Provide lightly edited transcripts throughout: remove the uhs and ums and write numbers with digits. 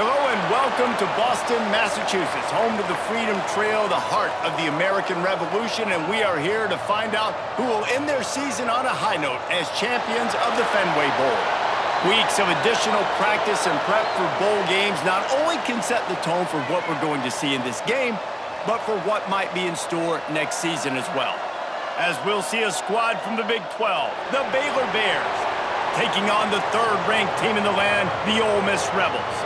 Hello and welcome to Boston, Massachusetts, home to the Freedom Trail, the heart of the American Revolution, and we are here to find out who will end their season on a high note as champions of the Fenway Bowl. Weeks of additional practice and prep for bowl games not only can set the tone for what we're going to see in this game, but for what might be in store next season as well. As we'll see a squad from the Big 12, the Baylor Bears, taking on the third-ranked team in the land, the Ole Miss Rebels.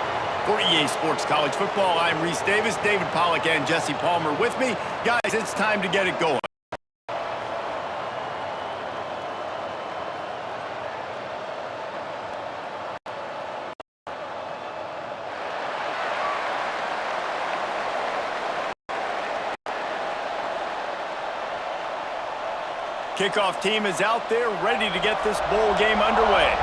For EA Sports College Football, I'm Reese Davis, David Pollack, and Jesse Palmer with me. Guys, it's time to get it going. Kickoff team is out there ready to get this bowl game underway.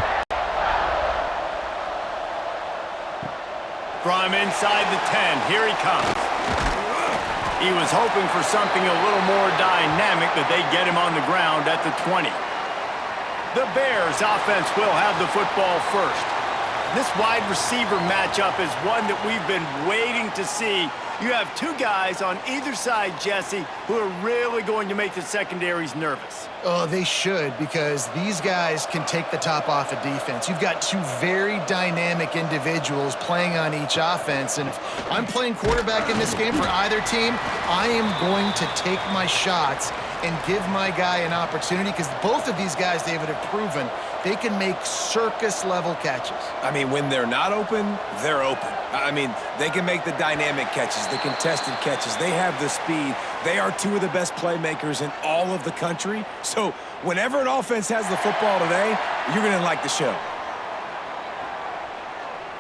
From inside the 10, here he comes. He was hoping for something a little more dynamic, but they get him on the ground at the 20. The Bears offense will have the football first. This wide receiver matchup is one that we've been waiting to see. You have two guys on either side, Jesse, who are really going to make the secondaries nervous. Oh, they should, because these guys can take the top off a defense. You've got two very dynamic individuals playing on each offense, and if I'm playing quarterback in this game for either team, I am going to take my shots and give my guy an opportunity, because both of these guys, David, have proven they can make circus-level catches. I mean, when they're not open, they're open. I mean, they can make the dynamic catches, the contested catches. They have the speed. They are two of the best playmakers in all of the country. So whenever an offense has the football today, you're going to like the show.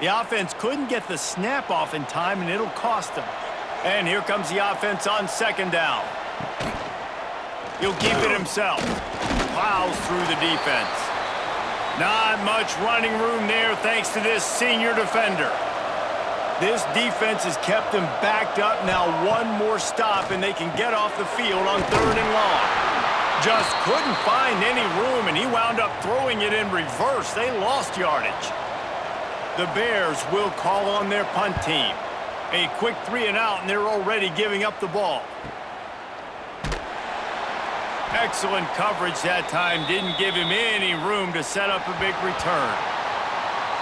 The offense couldn't get the snap off in time, and it'll cost them. And here comes the offense on second down. He'll keep it himself. Plows through the defense. Not much running room there thanks to this senior defender. This defense has kept them backed up. Now one more stop and they can get off the field on 3rd and long. Just couldn't find any room, and he wound up throwing it in reverse. They lost yardage. The Bears will call on their punt team. A quick 3 and out, and they're already giving up the ball. Excellent coverage that time. Didn't give him any room to set up a big return.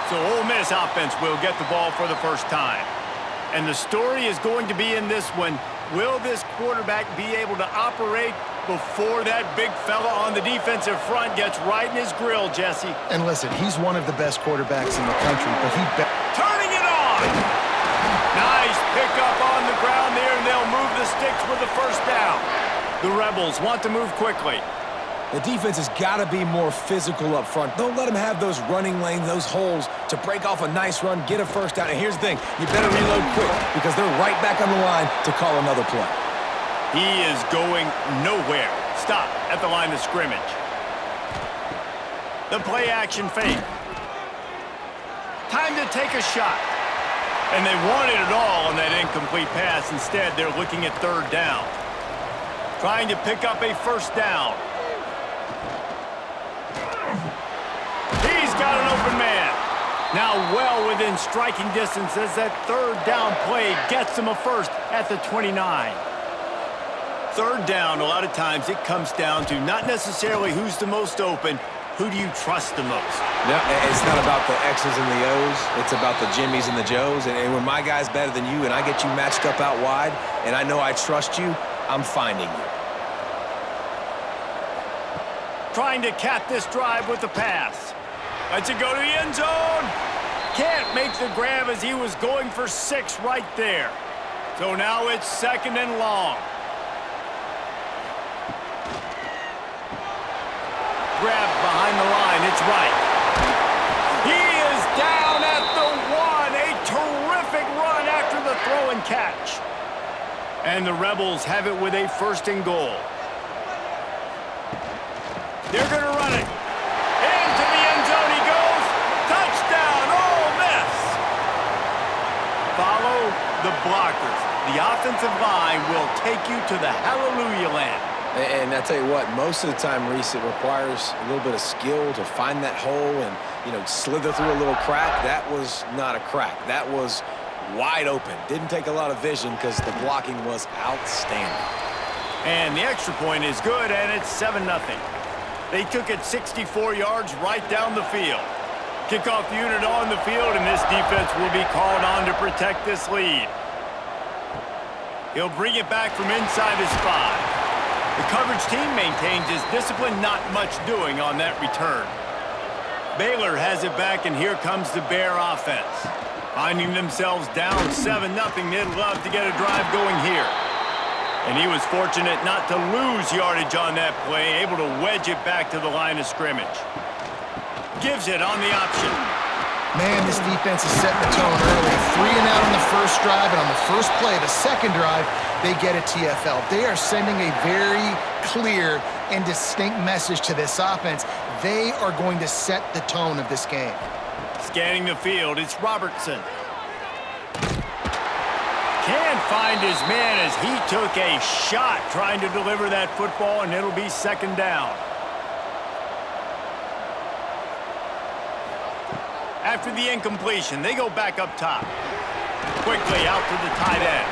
So Ole Miss offense will get the ball for the first time. And the story is going to be in this one. Will this quarterback be able to operate before that big fella on the defensive front gets right in his grill, Jesse? And listen, he's one of the best quarterbacks in the country, but turning it on! Nice pickup on the ground there, and they'll move the sticks with the first down. The Rebels want to move quickly. The defense has got to be more physical up front. Don't let them have those running lanes, those holes to break off a nice run, get a first down. And here's the thing, you better reload quick because they're right back on the line to call another play. He is going nowhere. Stop at the line of scrimmage. The play action fake. Time to take a shot. And they wanted it all on that incomplete pass. Instead, they're looking at 3rd down. Trying to pick up a first down. He's got an open man. Now well within striking distance as that 3rd down play gets him a first at the 29. 3rd down, a lot of times it comes down to not necessarily who's the most open, who do you trust the most? No, it's not about the X's and the O's. It's about the Jimmys and the Joes. And when my guy's better than you and I get you matched up out wide and I know I trust you, I'm finding you. Trying to cap this drive with the pass. Lets it go to the end zone. Can't make the grab as he was going for 6 right there. So now it's 2nd and long. Grab behind the line. It's right. He is down at the 1. A terrific run after the throw and catch. And the Rebels have it with a 1st and goal. They're going to run it. Into the end zone he goes. Touchdown, Ole Miss. Follow the blockers. The offensive line will take you to the hallelujah land. And I tell you what, most of the time, Reese, it requires a little bit of skill to find that hole and, you know, slither through a little crack. That was not a crack. That was wide open. Didn't take a lot of vision because the blocking was outstanding. And the extra point is good, and it's 7-0. They took it 64 yards right down the field. Kickoff unit on the field, and this defense will be called on to protect this lead. He'll bring it back from inside his 5. The coverage team maintains his discipline, not much doing on that return. Baylor has it back, and here comes the Bear offense. Finding themselves down 7-0, they'd love to get a drive going here. And he was fortunate not to lose yardage on that play, able to wedge it back to the line of scrimmage. Gives it on the option. Man, this defense is setting the tone early. 3 and out on the first drive, and on the first play, the second drive, they get a TFL. They are sending a very clear and distinct message to this offense. They are going to set the tone of this game. Scanning the field, it's Robertson. Can't find his man as he took a shot trying to deliver that football, and it'll be 2nd down. After the incompletion, they go back up top. Quickly out to the tight end.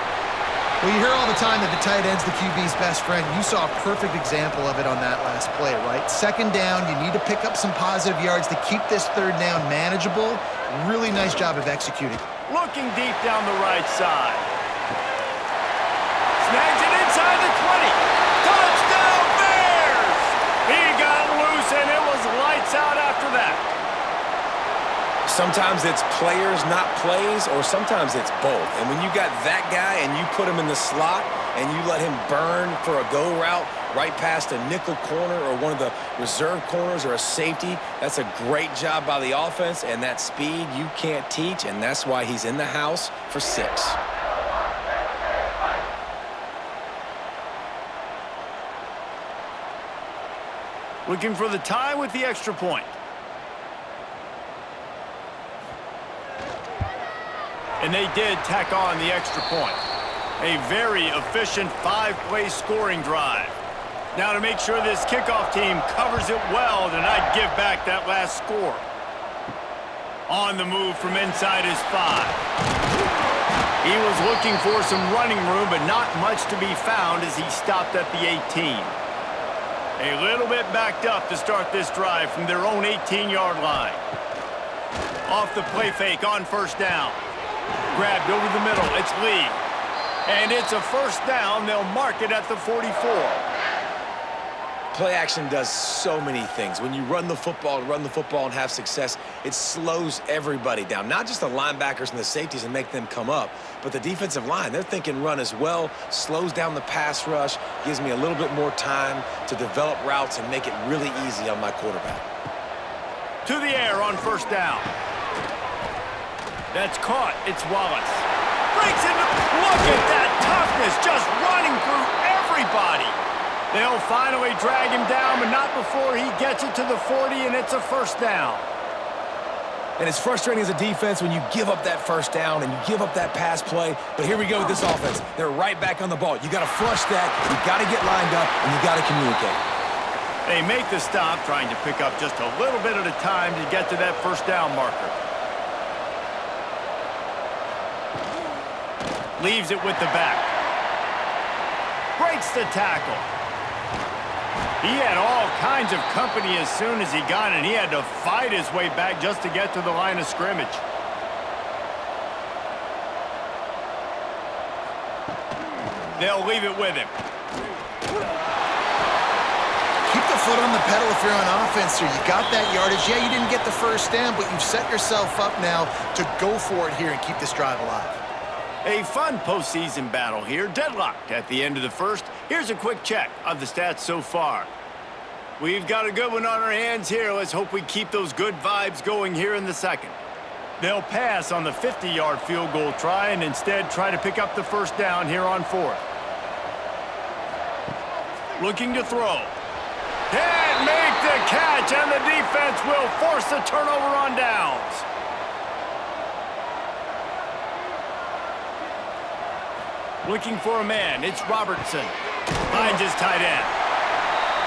Well, you hear all the time that the tight end's the QB's best friend. You saw a perfect example of it on that last play, right? 2nd down, you need to pick up some positive yards to keep this 3rd down manageable. Really nice job of executing. Looking deep down the right side. Snags it inside the 20. Touchdown Bears! He got loose, and it was lights out after that. Sometimes it's players, not plays, or sometimes it's both. And when you got that guy and you put him in the slot and you let him burn for a go route right past a nickel corner or one of the reserve corners or a safety, that's a great job by the offense, and that speed you can't teach, and that's why he's in the house for 6. Looking for the tie with the extra point. And they did tack on the extra point. A very efficient 5-play scoring drive. Now to make sure this kickoff team covers it well to not give back that last score. On the move from inside his 5. He was looking for some running room, but not much to be found as he stopped at the 18. A little bit backed up to start this drive from their own 18-yard line. Off the play fake on 1st down. Grabbed over the middle, it's Lee. And it's a 1st down, they'll mark it at the 44. Play action does so many things. When you run the football and have success, it slows everybody down. Not just the linebackers and the safeties and make them come up, but the defensive line. They're thinking run as well, slows down the pass rush, gives me a little bit more time to develop routes and make it really easy on my quarterback. To the air on 1st down. That's caught. It's Wallace. Breaks into... Look at that toughness, just running through everybody. They'll finally drag him down, but not before he gets it to the 40, and it's a 1st down. And it's frustrating as a defense when you give up that 1st down and you give up that pass play. But here we go with this offense. They're right back on the ball. You got to flush that. You got to get lined up, and you got to communicate. They make the stop, trying to pick up just a little bit at a time to get to that 1st down marker. Leaves it with the back. Breaks the tackle. He had all kinds of company as soon as he got it. He had to fight his way back just to get to the line of scrimmage. They'll leave it with him. Keep the foot on the pedal if you're on offense here. You got that yardage. Yeah, you didn't get the 1st down, but you've set yourself up now to go for it here and keep this drive alive. A fun postseason battle here, deadlocked at the end of the 1st. Here's a quick check of the stats so far. We've got a good one on our hands here. Let's hope we keep those good vibes going here in the 2nd. They'll pass on the 50-yard field goal try and instead try to pick up the 1st down here on 4th. Looking to throw. Can't make the catch, and the defense will force the turnover on downs. Looking for a man, it's Robertson. Finds his tight end.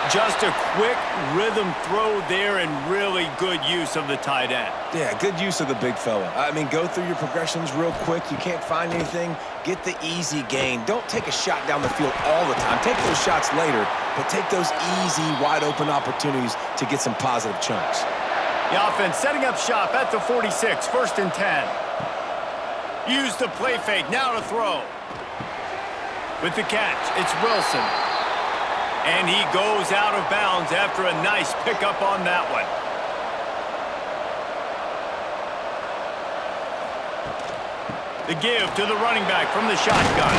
Just a quick rhythm throw there and really good use of the tight end. Yeah, good use of the big fella. I mean, go through your progressions real quick. You can't find anything, get the easy gain. Don't take a shot down the field all the time. Take those shots later, but take those easy, wide-open opportunities to get some positive chunks. The offense setting up shop at the 46, 1st and 10. Use the play fake, now to throw. With the catch, it's Wilson. And he goes out of bounds after a nice pickup on that one. The give to the running back from the shotgun.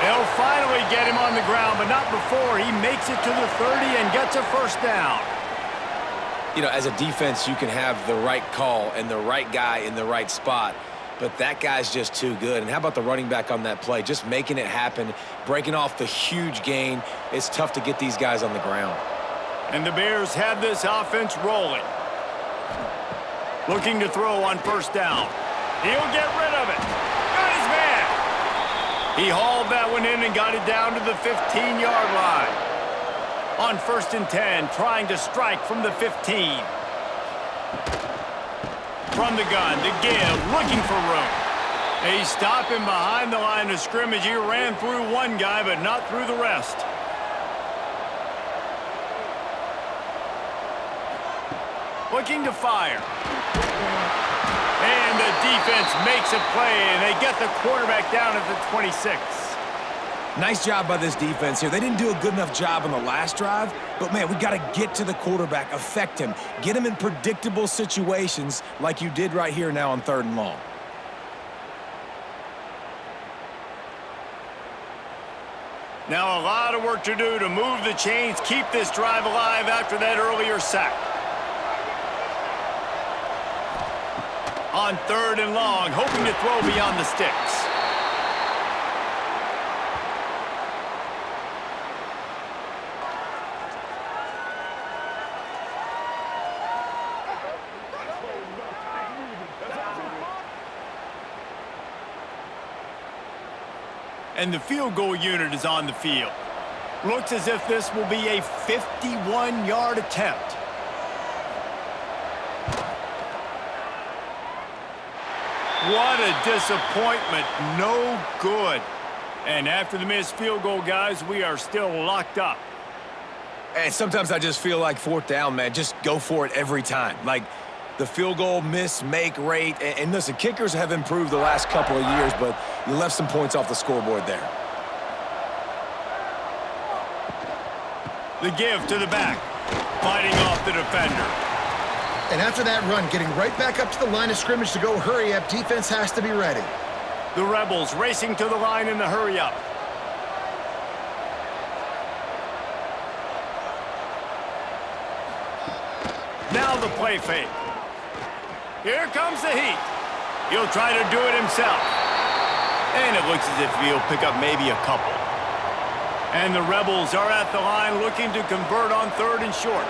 They'll finally get him on the ground, but not before he makes it to the 30 and gets a 1st down. You know, as a defense, you can have the right call and the right guy in the right spot, but that guy's just too good. And how about the running back on that play? Just making it happen, breaking off the huge gain. It's tough to get these guys on the ground. And the Bears have this offense rolling. Looking to throw on 1st down. He'll get rid of it. Got his man. He hauled that one in and got it down to the 15-yard line. On 1st and 10, trying to strike from the 15. From the gun, the give, looking for room. They stop him behind the line of scrimmage. He ran through one guy, but not through the rest. Looking to fire. And the defense makes a play, and they get the quarterback down at the 26. Nice job by this defense here. They didn't do a good enough job on the last drive, but, man, we got to get to the quarterback, affect him, get him in predictable situations like you did right here now on 3rd and long. Now a lot of work to do to move the chains, keep this drive alive after that earlier sack. On 3rd and long, hoping to throw beyond the sticks. And the field goal unit is on the field. Looks as if this will be a 51-yard attempt. What a disappointment. No good. And after the missed field goal, guys, we are still locked up. And sometimes I just feel like 4th down, man, just go for it every time. Like, the field goal miss-make rate. And listen, kickers have improved the last couple of years, but you left some points off the scoreboard there. The give to the back, fighting off the defender. And after that run, getting right back up to the line of scrimmage to go hurry up, defense has to be ready. The Rebels racing to the line in the hurry up. Now the play fake. Here comes the heat. He'll try to do it himself. And it looks as if he'll pick up maybe a couple. And the Rebels are at the line looking to convert on 3rd and short.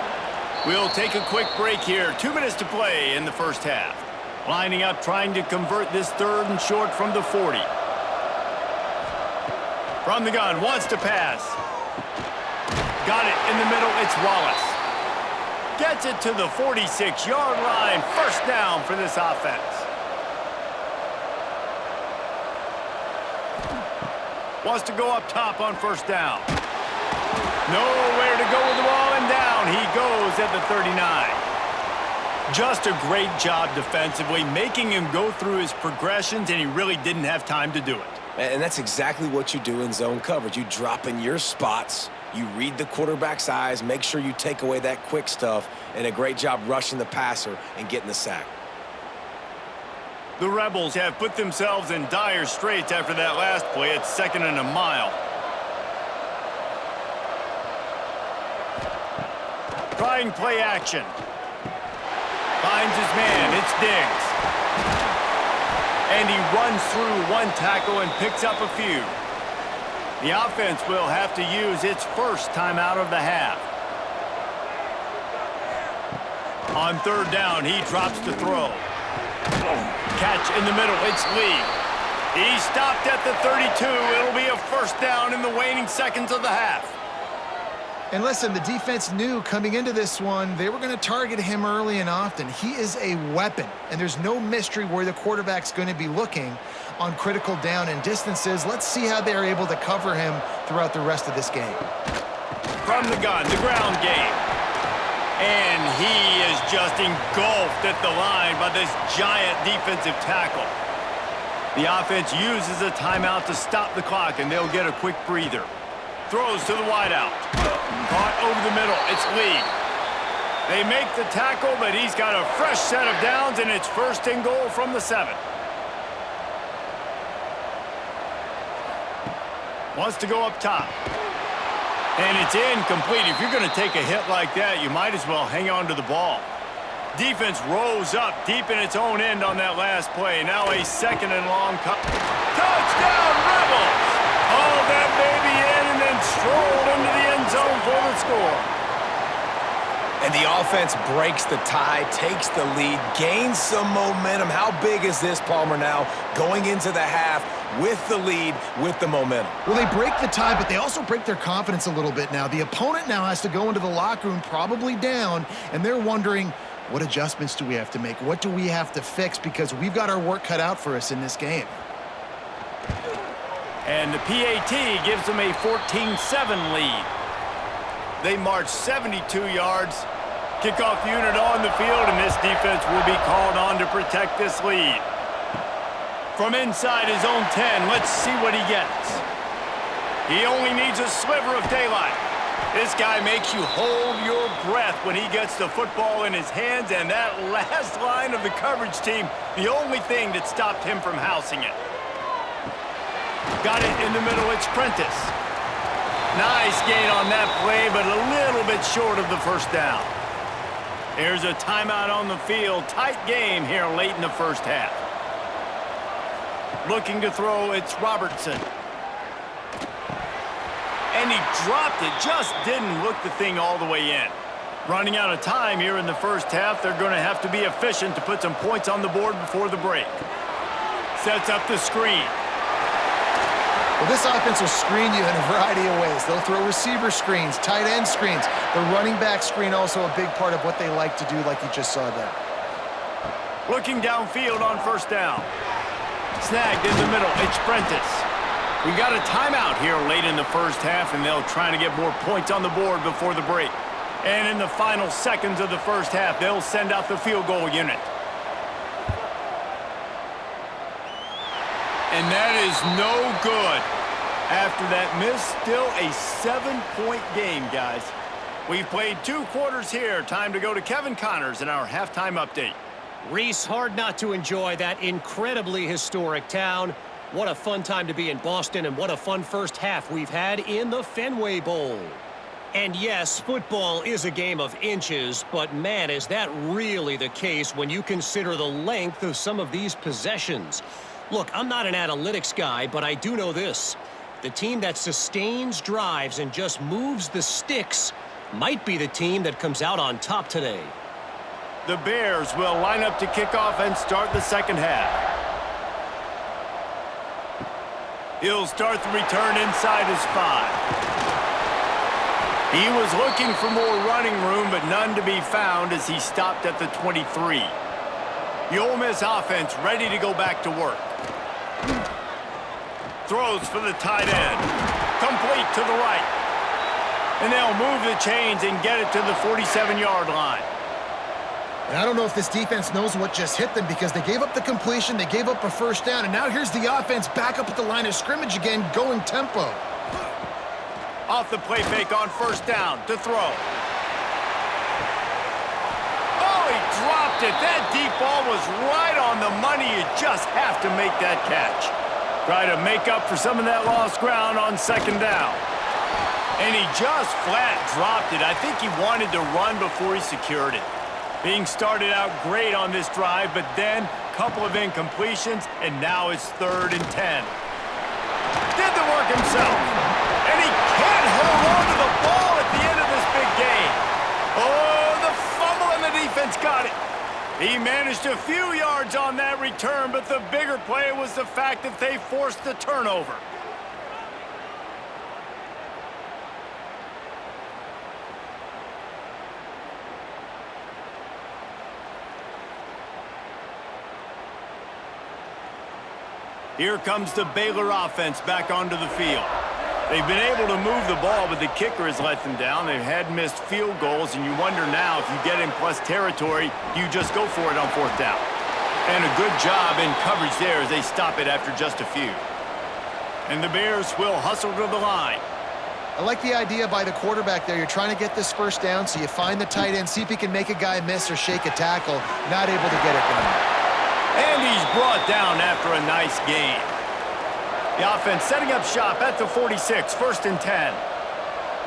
We'll take a quick break here. 2 minutes to play in the 1st half. Lining up, trying to convert this 3rd and short from the 40. From the gun, wants to pass. Got it in the middle, it's Wallace. Gets it to the 46-yard line. 1st down for this offense. Wants to go up top on 1st down. Nowhere to go with the ball, and down he goes at the 39. Just a great job defensively, making him go through his progressions, and he really didn't have time to do it. And that's exactly what you do in zone coverage. You drop in your spots, you read the quarterback's eyes, make sure you take away that quick stuff, and a great job rushing the passer and getting the sack. The Rebels have put themselves in dire straits after that last play. It's 2nd and a mile. Trying play action. Finds his man. It's Diggs. And he runs through one tackle and picks up a few. The offense will have to use its 1st timeout of the half. On 3rd down, he drops to throw. Catch in the middle, it's Lee. He stopped at the 32. It'll be a 1st down in the waning seconds of the half. And listen, the defense knew coming into this one, they were going to target him early and often. He is a weapon, and there's no mystery where the quarterback's going to be looking on critical down and distances. Let's see how they're able to cover him throughout the rest of this game. From the gun, the ground game. And he is just engulfed at the line by this giant defensive tackle. The offense uses a timeout to stop the clock, and they'll get a quick breather. Throws to the wideout. Caught over the middle. It's Lee. They make the tackle, but he's got a fresh set of downs, and it's 1st and goal from the 7. Wants to go up top. And it's incomplete. If you're going to take a hit like that, you might as well hang on to the ball. Defense rose up deep in its own end on that last play. Now a 2nd and long. Touchdown, Rebels! Oh, that baby in and then strolled into the end zone for the score. And the offense breaks the tie, takes the lead, gains some momentum. How big is this, Palmer, now going into the half with the lead, with the momentum? Well, they break the tie, but they also break their confidence a little bit now. The opponent now has to go into the locker room probably down, and they're wondering, what adjustments do we have to make? What do we have to fix? Because we've got our work cut out for us in this game. And the PAT gives them a 14-7 lead. They march 72 yards. Kickoff unit on the field, and this defense will be called on to protect this lead. From inside his own 10, let's see what he gets. He only needs a sliver of daylight. This guy makes you hold your breath when he gets the football in his hands, and that last line of the coverage team, the only thing that stopped him from housing it. Got it in the middle, it's Prentice. Nice gain on that play, but a little bit short of the 1st down. There's a timeout on the field. Tight game here late in the 1st half. Looking to throw, it's Robertson. And he dropped it, just didn't look the thing all the way in. Running out of time here in the 1st half, they're going to have to be efficient to put some points on the board before the break. Sets up the screen. Well, this offense will screen you in a variety of ways. They'll throw receiver screens, tight end screens. The running back screen also a big part of what they like to do, like you just saw there. Looking downfield on 1st down. Snagged in the middle, it's Prentice. We got a timeout here late in the 1st half, and they'll try to get more points on the board before the break. And in the final seconds of the 1st half, they'll send out the field goal unit. And that is no good. After that miss, still a 7-point game, guys. We've played 2 quarters here. Time to go to Kevin Connors in our halftime update. Reese, hard not to enjoy that incredibly historic town. What a fun time to be in Boston, and what a fun 1st half we've had in the Fenway Bowl. And yes, football is a game of inches, but man, is that really the case when you consider the length of some of these possessions. Look, I'm not an analytics guy, but I do know this. The team that sustains drives and just moves the sticks might be the team that comes out on top today. The Bears will line up to kick off and start the 2nd half. He'll start the return inside his 5. He was looking for more running room, but none to be found as he stopped at the 23. The Ole Miss offense ready to go back to work. Throws for the tight end. Complete to the right. And they'll move the chains and get it to the 47-yard line. And I don't know if this defense knows what just hit them, because they gave up the completion, they gave up a 1st down, and now here's the offense back up at the line of scrimmage again, going tempo. Off the play fake on 1st down to throw. Oh, he dropped it. That deep ball was right on the money. You just have to make that catch. Try to make up for some of that lost ground on 2nd down. And he just flat dropped it. I think he wanted to run before he secured it. Being started out great on this drive, but then a couple of incompletions, and now it's 3rd and 10. Did the work himself. And he can't hold on to the ball at the end of this big game. Oh, the fumble, and the defense got it. He managed a few yards on that return, but the bigger play was the fact that they forced the turnover. Here comes the Baylor offense back onto the field. They've been able to move the ball, but the kicker has let them down. They've had missed field goals, and you wonder now if you get in plus territory, you just go for it on 4th down. And a good job in coverage there as they stop it after just a few. And the Bears will hustle to the line. I like the idea by the quarterback there. You're trying to get this first down, so you find the tight end, see if he can make a guy miss or shake a tackle. Not able to get it done. And he's brought down after a nice gain. The offense setting up shop at the 46, 1st and 10.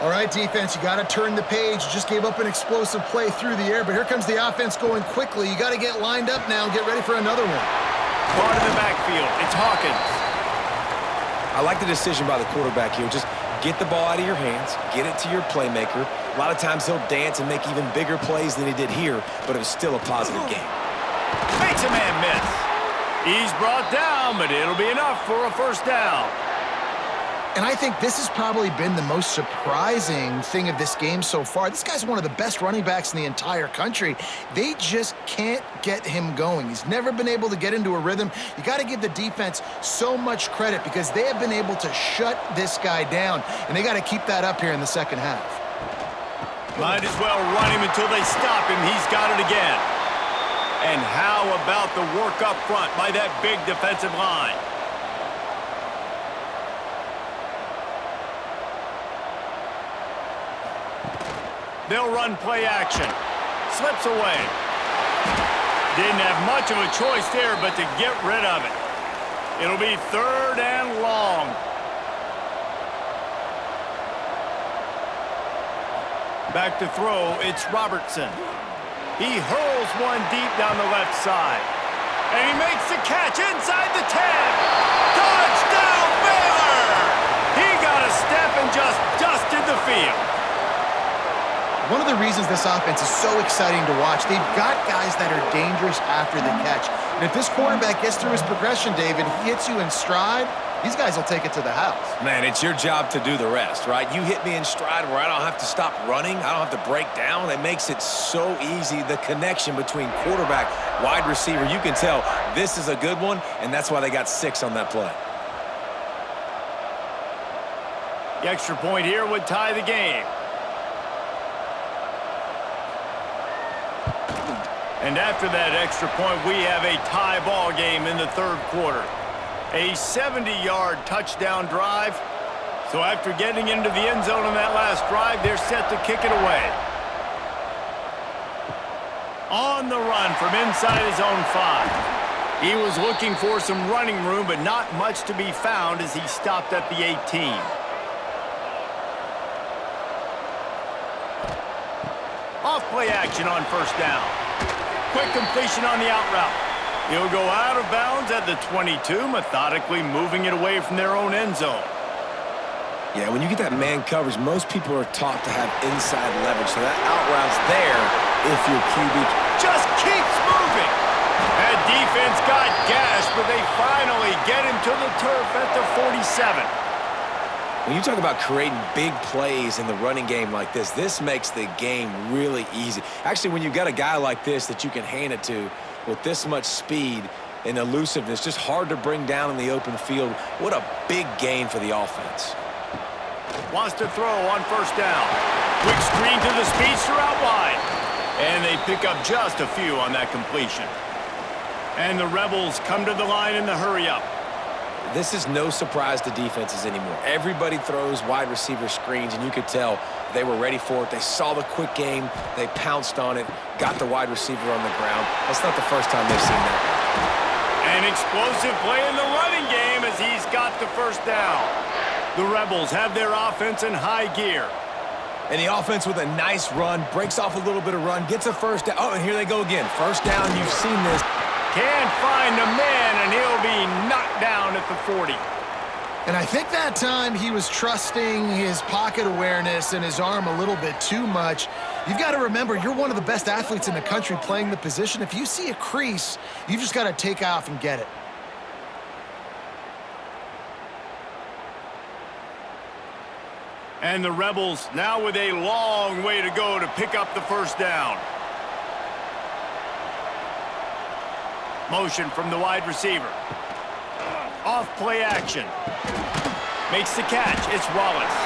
All right, defense, you got to turn the page. You just gave up an explosive play through the air, but here comes the offense going quickly. You got to get lined up now and get ready for another one. Part of the backfield, it's Hawkins. I like the decision by the quarterback here. Just get the ball out of your hands, get it to your playmaker. A lot of times he'll dance and make even bigger plays than he did here, but it was still a positive game. Makes a man miss. He's brought down, but it'll be enough for a 1st down. And I think this has probably been the most surprising thing of this game so far. This guy's one of the best running backs in the entire country. They just can't get him going. He's never been able to get into a rhythm. You got to give the defense so much credit because they have been able to shut this guy down, and they got to keep that up here in the 2nd half. Might as well run him until they stop him. He's got it again. And how about the work up front by that big defensive line? They'll run play action. Slips away. Didn't have much of a choice there but to get rid of it. It'll be 3rd and long. Back to throw, it's Robertson. He hurls one deep down the left side. And he makes the catch inside the 10. Touchdown, Baylor! He got a step and just dusted the field. One of the reasons this offense is so exciting to watch, they've got guys that are dangerous after the catch. And if this quarterback gets through his progression, David, he hits you in stride, these guys will take it to the house. Man, it's your job to do the rest, right? You hit me in stride where I don't have to stop running. I don't have to break down. It makes it so easy. The connection between quarterback, wide receiver, you can tell this is a good one, and that's why they got 6 on that play. The extra point here would tie the game. And after that extra point, we have a tie ball game in the 3rd quarter. A 70-yard touchdown drive. So after getting into the end zone on that last drive, they're set to kick it away. On the run from inside his own 5. He was looking for some running room, but not much to be found as he stopped at the 18. Off play action on 1st down. Quick completion on the out route. He'll go out of bounds at the 22, methodically moving it away from their own end zone. Yeah, when you get that man coverage, most people are taught to have inside leverage, so that out route's there if your QB just keeps moving. That defense got gashed, but they finally get him to the turf at the 47. When you talk about creating big plays in the running game like this makes the game really easy. Actually, when you've got a guy like this that you can hand it to with this much speed and elusiveness, just hard to bring down in the open field, what a big gain for the offense. Wants to throw on 1st down. Quick screen to the speedster out wide. And they pick up just a few on that completion. And the Rebels come to the line in the hurry-up. This is no surprise to defenses anymore. Everybody throws wide receiver screens, and you could tell they were ready for it. They saw the quick game. They pounced on it, got the wide receiver on the ground. That's not the first time they've seen that. An explosive play in the running game as he's got the 1st down. The Rebels have their offense in high gear. And the offense with a nice run, breaks off a little bit of run, gets a 1st down. Oh, and here they go again. 1st down, you've seen this. Can't find a man, and he'll be knocked down at the 40. And I think that time he was trusting his pocket awareness and his arm a little bit too much. You've got to remember, you're one of the best athletes in the country playing the position. If you see a crease, you've just got to take off and get it. And the Rebels now with a long way to go to pick up the 1st down. Motion from the wide receiver. Off play action. Makes the catch. It's Wallace.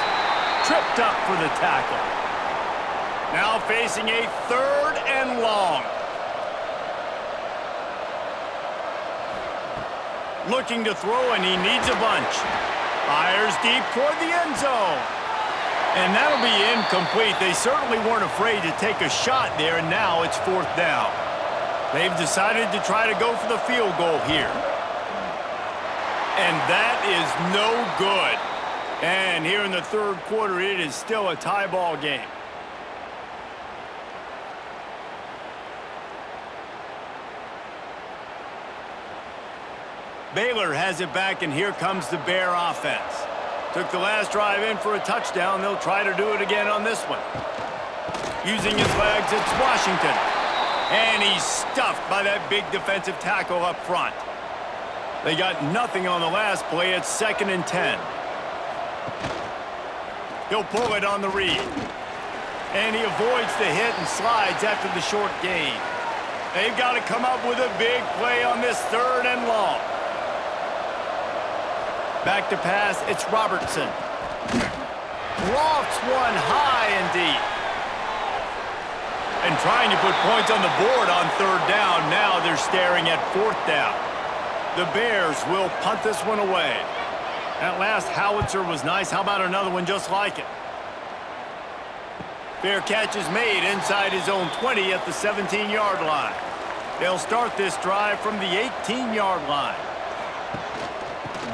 Tripped up for the tackle. Now facing a 3rd and long. Looking to throw, and he needs a bunch. Fires deep toward the end zone. And that'll be incomplete. They certainly weren't afraid to take a shot there, and now it's 4th down. They've decided to try to go for the field goal here. And that is no good. And here in the 3rd quarter, it is still a tie ball game. Baylor has it back, and here comes the Bear offense. Took the last drive in for a touchdown. They'll try to do it again on this one. Using his legs, it's Washington. And he's stuffed by that big defensive tackle up front. They got nothing on the last play. It's 2nd and 10. He'll pull it on the read. And he avoids the hit and slides after the short gain. They've got to come up with a big play on this 3rd and long. Back to pass, it's Robertson. Lofts one high and deep. And trying to put points on the board on 3rd down. Now they're staring at 4th down. The Bears will punt this one away. That last howitzer was nice. How about another one just like it? Fair catch is made inside his own 20 at the 17-yard line. They'll start this drive from the 18-yard line.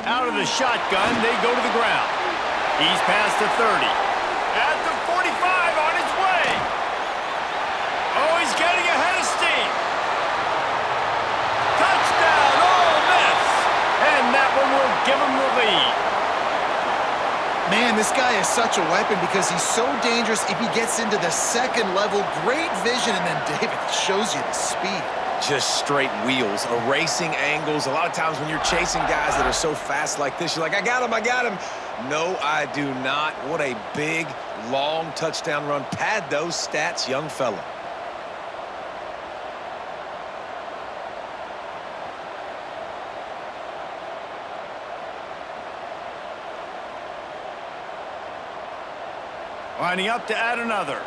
Out of the shotgun, they go to the ground. He's past the 30. At the 45, on his way. Oh, he's getting ahead of steam. Touchdown, Ole Miss. And that one will give him the lead. Man, this guy is such a weapon because he's so dangerous if he gets into the 2nd level. Great vision, and then David shows you the speed. Just straight wheels, erasing angles. A lot of times when you're chasing guys that are so fast like this, you're like, I got him, I got him. No, I do not. What a big, long touchdown run. Pad those stats, young fella. Lining up to add another.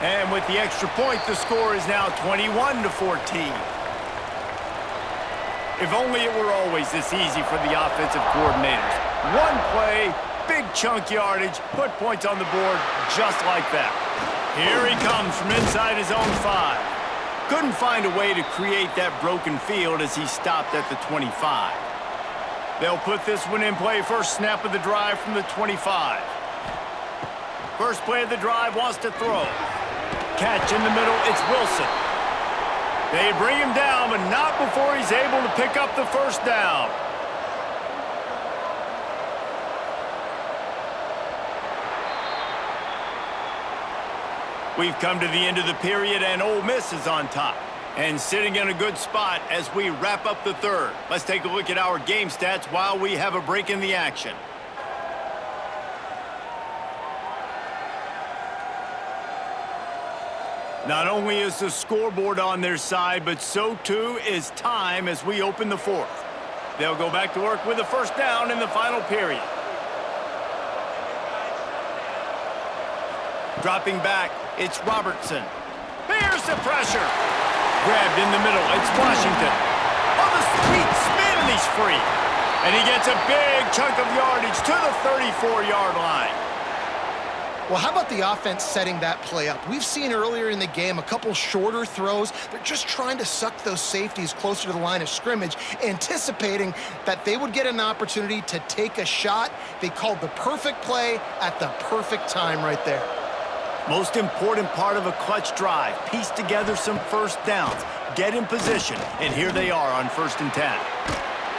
And with the extra point, the score is now 21-14. If only it were always this easy for the offensive coordinators. One play, big chunk yardage, put points on the board just like that. Here he comes from inside his own 5. Couldn't find a way to create that broken field as he stopped at the 25. They'll put this one in play. First snap of the drive from the 25. First play of the drive, wants to throw. Catch in the middle, it's Wilson. They bring him down, but not before he's able to pick up the 1st down. We've come to the end of the period, and Ole Miss is on top. And sitting in a good spot as we wrap up the 3rd. Let's take a look at our game stats while we have a break in the action. Not only is the scoreboard on their side, but so too is time as we open the 4th. They'll go back to work with a 1st down in the final period. Dropping back, it's Robertson. Here's the pressure. Grabbed in the middle, it's Washington. Oh, the sweet spin, and he's free. And he gets a big chunk of yardage to the 34-yard line. Well, how about the offense setting that play up? We've seen earlier in the game a couple shorter throws. They're just trying to suck those safeties closer to the line of scrimmage, anticipating that they would get an opportunity to take a shot. They called the perfect play at the perfect time right there. Most important part of a clutch drive, piece together some 1st downs, get in position, and here they are on 1st and 10.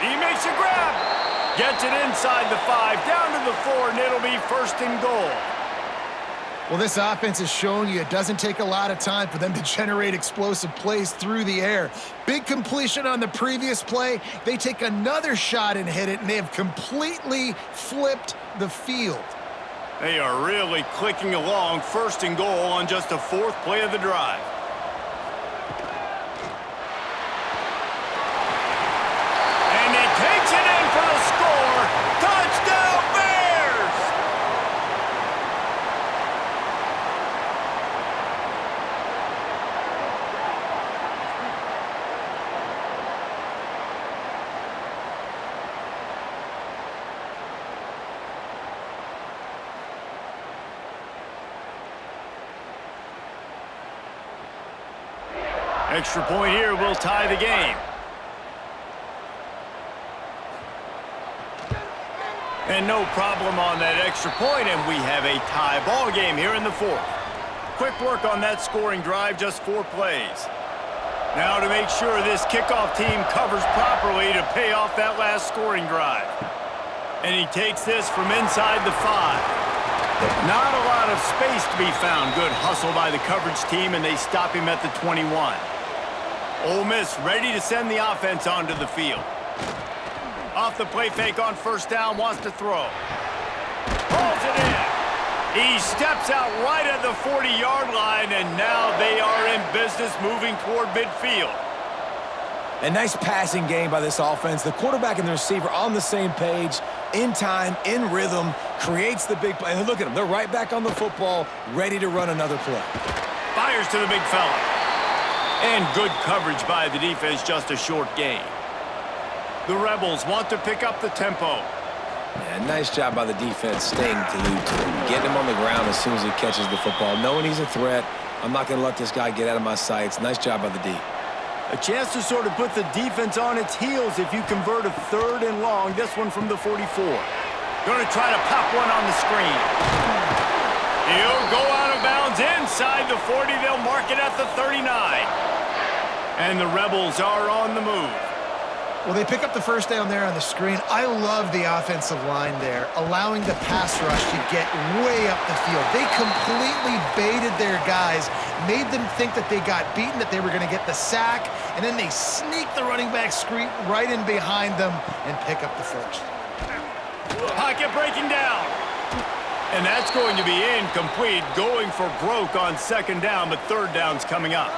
He makes a grab, gets it inside the 5, down to the 4, and it'll be 1st and goal. Well, this offense is showing you it doesn't take a lot of time for them to generate explosive plays through the air. Big completion on the previous play. They take another shot and hit it, and they have completely flipped the field. They are really clicking along, 1st and goal on just the 4th play of the drive. Extra point here will tie the game. And no problem on that extra point, and we have a tie ball game here in the fourth. Quick work on that scoring drive, just 4 plays. Now to make sure this kickoff team covers properly to pay off that last scoring drive. And he takes this from inside the 5. Not a lot of space to be found. Good hustle by the coverage team, and they stop him at the 21. Ole Miss ready to send the offense onto the field. Off the play fake on first down, wants to throw. Pulls it in. He steps out right at the 40-yard line, and now they are in business moving toward midfield. A nice passing game by this offense. The quarterback and the receiver on the same page, in time, in rhythm, creates the big play. And look at them. They're right back on the football, ready to run another play. Fires to the big fella. And good coverage by the defense, just a short gain. The Rebels want to pick up the tempo. Yeah, nice job by the defense staying glued to him, getting him on the ground as soon as he catches the football, knowing he's a threat. I'm not going to let this guy get out of my sights. Nice job by the D. A chance to sort of put the defense on its heels if you convert a 3rd and long. This one from the 44. Going to try to pop one on the screen. He'll go out of bounds inside the 40. They'll mark it at the 39. And the Rebels are on the move. Well, they pick up the first down there on the screen. I love the offensive line there, allowing the pass rush to get way up the field. They completely baited their guys, made them think that they got beaten, that they were going to get the sack, and then they sneak the running back screen right in behind them and pick up the first. Pocket breaking down. And that's going to be incomplete, going for broke on 2nd down, but 3rd down's coming up.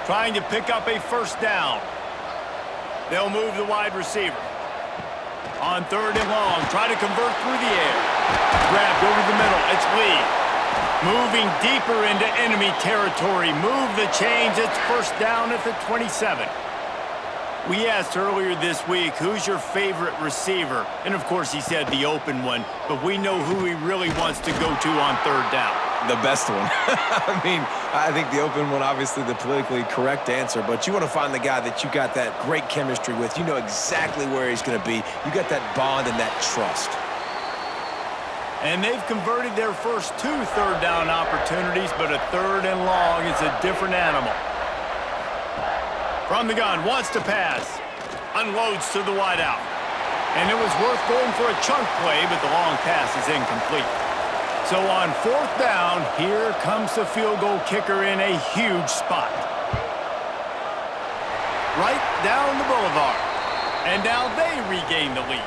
Trying to pick up a first down. They'll move the wide receiver. On 3rd and long, try to convert through the air. Grabbed over the middle, it's Lee. Moving deeper into enemy territory. Move the chains, it's first down at the 27. We asked earlier this week, who's your favorite receiver? And of course he said the open one, but we know who he really wants to go to on 3rd down. The best one. I mean, I think the open one, obviously the politically correct answer, but you want to find the guy that you got that great chemistry with. You know exactly where he's going to be. You got that bond and that trust. And they've converted their first 2 3rd down opportunities, but a 3rd and long is a different animal. From the gun, wants to pass. Unloads to the wideout. And it was worth going for a chunk play, but the long pass is incomplete. So on 4th down, here comes the field goal kicker in a huge spot. Right down the boulevard. And now they regain the lead.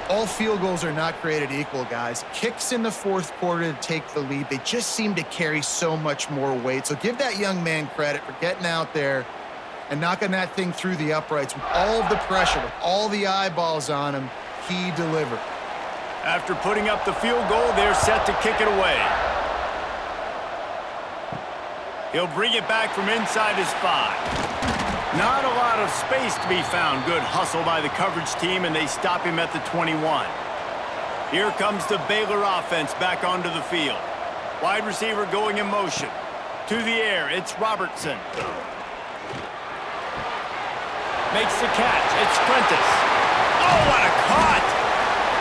All field goals are not created equal, guys. Kicks in the 4th quarter to take the lead. They just seem to carry so much more weight. So give that young man credit for getting out there and knocking that thing through the uprights with all of the pressure, with all the eyeballs on him. He delivered. After putting up the field goal, they're set to kick it away. He'll bring it back from inside his 5. Not a lot of space to be found. Good hustle by the coverage team, and they stop him at the 21. Here comes the Baylor offense back onto the field. Wide receiver going in motion. To the air, it's Robertson. Makes the catch, it's Prentice. Oh, what a cut!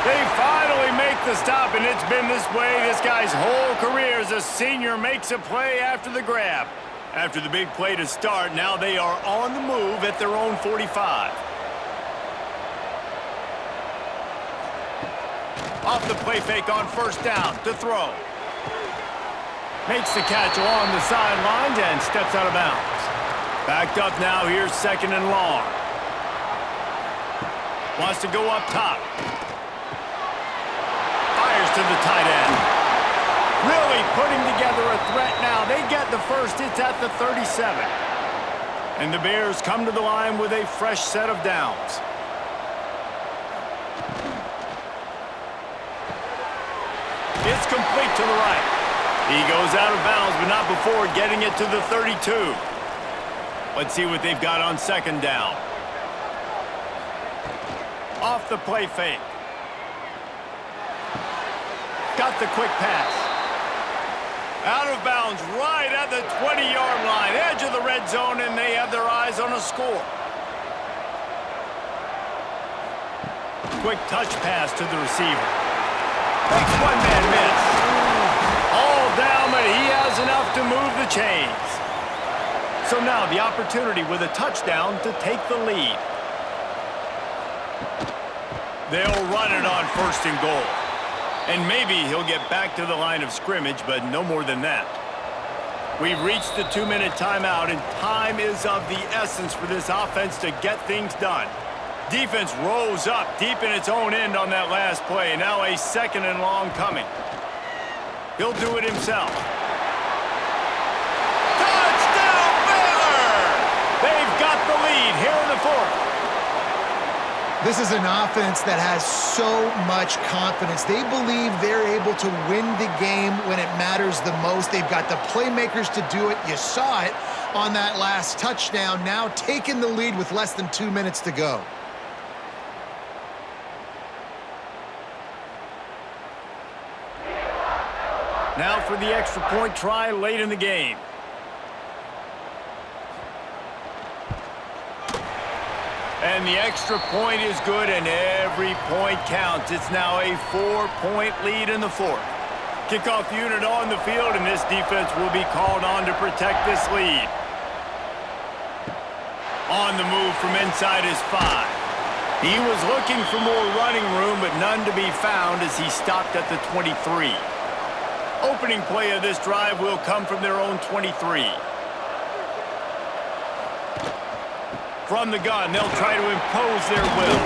They finally make the stop, and it's been this way this guy's whole career as a senior. Makes a play after the grab. After the big play to start, now they are on the move at their own 45. Off the play fake on first down to throw. Makes the catch along the sidelines and steps out of bounds. Backed up now, here's 2nd and long. Wants to go up top. To the tight end. Really putting together a threat now. They get the first. It's at the 37. And the Bears come to the line with a fresh set of downs. It's complete to the right. He goes out of bounds, but not before getting it to the 32. Let's see what they've got on 2nd down. Off the play fake. Got the quick pass. Out of bounds right at the 20-yard line, edge of the red zone, and they have their eyes on a score. Quick touch pass to the receiver. Makes one man miss. All down, but he has enough to move the chains. So now the opportunity with a touchdown to take the lead. They'll run it on 1st and goal. And maybe he'll get back to the line of scrimmage, but no more than that. We've reached the 2-minute timeout, and time is of the essence for this offense to get things done. Defense rose up deep in its own end on that last play. Now a 2nd and long coming. He'll do it himself. Touchdown, Baylor! They've got the lead here in the 4th. This is an offense that has so much confidence. They believe they're able to win the game when it matters the most. They've got the playmakers to do it. You saw it on that last touchdown. Now taking the lead with less than 2 minutes to go. Now for the extra point try late in the game. And the extra point is good, and every point counts. It's now a 4-point lead in the 4th. Kickoff unit on the field, and this defense will be called on to protect this lead. On the move from inside his 5. He was looking for more running room, but none to be found as he stopped at the 23. Opening play of this drive will come from their own 23. From the gun, they'll try to impose their will.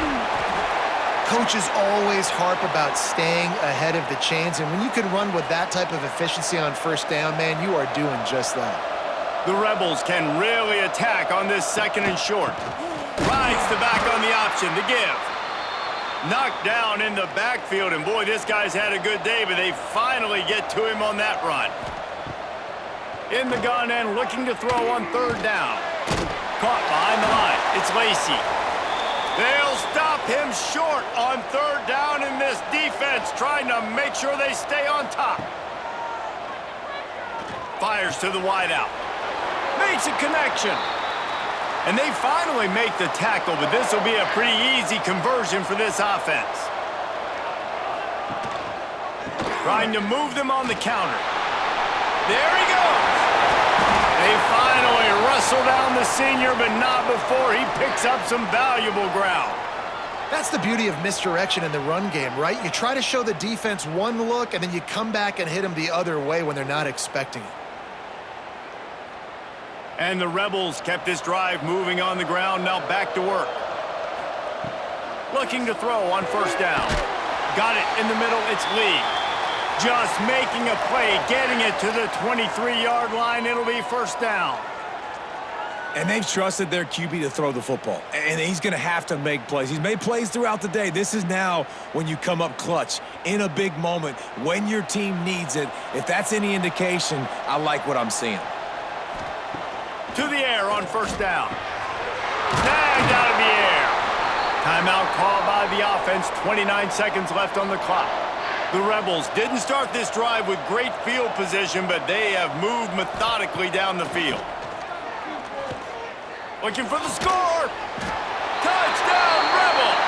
Coaches always harp about staying ahead of the chains, and when you can run with that type of efficiency on 1st down, man, you are doing just that. The Rebels can really attack on this 2nd and short. Rides the back on the option to give. Knocked down in the backfield, and boy, this guy's had a good day, but they finally get to him on that run. In the gun and looking to throw on 3rd down. Caught behind the line. It's Lacy. They'll stop him short on 3rd down, in this defense trying to make sure they stay on top. Fires to the wideout. Makes a connection. And they finally make the tackle, but this will be a pretty easy conversion for this offense. Trying to move them on the counter. There he goes. They finally wrestle down the senior, but not before he picks up some valuable ground. That's the beauty of misdirection in the run game, right? You try to show the defense one look, and then you come back and hit them the other way when they're not expecting it. And the Rebels kept this drive moving on the ground. Now back to work. Looking to throw on 1st down. Got it in the middle. It's Lee. Just making a play, getting it to the 23-yard line. It'll be 1st down. And they've trusted their QB to throw the football. And he's going to have to make plays. He's made plays throughout the day. This is now when you come up clutch in a big moment when your team needs it. If that's any indication, I like what I'm seeing. To the air on 1st down. Snagged out of the air. Timeout called by the offense. 29 seconds left on the clock. The Rebels didn't start this drive with great field position, but they have moved methodically down the field. Looking for the score. Touchdown, Rebels!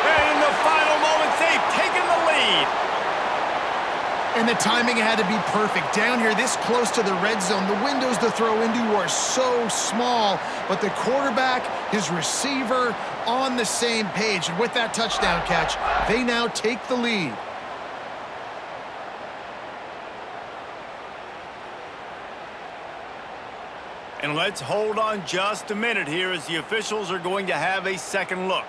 And in the final moments, they've taken the lead. And the timing had to be perfect. Down here, this close to the red zone, the windows to throw into are so small, but the quarterback, his receiver, on the same page. And with that touchdown catch, they now take the lead. And let's hold on just a minute here as the officials are going to have a second look.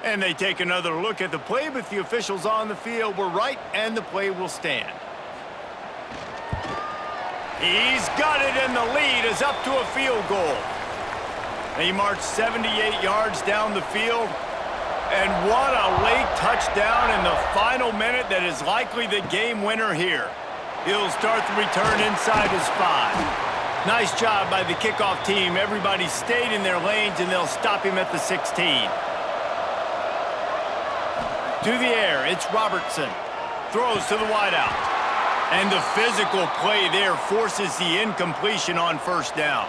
And they take another look at the play, but the officials on the field were right, and the play will stand. He's got it, and the lead is up to a field goal. They march 78 yards down the field, and what a late touchdown in the final minute that is likely the game winner here. He'll start the return inside his 5. Nice job by the kickoff team. Everybody stayed in their lanes, and they'll stop him at the 16. To the air, it's Robertson. Throws to the wideout. And the physical play there forces the incompletion on first down.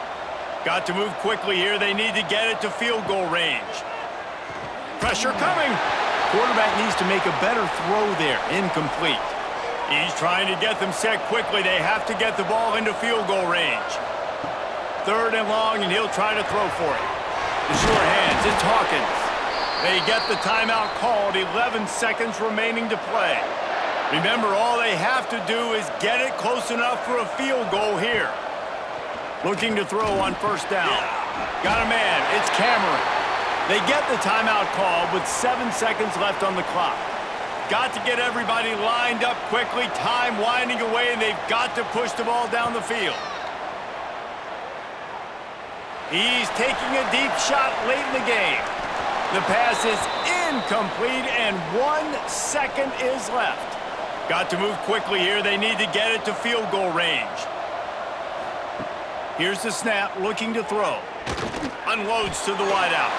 Got to move quickly here. They need to get it to field goal range. Pressure coming. Quarterback needs to make a better throw there. Incomplete. He's trying to get them set quickly. They have to get the ball into field goal range. 3rd and long, and he'll try to throw for it. The sure hands, it's Hawkins. They get the timeout called, 11 seconds remaining to play. Remember, all they have to do is get it close enough for a field goal here. Looking to throw on first down. Got a man, it's Cameron. They get the timeout called with 7 seconds left on the clock. Got to get everybody lined up quickly, time winding away, and they've got to push the ball down the field. He's taking a deep shot late in the game. The pass is incomplete, and 1 second is left. Got to move quickly here. They need to get it to field goal range. Here's the snap, looking to throw. Unloads to the wideout.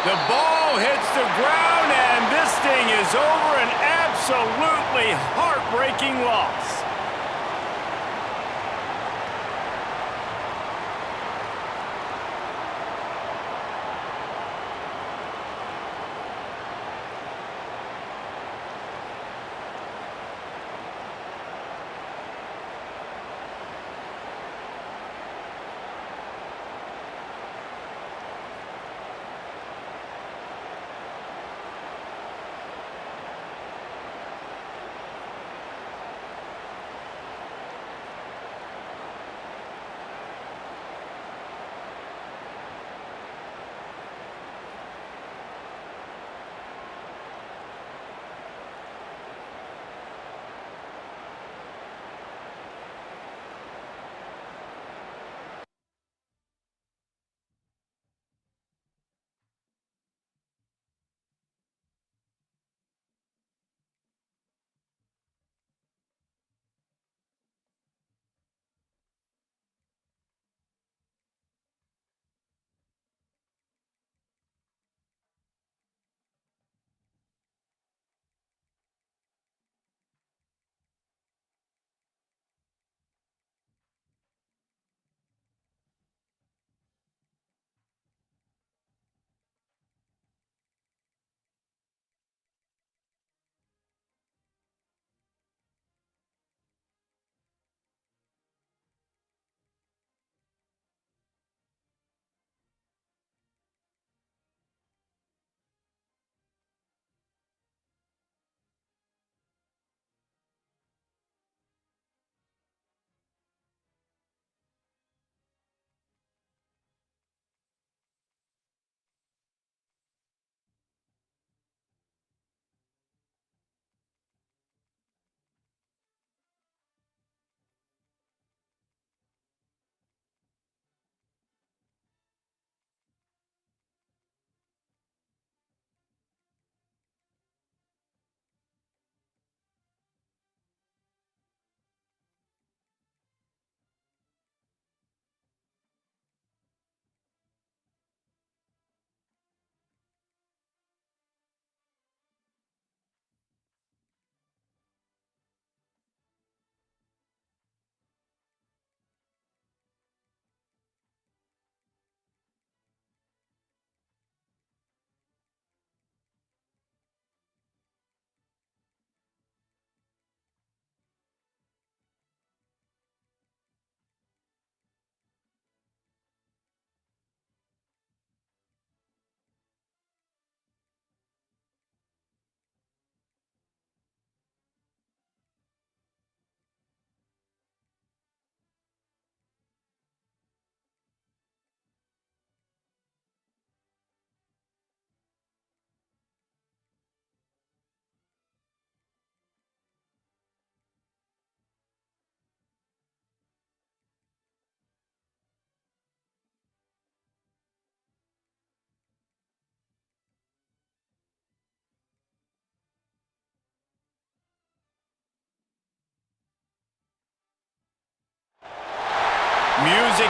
The ball hits the ground, and this thing is over. An absolutely heartbreaking loss.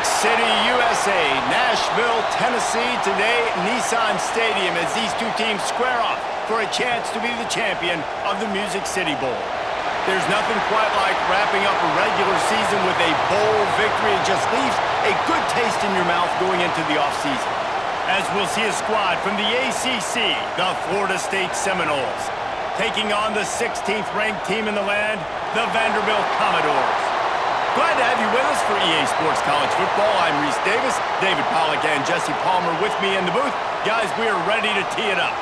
City, USA, Nashville, Tennessee. Today, Nissan Stadium as these two teams square off for a chance to be the champion of the Music City Bowl. There's nothing quite like wrapping up a regular season with a bowl victory. It just leaves a good taste in your mouth going into the offseason. As we'll see a squad from the ACC, the Florida State Seminoles, taking on the 16th ranked team in the land, the Vanderbilt Commodores. Glad to have you with us for EA Sports College Football. I'm Reese Davis, David Pollack and Jesse Palmer with me in the booth. Guys, we are ready to tee it up.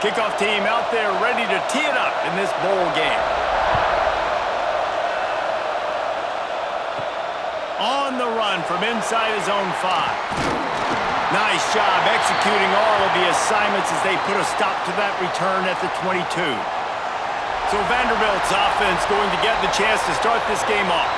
Kickoff team out there ready to tee it up in this bowl game. On the run from inside his own 5. Nice job executing all of the assignments as they put a stop to that return at the 22. So Vanderbilt's offense going to get the chance to start this game off.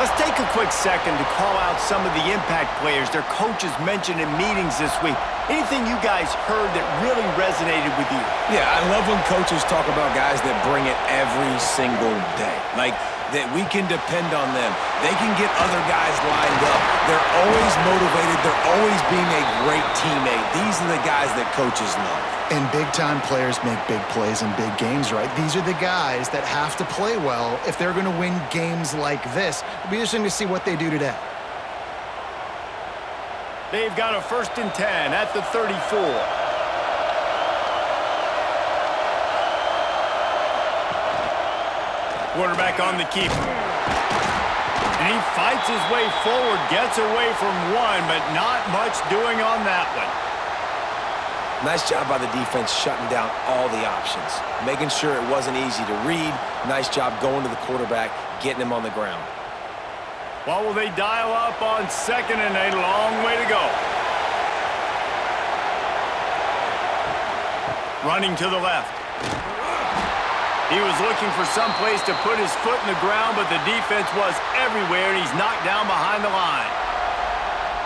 Let's take a quick second to call out some of the impact players their coaches mentioned in meetings this week. Anything you guys heard that really resonated with you? Yeah, I love when coaches talk about guys that bring it every single day. Like, that we can depend on them. They can get other guys lined up. They're always motivated. They're always being a great teammate. These are the guys that coaches love. And big-time players make big plays in big games, right? These are the guys that have to play well if they're going to win games like this. It'll be interesting to see what they do today. They've got a 1st and 10 at the 34. Quarterback on the keeper. And he fights his way forward, gets away from one, but not much doing on that one. Nice job by the defense shutting down all the options, making sure it wasn't easy to read. Nice job going to the quarterback, getting him on the ground. What will they dial up on 2nd and a long way to go? Running to the left. He was looking for some place to put his foot in the ground, but the defense was everywhere, and he's knocked down behind the line.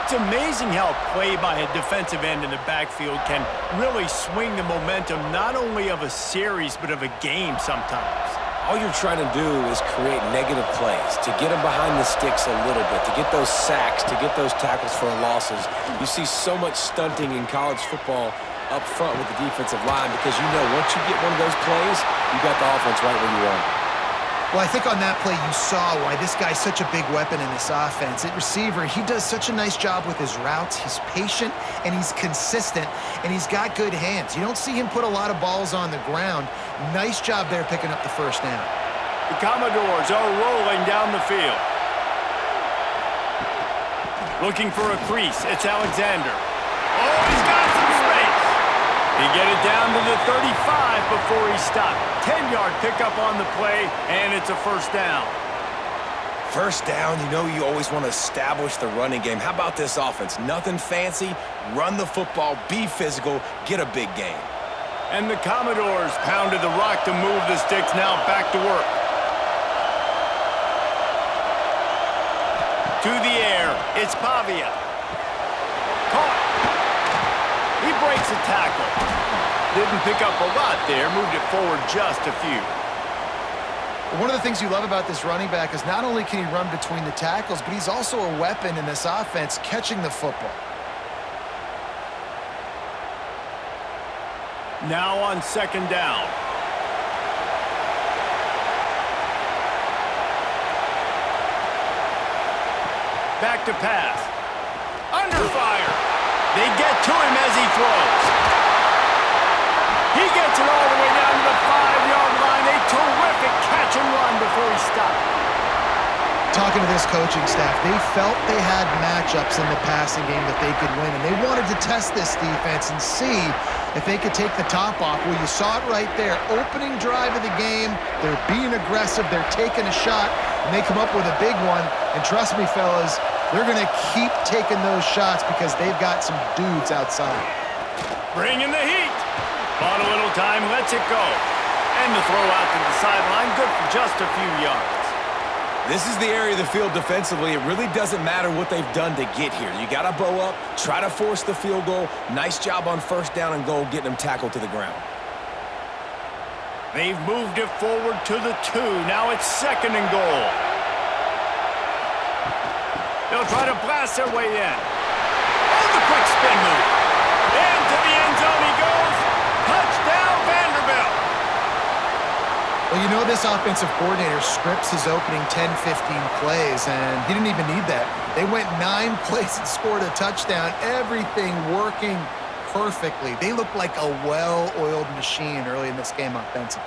It's amazing how play by a defensive end in the backfield can really swing the momentum not only of a series, but of a game sometimes. All you're trying to do is create negative plays, to get them behind the sticks a little bit, to get those sacks, to get those tackles for losses. You see so much stunting in college football up front with the defensive line because you know once you get one of those plays, you got the offense right where you want it. Well, I think on that play you saw why this guy's such a big weapon in this offense. At receiver, he does such a nice job with his routes. He's patient, and he's consistent, and he's got good hands. You don't see him put a lot of balls on the ground. Nice job there picking up the 1st down. The Commodores are rolling down the field. Looking for a crease. It's Alexander. Oh, he's got some space. He get it down to the 35 before he stopped. 10-yard pickup on the play, and it's a 1st down. 1st down, you know you always want to establish the running game. How about this offense? Nothing fancy. Run the football, be physical, get a big gain. And the Commodores pounded the rock to move the sticks. Now back to work. To the air, it's Pavia. Caught. He breaks a tackle. Didn't pick up a lot there, moved it forward just a few. One of the things you love about this running back is not only can he run between the tackles, but he's also a weapon in this offense catching the football. Now on 2nd down. Back to pass. Under fire. They get to him as he throws. He gets it all the way down to the 5-yard line. A terrific catch and run before he stopped. Talking to this coaching staff, they felt they had matchups in the passing game that they could win, and they wanted to test this defense and see if they could take the top off. Well, you saw it right there. Opening drive of the game, they're being aggressive, they're taking a shot, and they come up with a big one. And trust me, fellas, they're going to keep taking those shots because they've got some dudes outside. Bringing the heat. Bought a little time, lets it go. And the throw out to the sideline, good for just a few yards. This is the area of the field defensively. It really doesn't matter what they've done to get here. You got to bow up, try to force the field goal. Nice job on first down and goal, getting them tackled to the ground. They've moved it forward to the 2. Now it's 2nd and goal. They'll try to blast their way in. Oh, the quick spin move. Into the end zone he goes. Touchdown, Vanderbilt. Well, you know this offensive coordinator scripts his opening 10, 15 plays, and he didn't even need that. They went 9 plays and scored a touchdown. Everything working perfectly. They look like a well-oiled machine early in this game offensively.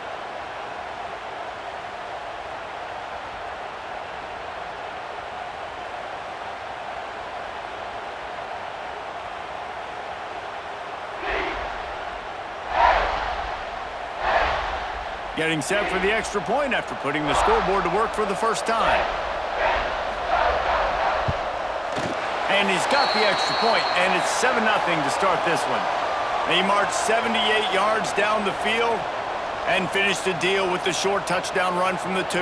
Getting set for the extra point after putting the scoreboard to work for the first time. And he's got the extra point, and it's 7-0 to start this one. They marched 78 yards down the field and finished the deal with the short touchdown run from the 2.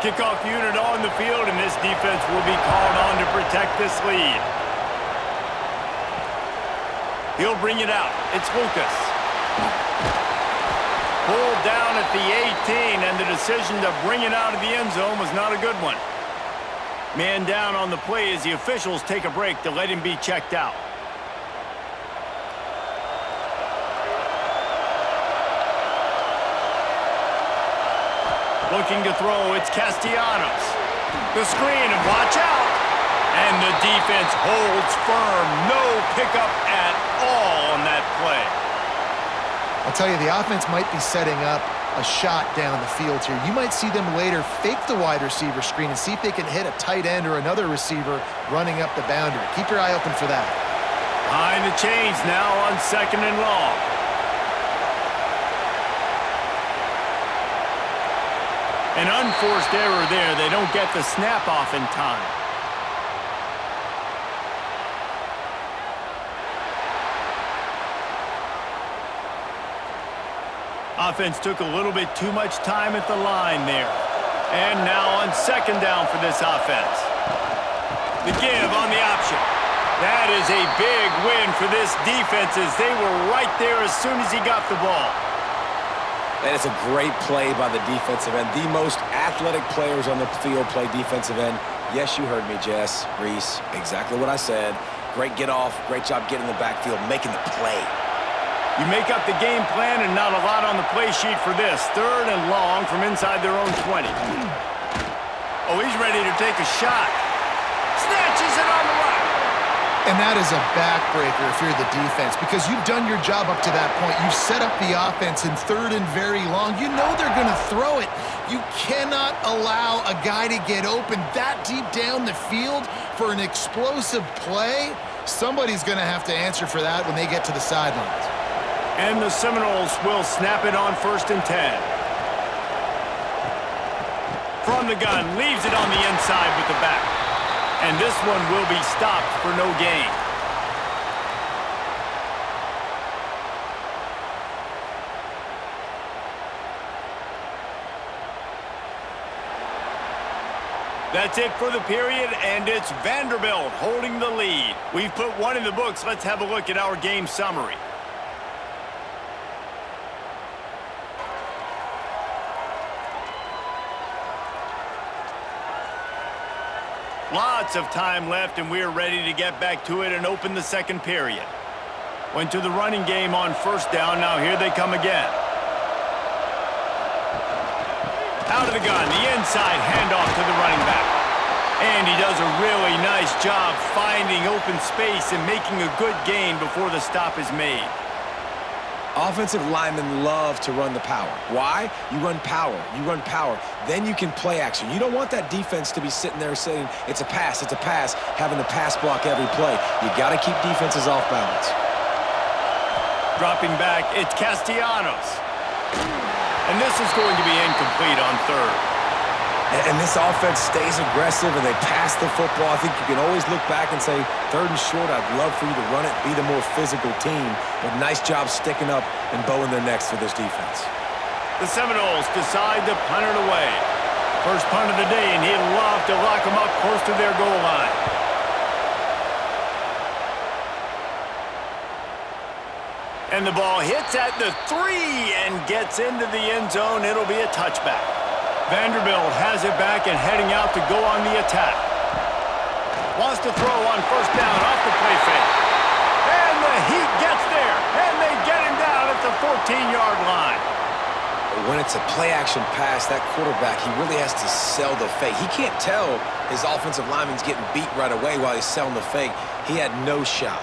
Kickoff unit on the field, and this defense will be called on to protect this lead. He'll bring it out. It's Lucas. Pulled down at the 18, and the decision to bring it out of the end zone was not a good one. Man down on the play as the officials take a break to let him be checked out. Looking to throw, it's Castellanos. The screen, and watch out! And the defense holds firm. No pickup at all on that play. I'll tell you, the offense might be setting up a shot down the field here. You might see them later fake the wide receiver screen and see if they can hit a tight end or another receiver running up the boundary. Keep your eye open for that. Behind the chains now on 2nd and long. An unforced error there. They don't get the snap off in time. Offense took a little bit too much time at the line there. And now on 2nd down for this offense. The give on the option. That is a big win for this defense as they were right there as soon as he got the ball. That is a great play by the defensive end. The most athletic players on the field play defensive end. Yes, you heard me, Jess, Reese. Exactly what I said. Great get off. Great job getting in the backfield, making the play. You make up the game plan and not a lot on the play sheet for this. 3rd and long from inside their own 20. Oh, he's ready to take a shot. Snatches it on the right. And that is a backbreaker if you're the defense, because you've done your job up to that point. You've set up the offense in 3rd and very long. You know they're going to throw it. You cannot allow a guy to get open that deep down the field for an explosive play. Somebody's going to have to answer for that when they get to the sidelines. And the Seminoles will snap it on 1st and 10. From the gun, leaves it on the inside with the back. And this one will be stopped for no gain. That's it for the period, and it's Vanderbilt holding the lead. We've put one in the books. Let's have a look at our game summary. Lots of time left, and we're ready to get back to it and open the 2nd period. Went to the running game on 1st down. Now here they come again. Out of the gun, the inside handoff to the running back. And he does a really nice job finding open space and making a good gain before the stop is made. Offensive linemen love to run the power. Why? You run power. You run power. Then you can play action. You don't want that defense to be sitting there saying, it's a pass, having to pass block every play. You got to keep defenses off balance. Dropping back, it's Castellanos. And this is going to be incomplete on 3rd. And this offense stays aggressive, and they pass the football. I think you can always look back and say, 3rd and short, I'd love for you to run it, be the more physical team. But nice job sticking up and bowing their necks for this defense. The Seminoles decide to punt it away. First punt of the day, and he'd love to lock them up close to their goal line. And the ball hits at the 3 and gets into the end zone. It'll be a touchback. Vanderbilt has it back and heading out to go on the attack. Wants to throw on first down off the play fake. And the Heat gets there, and they get him down at the 14-yard line. When it's a play-action pass, that quarterback, he really has to sell the fake. He can't tell his offensive lineman's getting beat right away while he's selling the fake. He had no shot.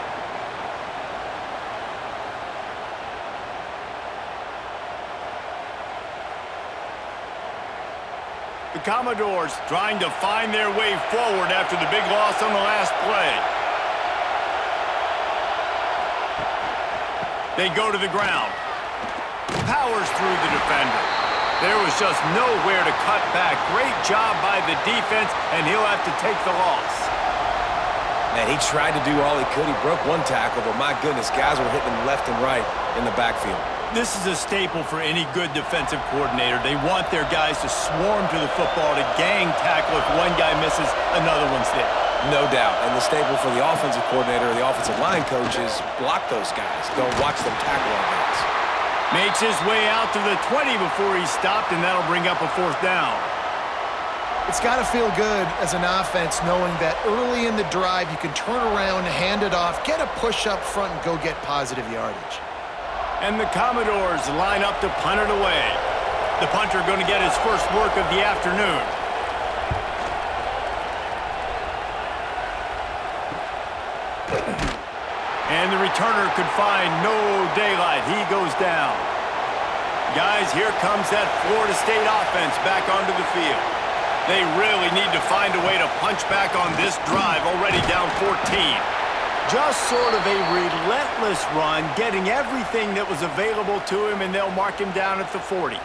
The Commodores trying to find their way forward after the big loss on the last play. They go to the ground. Powers through the defender. There was just nowhere to cut back. Great job by the defense, and he'll have to take the loss. Man, he tried to do all he could. He broke one tackle, but my goodness, guys were hitting him left and right in the backfield. This is a staple for any good defensive coordinator. They want their guys to swarm to the football, to gang tackle. If one guy misses, another one's there. No doubt. And the staple for the offensive coordinator or the offensive line coach is block those guys. Don't watch them tackle our guys. Makes his way out to the 20 before he's stopped, and that'll bring up a fourth down. It's got to feel good as an offense knowing that early in the drive you can turn around, hand it off, get a push up front, and go get positive yardage. And the Commodores line up to punt it away. The punter going to get his first work of the afternoon. And the returner could find no daylight. He goes down. Guys, here comes that Florida State offense back onto the field. They really need to find a way to punch back on this drive, already down 14. Just sort of a relentless run, getting everything that was available to him, and they'll mark him down at the 40.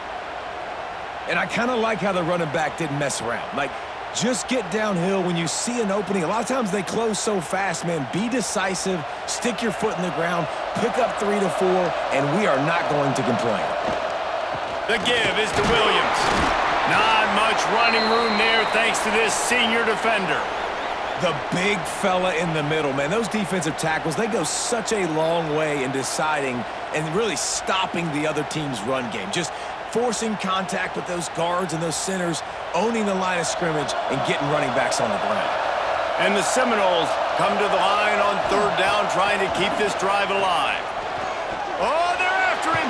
And I kind of like how the running back didn't mess around. Like, just get downhill when you see an opening. A lot of times they close so fast, man. Be decisive, stick your foot in the ground, pick up 3 to 4, and we are not going to complain. The give is to Williams. Not much running room there thanks to this senior defender. The big fella in the middle, man. Those defensive tackles, they go such a long way in deciding and really stopping the other team's run game. Just forcing contact with those guards and those centers, owning the line of scrimmage, and getting running backs on the ground. And the Seminoles come to the line on third down, trying to keep this drive alive. Oh, they're after him.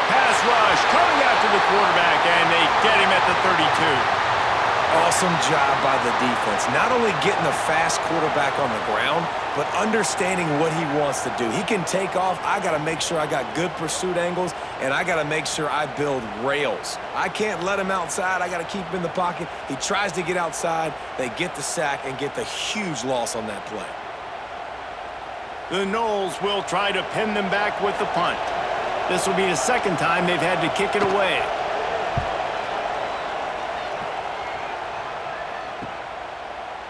Pass rush coming after the quarterback, and they get him at the 32. Awesome job by the defense. Not only getting a fast quarterback on the ground, but understanding what he wants to do. He can take off. I got to make sure I got good pursuit angles, and I got to make sure I build rails. I can't let him outside. I got to keep him in the pocket. He tries to get outside. They get the sack and get the huge loss on that play. The Noles will try to pin them back with the punt. This will be the second time they've had to kick it away.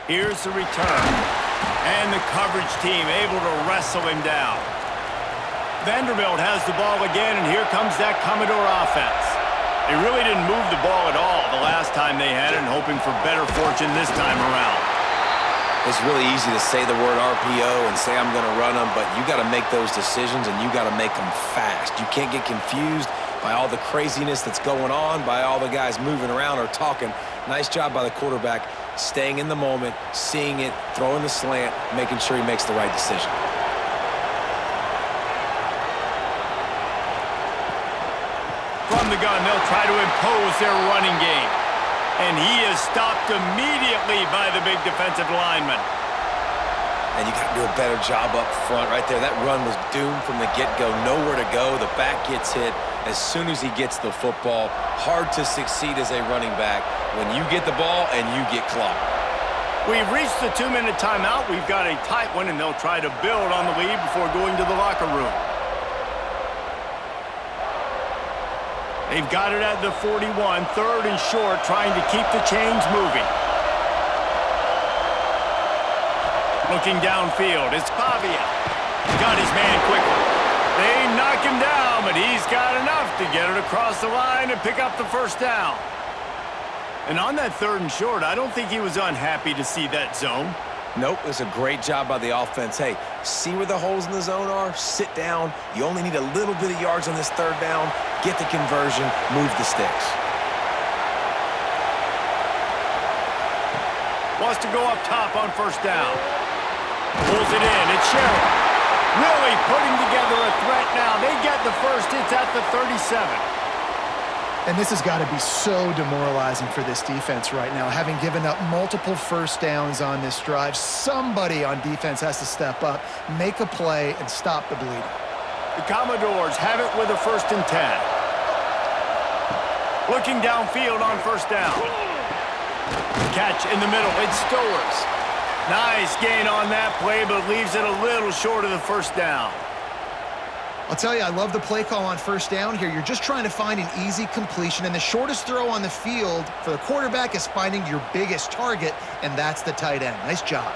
Here's the return. And the coverage team able to wrestle him down. Vanderbilt has the ball again, and here comes that Commodore offense. They really didn't move the ball at all the last time they had it, and hoping for better fortune this time around. It's really easy to say the word RPO and say I'm going to run them, but you got to make those decisions, and you got to make them fast. You can't get confused by all the craziness that's going on, by all the guys moving around or talking. Nice job by the quarterback, staying in the moment, seeing it, throwing the slant, making sure he makes the right decision. From the gun, they'll try to impose their running game. And he is stopped immediately by the big defensive lineman. And you got to do a better job up front right there. That run was doomed from the get-go. Nowhere to go. The back gets hit as soon as he gets the football. Hard to succeed as a running back when you get the ball and you get clocked. We've reached the 2-minute timeout. We've got a tight one, and they'll try to build on the lead before going to the locker room. They've got it at the 41, third and short, trying to keep the chains moving. Looking downfield, it's Pavia. Got his man quickly. They knock him down, but he's got enough to get it across the line and pick up the first down. And on that 3rd and short, I don't think he was unhappy to see that zone. Nope, it's a great job by the offense. Hey, see where the holes in the zone are? Sit down. You only need a little bit of yards on this 3rd down. Get the conversion, move the sticks. Wants to go up top on 1st down. Pulls it in. It's Sherrill. Really putting together a threat now. They get the first. It's at the 37. And this has got to be so demoralizing for this defense right now. Having given up multiple 1st downs on this drive, somebody on defense has to step up, make a play, and stop the bleeding. The Commodores have it with a 1st and 10. Looking downfield on 1st down. Catch in the middle. It's Stowers. Nice gain on that play, but leaves it a little short of the 1st down. I'll tell you, I love the play call on 1st down here. You're just trying to find an easy completion, and the shortest throw on the field for the quarterback is finding your biggest target, and that's the tight end. Nice job.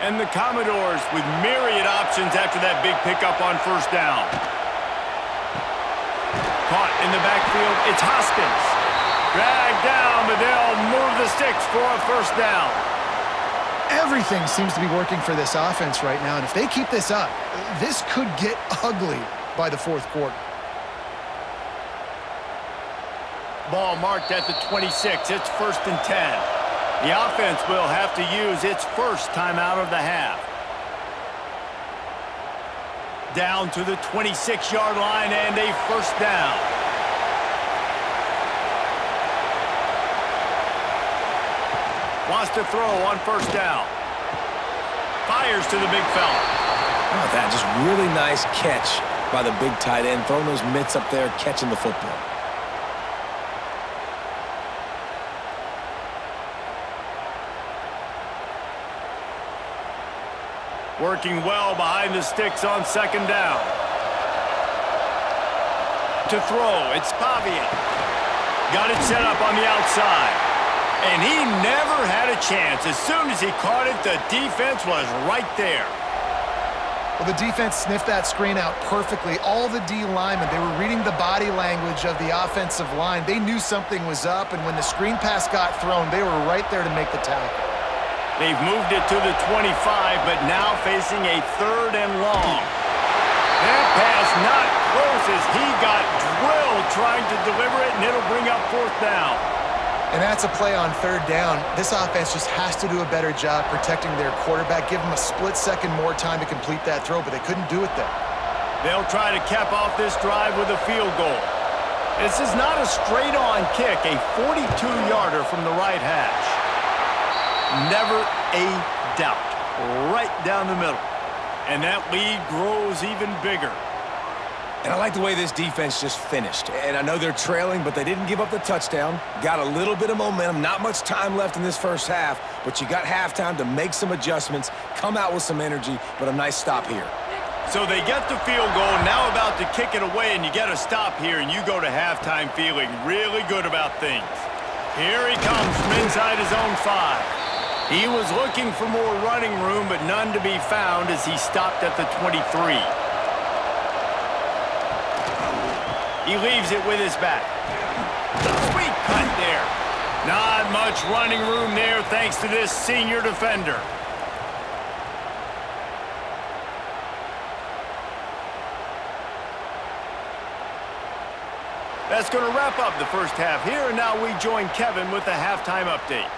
And the Commodores with myriad options after that big pickup on 1st down. Caught in the backfield, it's Hoskins. Dragged down, but they'll move the sticks for a 1st down. Everything seems to be working for this offense right now, and if they keep this up, this could get ugly by the 4th quarter. Ball marked at the 26. It's 1st and 10. The offense will have to use its first timeout of the half. Down to the 26-yard line and a 1st down. Wants to throw on 1st down. Fires to the big fella. Oh, that just really nice catch by the big tight end, throwing those mitts up there, catching the football. Working well behind the sticks on 2nd down. To throw, it's Pavia. Got it set up on the outside. And he never had a chance. As soon as he caught it, the defense was right there. Well, the defense sniffed that screen out perfectly. All the D linemen, they were reading the body language of the offensive line. They knew something was up, and when the screen pass got thrown, they were right there to make the tackle. They've moved it to the 25, but now facing a 3rd and long. That pass not close as he got drilled trying to deliver it, and it'll bring up 4th down. And that's a play on 3rd down. This offense just has to do a better job protecting their quarterback. Give them a split second more time to complete that throw, but they couldn't do it there. They'll try to cap off this drive with a field goal. This is not a straight-on kick, a 42-yarder from the right hash. Never a doubt. Right down the middle. And that lead grows even bigger. And I like the way this defense just finished. And I know they're trailing, but they didn't give up the touchdown. Got a little bit of momentum. Not much time left in this 1st half, but you got halftime to make some adjustments, come out with some energy, but a nice stop here. So they get the field goal, now about to kick it away, and you get a stop here, and you go to halftime feeling really good about things. Here he comes from inside his own 5. He was looking for more running room, but none to be found as he stopped at the 23. He leaves it with his back. Sweet cut there. Not much running room there thanks to this senior defender. That's going to wrap up the 1st half here, and now we join Kevin with the halftime update.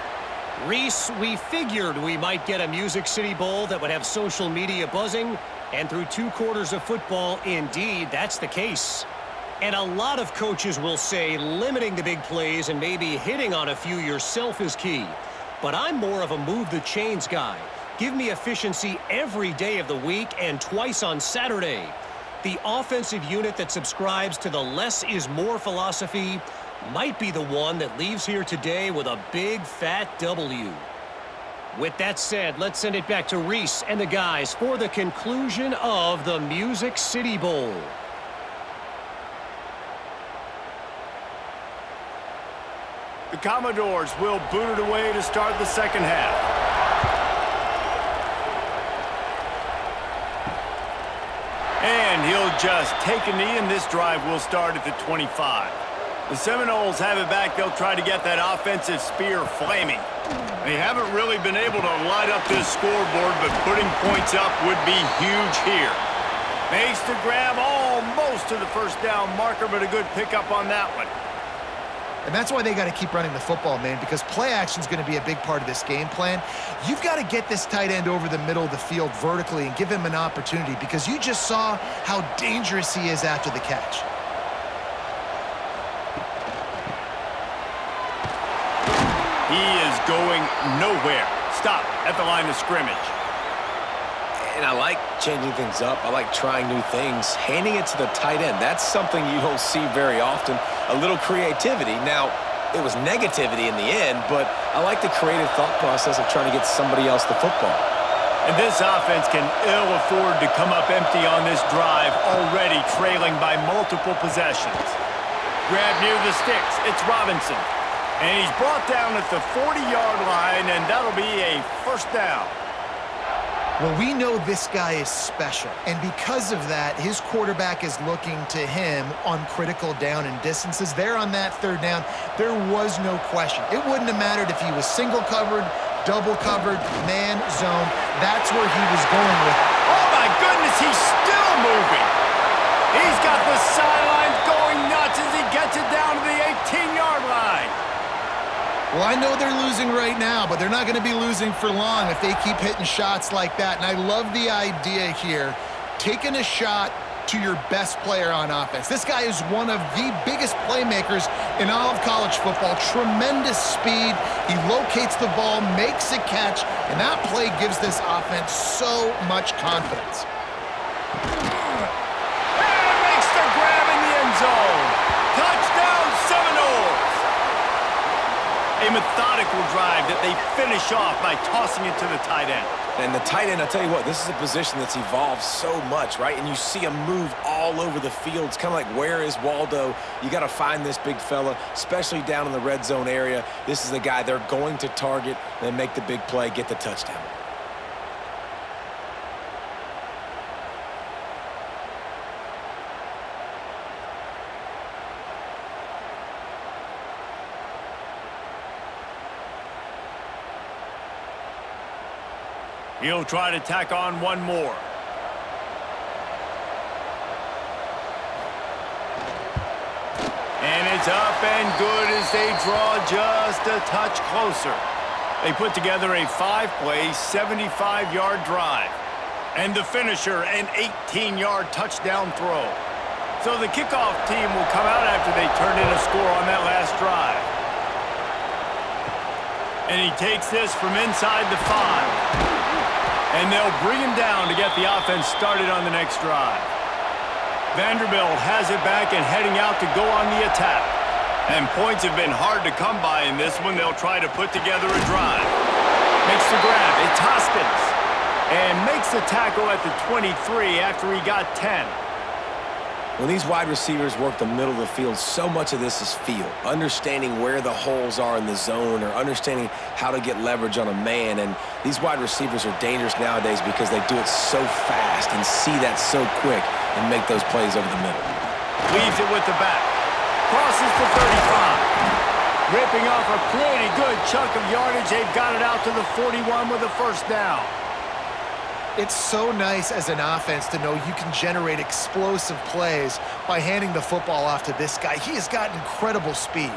Reese, we figured we might get a Music City Bowl that would have social media buzzing, and through 2 quarters of football, indeed, that's the case. And a lot of coaches will say limiting the big plays and maybe hitting on a few yourself is key. But I'm more of a move the chains guy. Give me efficiency every day of the week and twice on Saturday. The offensive unit that subscribes to the less is more philosophy might be the one that leaves here today with a big fat W. With that said, let's send it back to Reese and the guys for the conclusion of the Music City Bowl. The Commodores will boot it away to start the 2nd half. And he'll just take a knee, and this drive will start at the 25. The Seminoles have it back. They'll try to get that offensive spear flaming. They haven't really been able to light up this scoreboard, but putting points up would be huge here. Makes the grab almost to the first down marker, but a good pickup on that one. And that's why they got to keep running the football, man, because play action is going to be a big part of this game plan. You've got to get this tight end over the middle of the field vertically and give him an opportunity, because you just saw how dangerous he is after the catch. He is going nowhere. Stop at the line of scrimmage. And I like changing things up. I like trying new things. Handing it to the tight end, that's something you don't see very often. A little creativity. Now, it was negativity in the end, but I like the creative thought process of trying to get somebody else the football. And this offense can ill afford to come up empty on this drive, already trailing by multiple possessions. Grab near the sticks. It's Robinson. And he's brought down at the 40-yard line, and that'll be a first down. Well, we know this guy is special, and because of that, his quarterback is looking to him on critical down and distances. There on that third down, there was no question. It wouldn't have mattered if he was single covered, double covered, man, zone. That's where he was going with it. Oh, my goodness, he's still moving. He's got the sidelines going nuts as he gets it down to the 18-yard line. Well, I know they're losing right now, but they're not going to be losing for long if they keep hitting shots like that. And I love the idea here, taking a shot to your best player on offense. This guy is one of the biggest playmakers in all of college football. Tremendous speed. He locates the ball, makes a catch, and that play gives this offense so much confidence. And makes the grab in the end zone. Touchdown, Seminoles. A methodical drive that they finish off by tossing it to the tight end. And the tight end, I'll tell you what, this is a position that's evolved so much, right? And you see him move all over the field. It's kind of like, where is Waldo? You got to find this big fella, especially down in the red zone area. This is the guy they're going to target and make the big play, get the touchdown. He'll try to tack on one more. And it's up and good as they draw just a touch closer. They put together a 5-play, 75-yard drive. And the finisher, an 18-yard touchdown throw. So the kickoff team will come out after they turn in a score on that last drive. And he takes this from inside the 5. And they'll bring him down to get the offense started on the next drive. Vanderbilt has it back and heading out to go on the attack. And points have been hard to come by in this one. They'll try to put together a drive. Makes the grab. It's Hoskins. And makes the tackle at the 23 after he got 10. When these wide receivers work the middle of the field, so much of this is feel. Understanding where the holes are in the zone or understanding how to get leverage on a man. And these wide receivers are dangerous nowadays because they do it so fast and see that so quick and make those plays over the middle. Leaves it with the back. Crosses the 35. Ripping off a pretty good chunk of yardage. They've got it out to the 41 with a first down. It's so nice as an offense to know you can generate explosive plays by handing the football off to this guy. He has got incredible speed.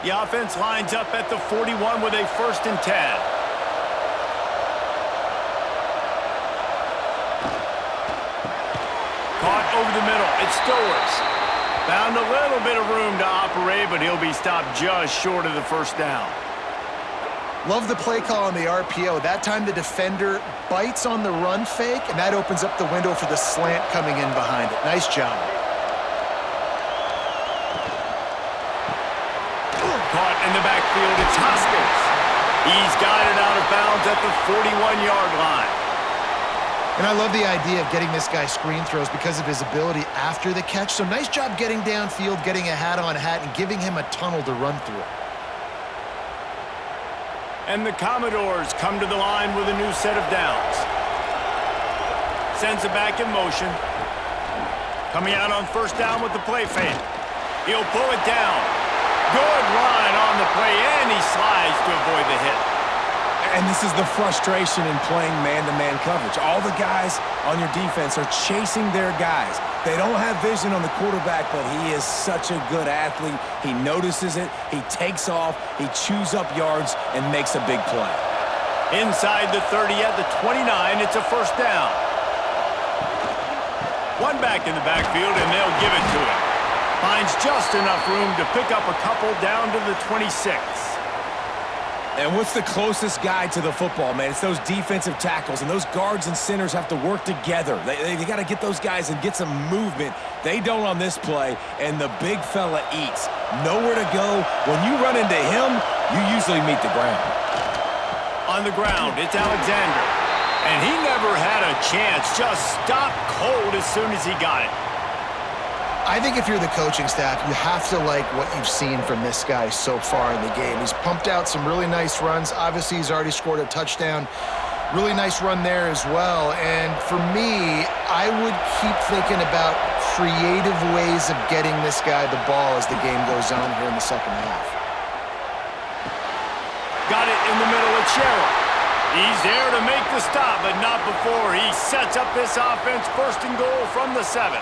The offense lines up at the 41 with a 1st and 10. Caught over the middle. It's Stowers. Found a little bit of room to operate, but he'll be stopped just short of the first down. Love the play call on the RPO. That time the defender bites on the run fake, and that opens up the window for the slant coming in behind it. Nice job. Caught in the backfield, it's Hoskins. He's got it out of bounds at the 41-yard line. And I love the idea of getting this guy screen throws because of his ability after the catch. So nice job getting downfield, getting a hat-on-hat, and giving him a tunnel to run through. And the Commodores come to the line with a new set of downs. Sends it back in motion. Coming out on first down with the play fake. He'll pull it down. Good run on the play, and he slides to avoid the hit. And this is the frustration in playing man-to-man coverage. All the guys on your defense are chasing their guys. They don't have vision on the quarterback, but he is such a good athlete. He notices it, he takes off, he chews up yards, and makes a big play. Inside the 30 at the 29, it's a first down. One back in the backfield, and they'll give it to him. Finds just enough room to pick up a couple down to the 26. And what's the closest guy to the football, man? It's those defensive tackles, and those guards and centers have to work together. They got to get those guys and get some movement. They don't on this play, and the big fella eats. Nowhere to go. When you run into him, you usually meet the ground. On the ground, it's Alexander. And he never had a chance. Just stopped cold as soon as he got it. I think if you're the coaching staff, you have to like what you've seen from this guy so far in the game. He's pumped out some really nice runs. Obviously, he's already scored a touchdown. Really nice run there as well. And for me, I would keep thinking about creative ways of getting this guy the ball as the game goes on here in the second half. Got it in the middle of Sherrill. He's there to make the stop, but not before he sets up this offense first and goal from the 7.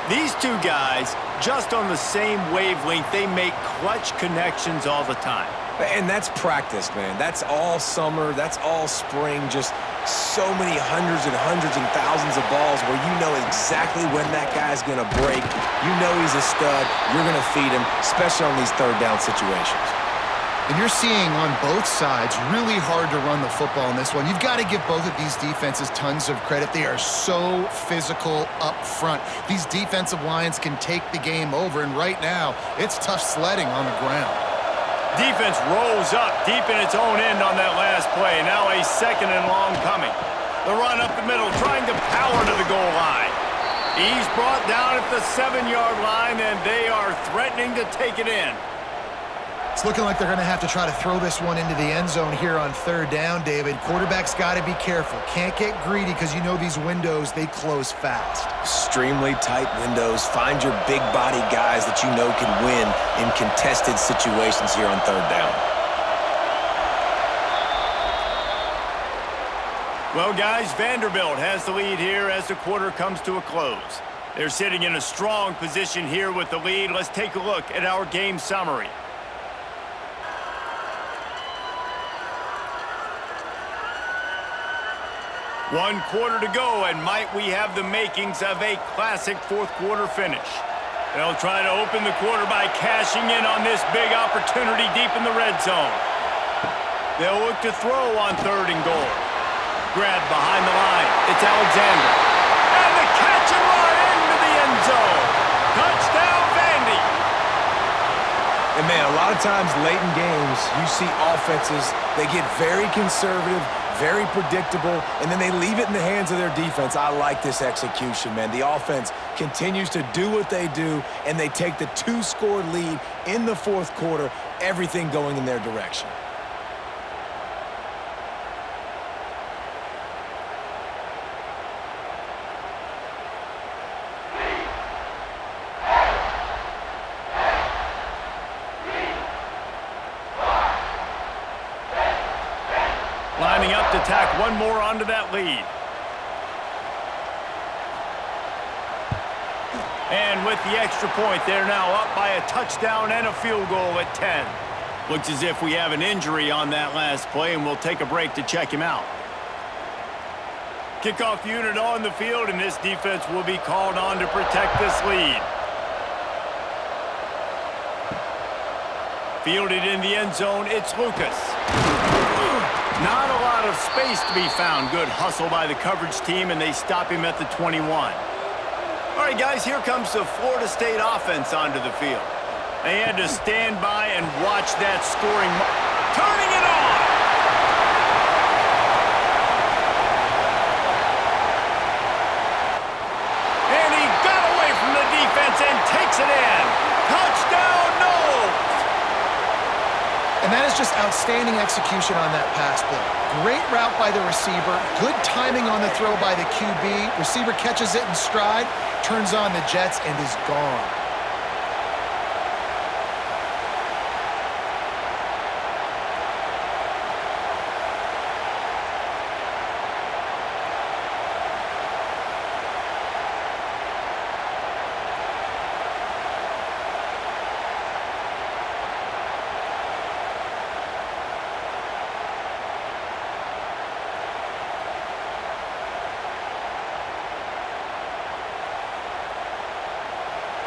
These two guys, just on the same wavelength, they make clutch connections all the time. And that's practice, man. That's all summer. That's all spring. Just so many hundreds and thousands of balls where you know exactly when that guy's going to break. You know he's a stud. You're going to feed him, especially on these third down situations. And you're seeing on both sides really hard to run the football in this one. You've got to give both of these defenses tons of credit. They are so physical up front. These defensive lines can take the game over, and right now, it's tough sledding on the ground. Defense rolls up deep in its own end on that last play. Now a second and long coming. The run up the middle, trying to power to the goal line. He's brought down at the 7-yard line, and they are threatening to take it in. It's looking like they're going to have to try to throw this one into the end zone here on third down, David. Quarterback's got to be careful. Can't get greedy because you know these windows, they close fast. Extremely tight windows. Find your big body guys that you know can win in contested situations here on third down. Well, guys, Vanderbilt has the lead here as the quarter comes to a close. They're sitting in a strong position here with the lead. Let's take a look at our game summary. One quarter to go, and might we have the makings of a classic fourth quarter finish. They'll try to open the quarter by cashing in on this big opportunity deep in the red zone. They'll look to throw on third and goal. Grab behind the line. It's Alexander. And the catch and run into the end zone. Touchdown, Vandy. And, man, a lot of times late in games, you see offenses, they get very conservative, very predictable, and then they leave it in the hands of their defense. I like this execution, man. The offense continues to do what they do, and they take the 2-score lead in the fourth quarter, everything going in their direction. Lining up to tack one more onto that lead. And with the extra point, they're now up by a touchdown and a field goal at 10. Looks as if we have an injury on that last play, and we'll take a break to check him out. Kickoff unit on the field, and this defense will be called on to protect this lead. Fielded in the end zone, it's Lucas. Not a lot of space to be found. Good hustle by the coverage team, and they stop him at the 21. All right, guys, here comes the Florida State offense onto the field. They had to stand by and watch that scoring. Turning it on! And he got away from the defense and takes it in. Touchdown, Noles! And that is just outstanding execution on that pass play. Great route by the receiver, good timing on the throw by the QB. Receiver catches it in stride, turns on the jets, and is gone.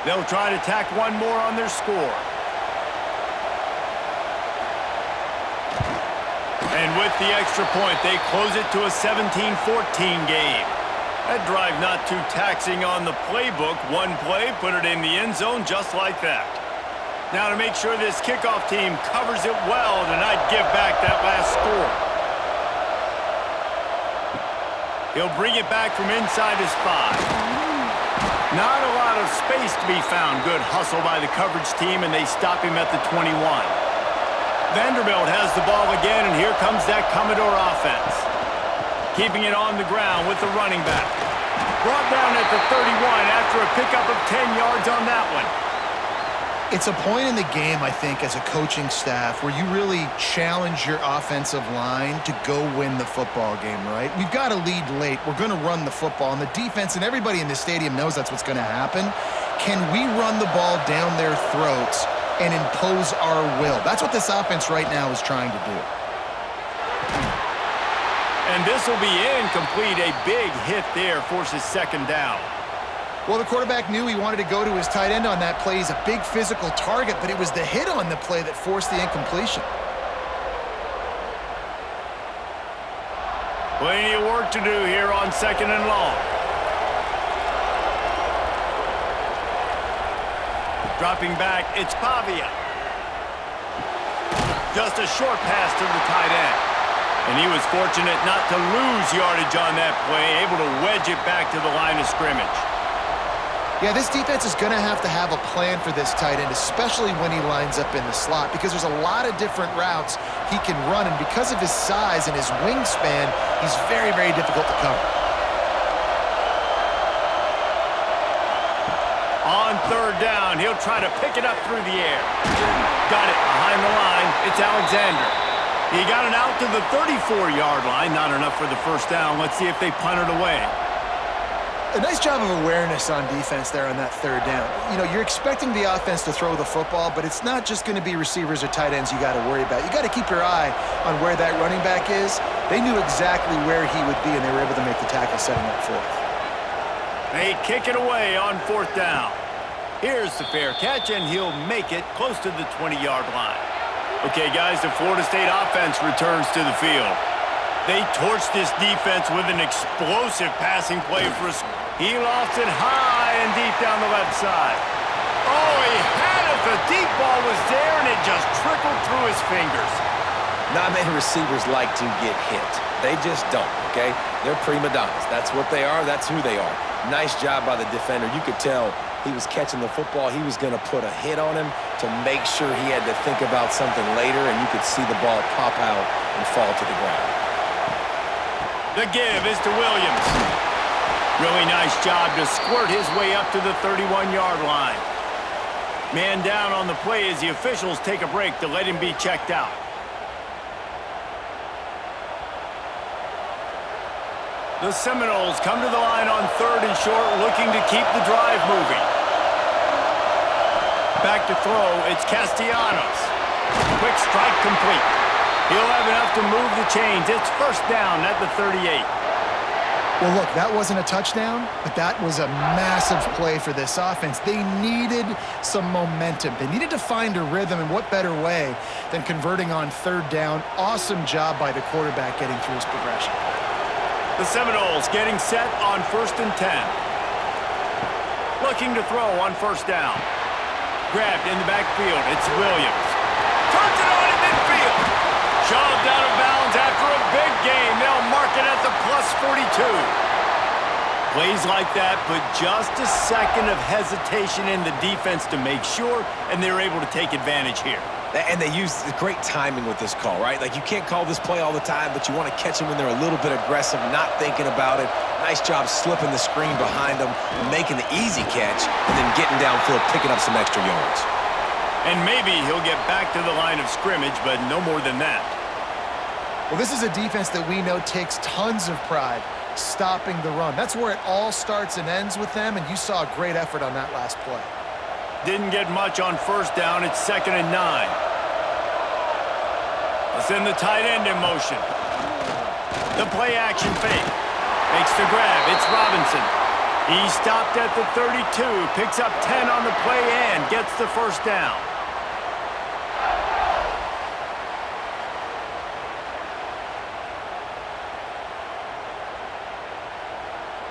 They'll try to tack one more on their score. And with the extra point, they close it to a 17-14 game. That drive not too taxing on the playbook. One play, put it in the end zone just like that. Now to make sure this kickoff team covers it well to not give back that last score. He'll bring it back from inside his 5. Not a lot of space to be found. Good hustle by the coverage team, and they stop him at the 21. Vanderbilt has the ball again, and here comes that Commodore offense. Keeping it on the ground with the running back. Brought down at the 31 after a pickup of 10 yards on that one. It's a point in the game, I think, as a coaching staff where you really challenge your offensive line to go win the football game, right? We've got to lead late. We're going to run the football, and the defense and everybody in the stadium knows that's what's going to happen. Can we run the ball down their throats and impose our will? That's what this offense right now is trying to do. And this will be incomplete. A big hit there forces second down. Well, the quarterback knew he wanted to go to his tight end on that play. He's a big physical target, but it was the hit on the play that forced the incompletion. Plenty of work to do here on second and long. Dropping back, it's Pavia. Just a short pass to the tight end. And he was fortunate not to lose yardage on that play, able to wedge it back to the line of scrimmage. Yeah, this defense is going to have a plan for this tight end, especially when he lines up in the slot, because there's a lot of different routes he can run, and because of his size and his wingspan, he's very, very difficult to cover. On third down, he'll try to pick it up through the air. Got it behind the line. It's Alexander. He got it out to the 34-yard line. Not enough for the first down. Let's see if they punt it away. A nice job of awareness on defense there on that third down. You know, you're expecting the offense to throw the football, but it's not just going to be receivers or tight ends you got to worry about. You got to keep your eye on where that running back is. They knew exactly where he would be, and they were able to make the tackle setting up fourth. They kick it away on fourth down. Here's the fair catch, and he'll make it close to the 20-yard line. Okay, guys, the Florida State offense returns to the field. They torched this defense with an explosive passing play for us. He lofts it high and deep down the left side. Oh, he had it. The deep ball was there, and it just trickled through his fingers. Not many receivers like to get hit. They just don't, okay? They're prima donnas. That's what they are. That's who they are. Nice job by the defender. You could tell he was catching the football. He was going to put a hit on him to make sure he had to think about something later, and you could see the ball pop out and fall to the ground. The give is to Williams. Really nice job to squirt his way up to the 31-yard line. Man down on the play as the officials take a break to let him be checked out. The Seminoles come to the line on third and short, looking to keep the drive moving. Back to throw, it's Castellanos. Quick strike complete. He'll have enough to move the chains. It's first down at the 38. Well, look, that wasn't a touchdown, but that was a massive play for this offense. They needed some momentum. They needed to find a rhythm, and what better way than converting on third down. Awesome job by the quarterback getting through his progression. The Seminoles getting set on first and 10. Looking to throw on first down. Grabbed in the backfield. It's Williams. Turns it on in midfield. Shoved out of bounds after a big game. They'll mark it at the plus 42. Plays like that, but just a second of hesitation in the defense to make sure, and they're able to take advantage here. And they use great timing with this call, right? Like, you can't call this play all the time, but you want to catch them when they're a little bit aggressive, not thinking about it. Nice job slipping the screen behind them, making the easy catch, and then getting downfield, picking up some extra yards. And maybe he'll get back to the line of scrimmage, but no more than that. Well, this is a defense that we know takes tons of pride stopping the run. That's where it all starts and ends with them, and you saw a great effort on that last play. Didn't get much on first down. It's 2nd and 9. Let's send the tight end in motion. The play action fake. Makes the grab. It's Robinson. He stopped at the 32, picks up 10 on the play and gets the first down.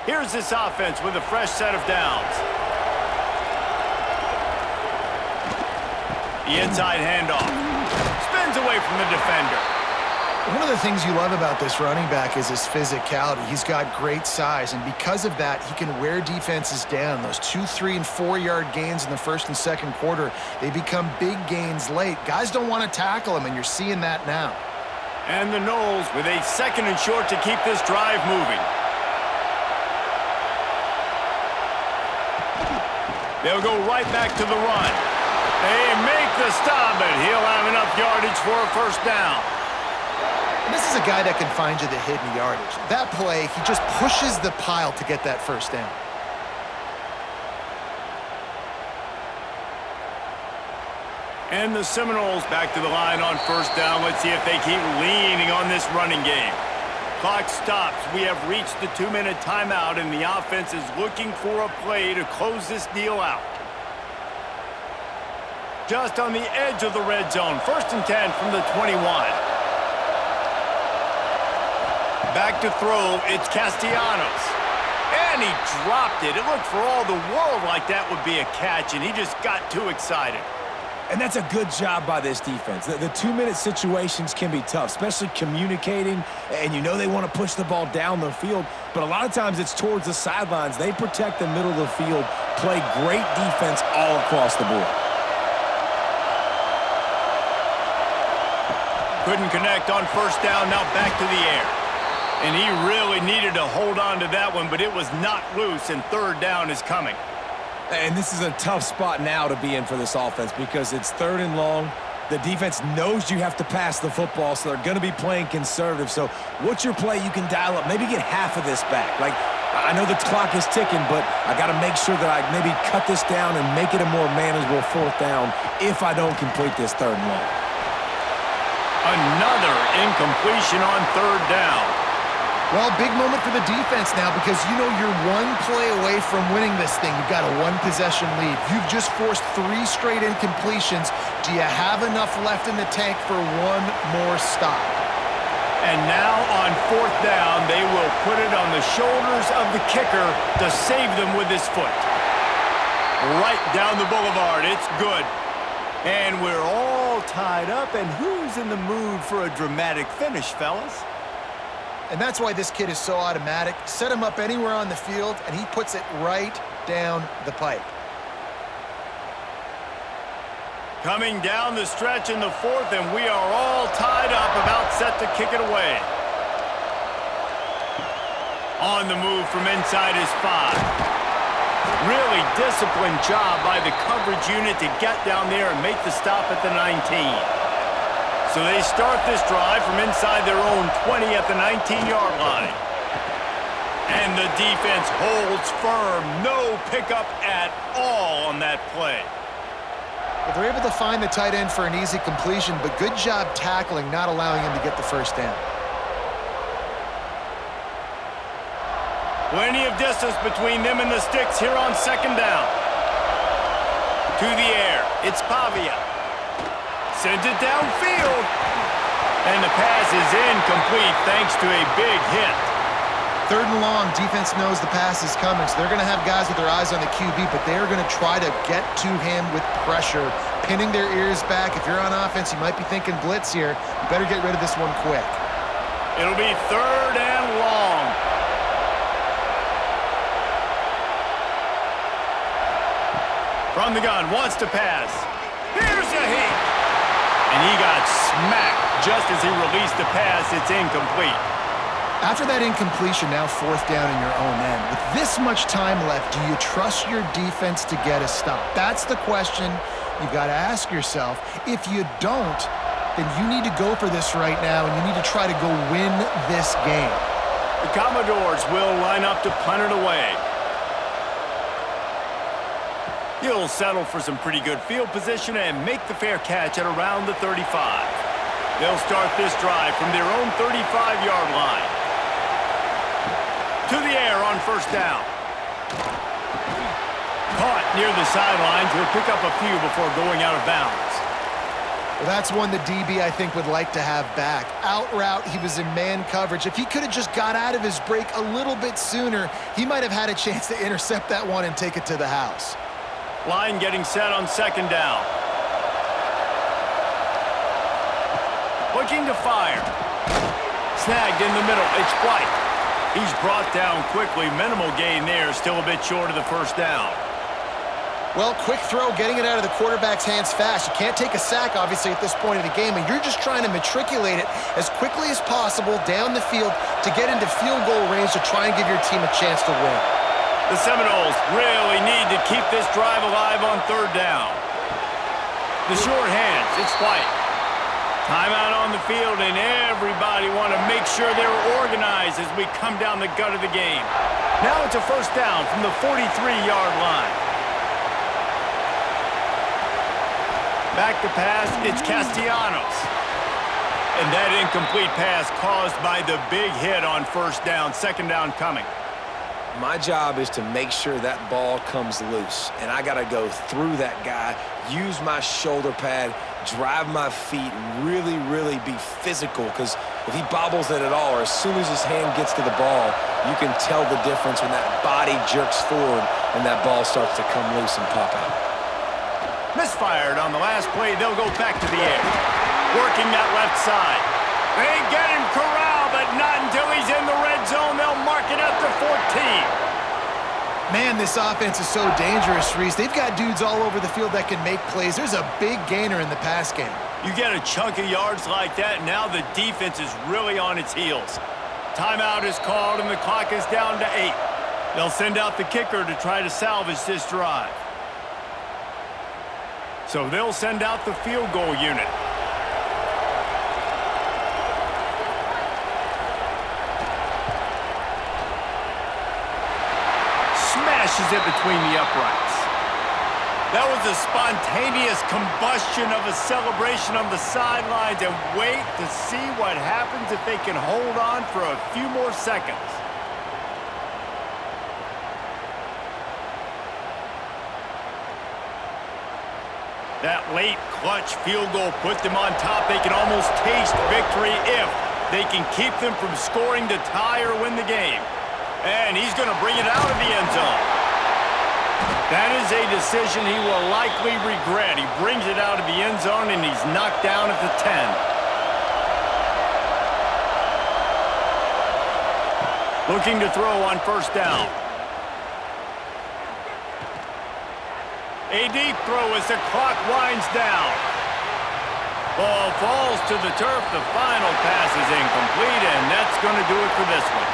Here's this offense with a fresh set of downs. The inside handoff. Spins away from the defender. One of the things you love about this running back is his physicality. He's got great size, and because of that, he can wear defenses down. Those 2, 3, and 4-yard gains in the first and second quarter, they become big gains late. Guys don't want to tackle him, and you're seeing that now. And the Noles with a 2nd and short to keep this drive moving. They'll go right back to the run. They make the stop, but he'll have enough yardage for a first down. And this is a guy that can find you the hidden yardage. That play, he just pushes the pile to get that first down. And the Seminoles back to the line on first down. Let's see if they keep leaning on this running game. Clock stops. We have reached the 2-minute timeout, and the offense is looking for a play to close this deal out. Just on the edge of the red zone. 1st and 10 from the 21. Back to throw. It's Castellanos. And he dropped it. It looked for all the world like that would be a catch, and he just got too excited. And that's a good job by this defense. The 2-minute situations can be tough, especially communicating, and you know they want to push the ball down the field, but a lot of times it's towards the sidelines. They protect the middle of the field, play great defense all across the board. Couldn't connect on first down, now back to the air. And he really needed to hold on to that one, but it was not loose, and 3rd down is coming. And this is a tough spot now to be in for this offense because it's 3rd and long. The defense knows you have to pass the football, so they're going to be playing conservative. So what's your play you can dial up? Maybe get half of this back. Like, I know the clock is ticking, but I got to make sure that I maybe cut this down and make it a more manageable 4th down if I don't complete this 3rd and long. Another incompletion on 3rd down. Well, big moment for the defense now because you know you're one play away from winning this thing. You've got a 1-possession lead. You've just forced 3 straight incompletions. Do you have enough left in the tank for one more stop? And now on 4th down, they will put it on the shoulders of the kicker to save them with his foot. Right down the boulevard. It's good. And we're all tied up. And who's in the mood for a dramatic finish, fellas? And that's why this kid is so automatic. Set him up anywhere on the field, and he puts it right down the pipe. Coming down the stretch in the 4th, and we are all tied up, about set to kick it away. On the move from inside his 5. Really disciplined job by the coverage unit to get down there and make the stop at the 19. So they start this drive from inside their own 20 at the 19-yard line. And the defense holds firm. No pickup at all on that play. Well, they're able to find the tight end for an easy completion, but good job tackling, not allowing him to get the first down. Plenty of distance between them and the sticks here on 2nd down. To the air. It's Pavia. Sends it downfield. And the pass is incomplete thanks to a big hit. 3rd and long, defense knows the pass is coming, so they're going to have guys with their eyes on the QB, but they are going to try to get to him with pressure, pinning their ears back. If you're on offense, you might be thinking blitz here. You better get rid of this one quick. It'll be 3rd and long. From the gun, wants to pass. Here's a hit. And he got smacked just as he released the pass. It's incomplete. After that incompletion, now 4th down in your own end. With this much time left, do you trust your defense to get a stop? That's the question you've got to ask yourself. If you don't, then you need to go for this right now, and you need to try to go win this game. The Commodores will line up to punt it away. He'll settle for some pretty good field position and make the fair catch at around the 35. They'll start this drive from their own 35-yard line. To the air on 1st down. Caught near the sidelines. Will pick up a few before going out of bounds. Well, that's one the DB, I think, would like to have back. Out route, he was in man coverage. If he could have just got out of his break a little bit sooner, he might have had a chance to intercept that one and take it to the house. Line getting set on second down. Looking to fire. Snagged in the middle. It's White. He's brought down quickly. Minimal gain there. Still a bit short of the first down. Well, quick throw, getting it out of the quarterback's hands fast. You can't take a sack, obviously, at this point of the game, and you're just trying to matriculate it as quickly as possible down the field to get into field goal range to try and give your team a chance to win. The Seminoles really need to keep this drive alive on third down. The short hands, it's White. Timeout on the field, and everybody want to make sure they're organized as we come down the gut of the game. Now it's a first down from the 43-yard line. Back to pass, it's Castellanos. And that incomplete pass caused by the big hit on first down, second down coming. My job is to make sure that ball comes loose, and I got to go through that guy, use my shoulder pad, drive my feet, and really, really be physical, because if he bobbles it at all, or as soon as his hand gets to the ball, you can tell the difference when that body jerks forward and that ball starts to come loose and pop out. Misfired on the last play. They'll go back to the air. Working that left side. They get him corralled, but not until he's in the red zone. They'll mark it up to 14. Man, this offense is so dangerous, Reese. They've got dudes all over the field that can make plays. There's a big gainer in the pass game. You get a chunk of yards like that, now the defense is really on its heels. Timeout is called, and the clock is down to 8. They'll send out the kicker to try to salvage this drive. So they'll send out the field goal unit. Smashes it between the uprights. That was a spontaneous combustion of a celebration on the sidelines, and wait to see what happens if they can hold on for a few more seconds. That late clutch field goal put them on top. They can almost taste victory if they can keep them from scoring to tie or win the game. And he's going to bring it out of the end zone. That is a decision he will likely regret. He brings it out of the end zone, and he's knocked down at the 10. Looking to throw on first down. A deep throw as the clock winds down. Ball falls to the turf. The final pass is incomplete, and that's going to do it for this one.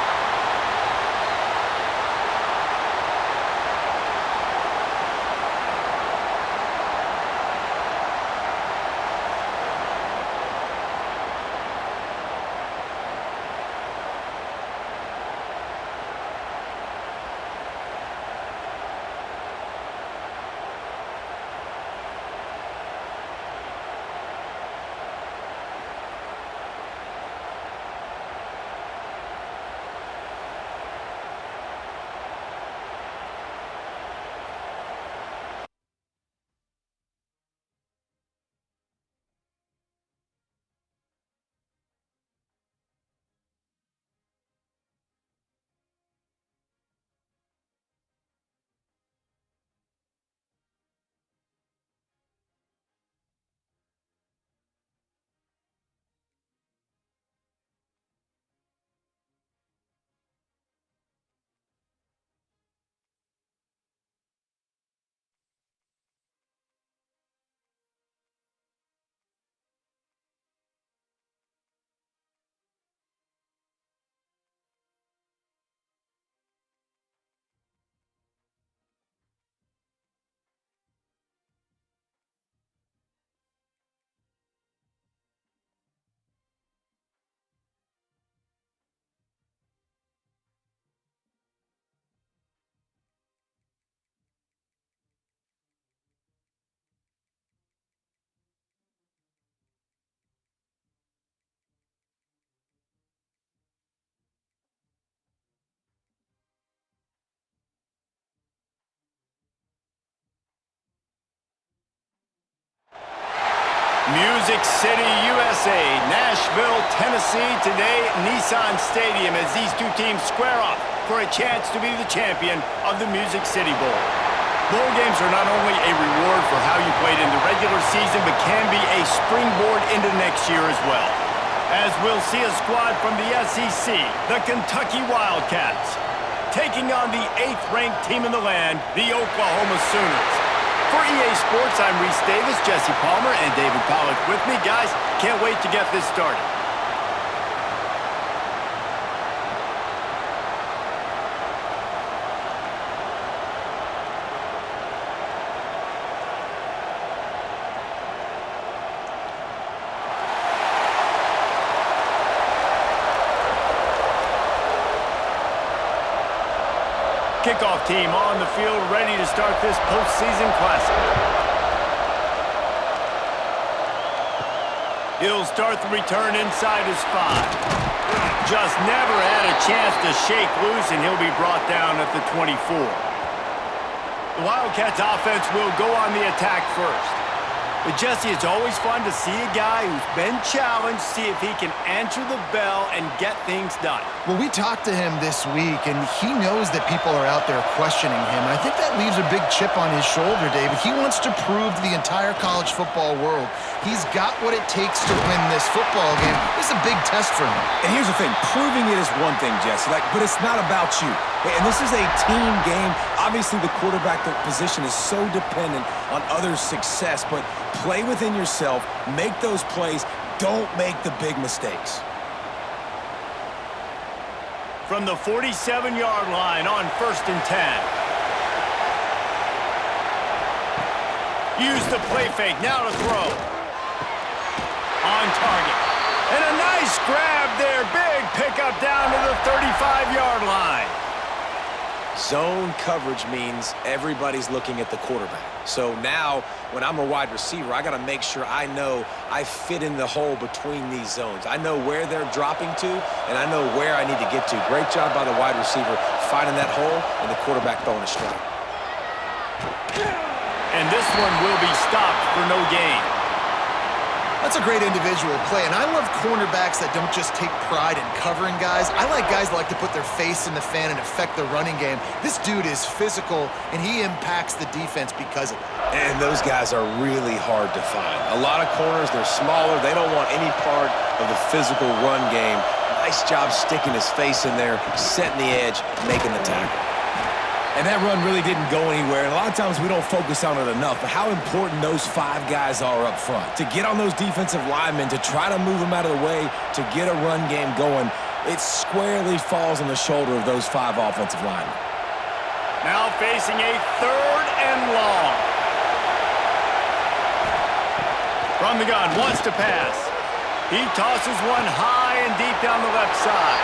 Music City, USA, Nashville, Tennessee. Today, Nissan Stadium as these two teams square off for a chance to be the champion of the Music City Bowl. Bowl games are not only a reward for how you played in the regular season, but can be a springboard into next year as well. As we'll see a squad from the SEC, the Kentucky Wildcats, taking on the 8th-ranked team in the land, the Oklahoma Sooners. For EA Sports, I'm Reese Davis, Jesse Palmer, and David Pollack with me. Guys, can't wait to get this started. Kickoff team on the field, ready to start this postseason classic. He'll start the return inside his 5. Just never had a chance to shake loose, and he'll be brought down at the 24. The Wildcats offense will go on the attack first. But Jesse, it's always fun to see a guy who's been challenged, see if he can answer the bell and get things done. Well, we talked to him this week, and he knows that people are out there questioning him. And I think that leaves a big chip on his shoulder, David. He wants to prove to the entire college football world he's got what it takes to win this football game. This is a big test for him. And here's the thing. Proving it is one thing, Jesse, but it's not about you. And this is a team game. Obviously, the quarterback position is so dependent on others' success, but play within yourself, make those plays, don't make the big mistakes. From the 47-yard line on 1st and 10. Use the play fake, now to throw. On target. And a nice grab there, big pickup down to the 35-yard line. Zone coverage means everybody's looking at the quarterback. So now, when I'm a wide receiver, I got to make sure I know I fit in the hole between these zones. I know where they're dropping to, and I know where I need to get to. Great job by the wide receiver finding that hole, and the quarterback throwing a strike. And this one will be stopped for no gain. That's a great individual play, and I love cornerbacks that don't just take pride in covering guys. I like guys that like to put their face in the fan and affect the running game. This dude is physical, and he impacts the defense because of it. And those guys are really hard to find. A lot of corners, they're smaller. They don't want any part of the physical run game. Nice job sticking his face in there, setting the edge, making the tackle. And that run really didn't go anywhere. And a lot of times we don't focus on it enough, but how important those 5 guys are up front. To get on those defensive linemen, to try to move them out of the way, to get a run game going, it squarely falls on the shoulder of those 5 offensive linemen. Now facing a 3rd and long. From the gun, wants to pass. He tosses one high and deep down the left side.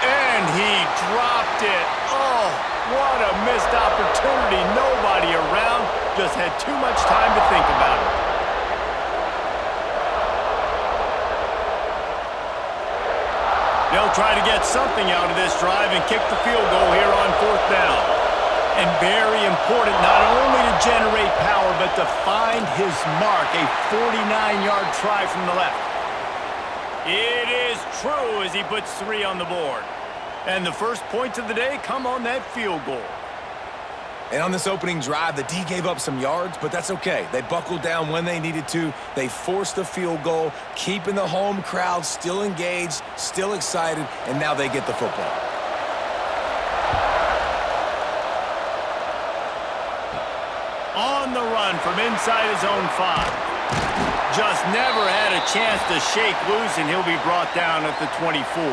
And he dropped it. Oh, what a missed opportunity. Nobody around. Just had too much time to think about it. They'll try to get something out of this drive and kick the field goal here on 4th down. And very important not only to generate power, but to find his mark. A 49-yard try from the left. It is true as he puts 3 on the board. And the first points of the day come on that field goal. And on this opening drive, the D gave up some yards, but that's okay. They buckled down when they needed to. They forced the field goal, keeping the home crowd still engaged, still excited, and now they get the football. On the run from inside his own 5. Just never had a chance to shake loose, and he'll be brought down at the 24.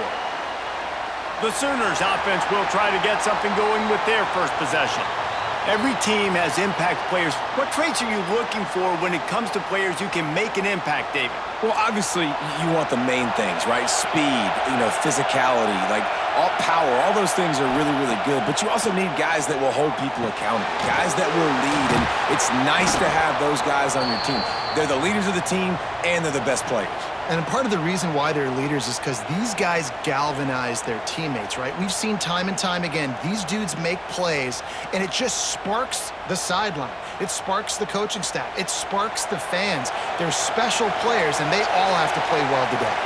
The Sooners offense will try to get something going with their first possession. Every team has impact players. What traits are you looking for when it comes to players who can make an impact, David? Well, obviously, you want the main things, right? Speed, physicality. Like, all power, all those things are really, really good, but you also need guys that will hold people accountable, guys that will lead, and it's nice to have those guys on your team. They're the leaders of the team, and they're the best players. And part of the reason why they're leaders is because these guys galvanize their teammates, right? We've seen time and time again, these dudes make plays, and it just sparks the sideline. It sparks the coaching staff. It sparks the fans. They're special players, and they all have to play well today.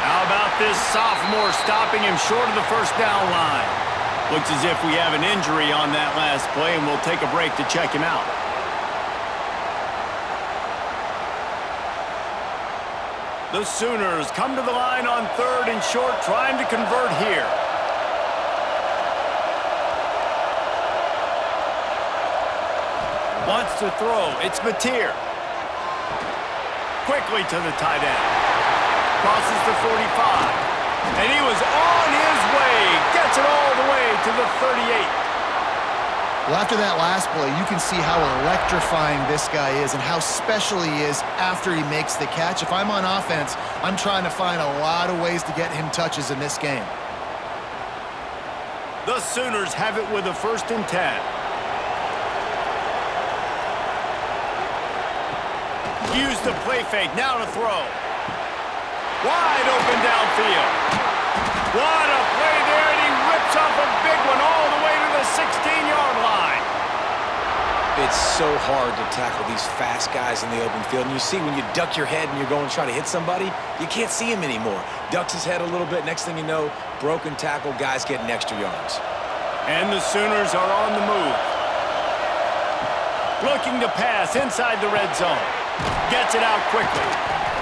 How about this sophomore stopping him short of the first down line? Looks as if we have an injury on that last play, and we'll take a break to check him out. The Sooners come to the line on 3rd and short, trying to convert here. Wants to throw. It's Mateer. Quickly to the tight end. Crosses the 45. And he was on his way. Gets it all the way to the 38. Well, after that last play, you can see how electrifying this guy is and how special he is after he makes the catch. If I'm on offense, I'm trying to find a lot of ways to get him touches in this game. The Sooners have it with a 1st and 10. Use the play fake, now to throw. Wide open downfield. What a play there, and he rips off a big one all the way to the 16-yard line. It's so hard to tackle these fast guys in the open field. And you see when you duck your head and you're going to try to hit somebody, you can't see him anymore. Ducks his head a little bit. Next thing you know, broken tackle, guys getting extra yards. And the Sooners are on the move. Looking to pass inside the red zone. Gets it out quickly.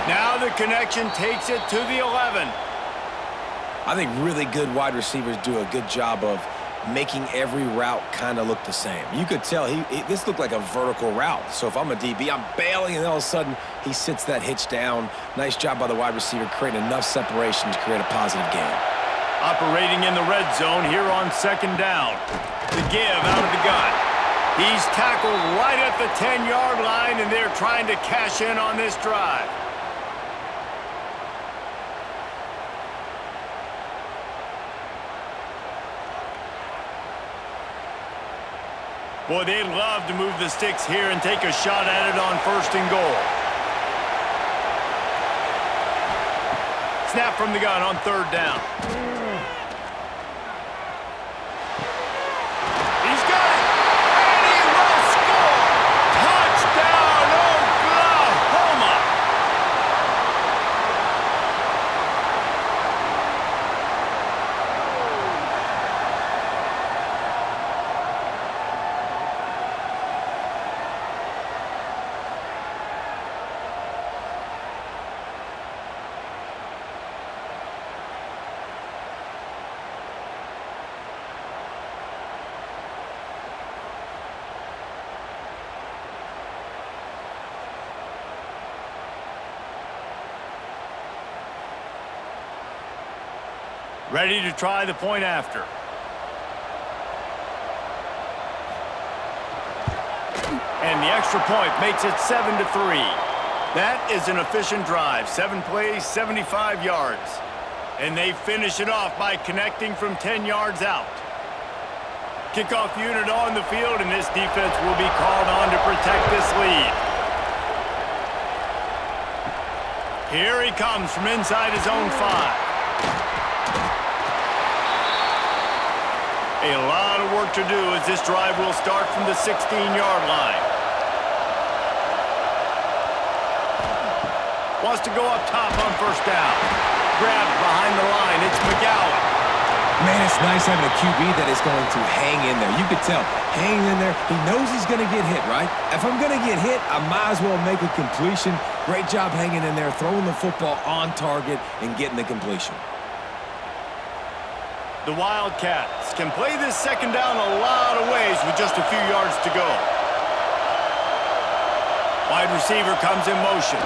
Now the connection takes it to the 11. I think really good wide receivers do a good job of making every route kind of look the same. You could tell this looked like a vertical route. So if I'm a DB, I'm bailing, and all of a sudden he sits that hitch down. Nice job by the wide receiver creating enough separation to create a positive gain. Operating in the red zone here on 2nd down. The give out of the gun. He's tackled right at the 10-yard line, and they're trying to cash in on this drive. Boy, they'd love to move the sticks here and take a shot at it on 1st and goal. Snap from the gun on 3rd down. He's got it, and he will score! Touchdown, Oklahoma! Ready to try the point after. And the extra point makes it 7-3. That is an efficient drive. 7 plays, 75 yards. And they finish it off by connecting from 10 yards out. Kickoff unit on the field, and this defense will be called on to protect this lead. Here he comes from inside his own 5. A lot of work to do as this drive will start from the 16-yard line. Wants to go up top on 1st down. Grabbed behind the line. It's McGowan. Man, it's nice having a QB that is going to hang in there. You could tell, hanging in there, he knows he's going to get hit, right? If I'm going to get hit, I might as well make a completion. Great job hanging in there, throwing the football on target and getting the completion. The Wildcats can play this 2nd down a lot of ways with just a few yards to go. Wide receiver comes in motion.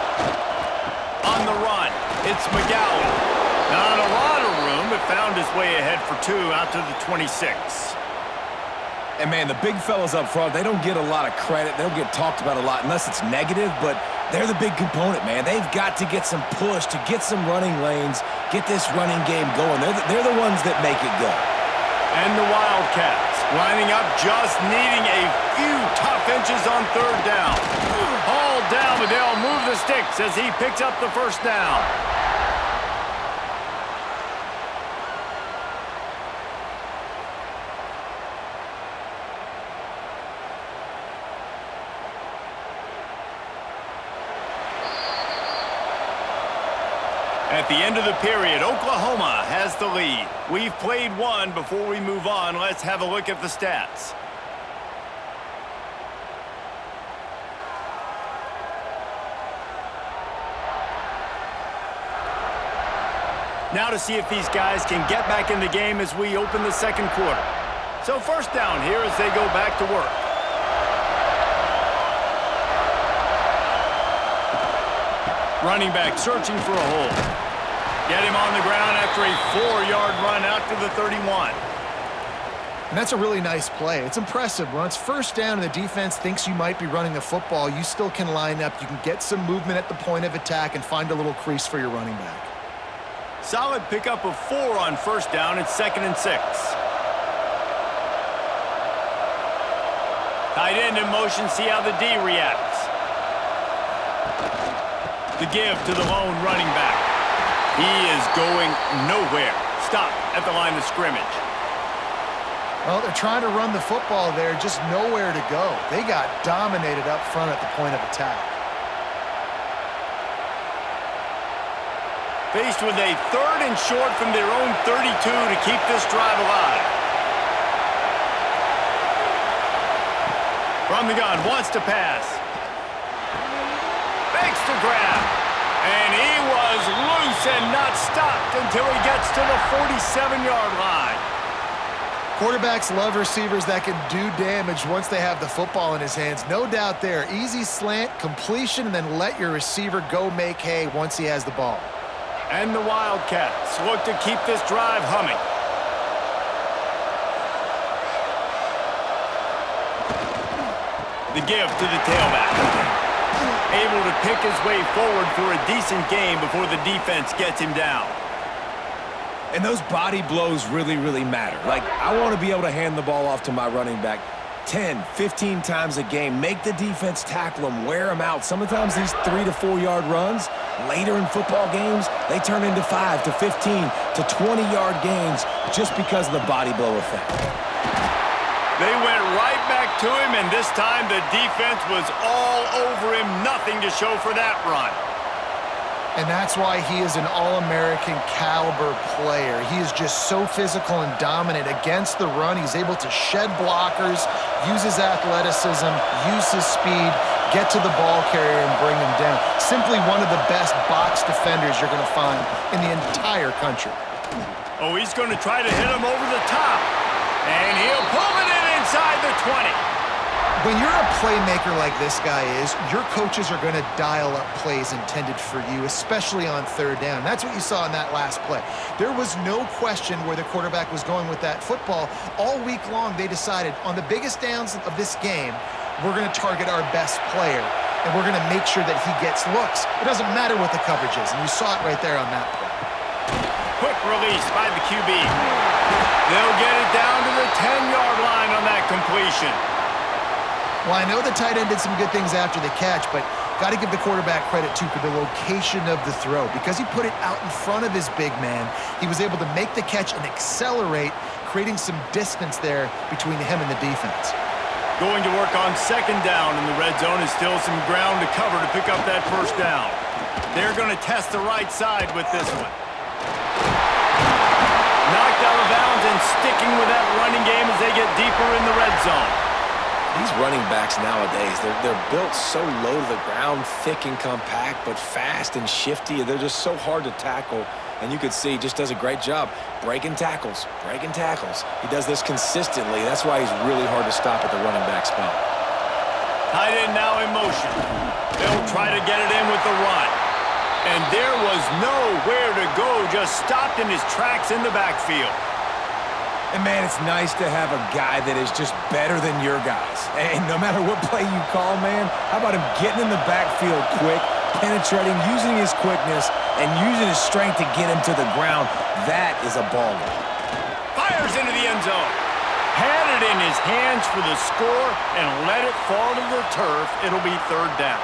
On the run, it's McGowan. Not a lot of room, but found his way ahead for 2 out to the 26. And, man, the big fellas up front, they don't get a lot of credit. They don't get talked about a lot unless it's negative, but they're the big component, man. They've got to get some push, to get some running lanes, get this running game going. They're the ones that make it go. And the Wildcats lining up, just needing a few tough inches on third down. Hauled down, but they'll move the sticks as he picks up the first down. At the end of the period, Oklahoma has the lead. We've played one. Before we move on, let's have a look at the stats. Now to see if these guys can get back in the game as we open the second quarter. So first down here as they go back to work. Running back searching for a hole. Get him on the ground after a 4-yard run out to the 31. And that's a really nice play. It's impressive. When it's first down and the defense thinks you might be running the football, you still can line up. You can get some movement at the point of attack and find a little crease for your running back. Solid pickup of 4 on first down. It's 2nd and 6. Tight end in motion. See how the D reacts. The give to the lone running back. He is going nowhere. Stop at the line of scrimmage. Well, they're trying to run the football there, just nowhere to go. They got dominated up front at the point of attack. Faced with a 3rd and short from their own 32 to keep this drive alive. From the gun, wants to pass. Fakes to grab. And he was loose and not stopped until he gets to the 47-yard line. Quarterbacks love receivers that can do damage once they have the football in his hands. No doubt there. Easy slant, completion, and then let your receiver go make hay once he has the ball. And the Wildcats look to keep this drive humming. The give to the tailback. Able to pick his way forward for a decent game before the defense gets him down. And those body blows really, really matter. Like, I want to be able to hand the ball off to my running back 10, 15 times a game. Make the defense tackle him, wear him out. Sometimes these 3 to 4 yard runs, later in football games, they turn into 5 to 15 to 20-yard gains just because of the body blow effect. They went right back to him, and this time the defense was all over him. Nothing to show for that run. And that's why he is an All-American caliber player. He is just so physical and dominant against the run. He's able to shed blockers, use his athleticism, use his speed, get to the ball carrier and bring him down. Simply one of the best box defenders you're going to find in the entire country. Oh, he's going to try to hit him over the top. And he'll pull it in inside the 20. When you're a playmaker like this guy is, your coaches are going to dial up plays intended for you, especially on third down. That's what you saw in that last play. There was no question where the quarterback was going with that football. All week long, they decided on the biggest downs of this game, we're going to target our best player, and we're going to make sure that he gets looks. It doesn't matter what the coverage is, and you saw it right there on that play. Quick release by the QB. They'll get it down to the 10-yard line on that completion. Well, I know the tight end did some good things after the catch, but got to give the quarterback credit, too, for the location of the throw. Because he put it out in front of his big man, he was able to make the catch and accelerate, creating some distance there between him and the defense. Going to work on second down in the red zone is still some ground to cover to pick up that first down. They're going to test the right side with this one. Knocked out of bounds and sticking with that running game as they get deeper in the red zone. These running backs nowadays, they're built so low to the ground, thick and compact, but fast and shifty. They're just so hard to tackle. And you could see he just does a great job breaking tackles, breaking tackles. He does this consistently. That's why he's really hard to stop at the running back spot. Tight end now in motion. They'll try to get it in with the run. And there was nowhere to go, just stopped in his tracks in the backfield. And, man, it's nice to have a guy that is just better than your guys. And no matter what play you call, man, how about him getting in the backfield quick, penetrating, using his quickness, and using his strength to get him to the ground? That is a baller. Fires into the end zone. Had it in his hands for the score and let it fall to the turf. It'll be third down.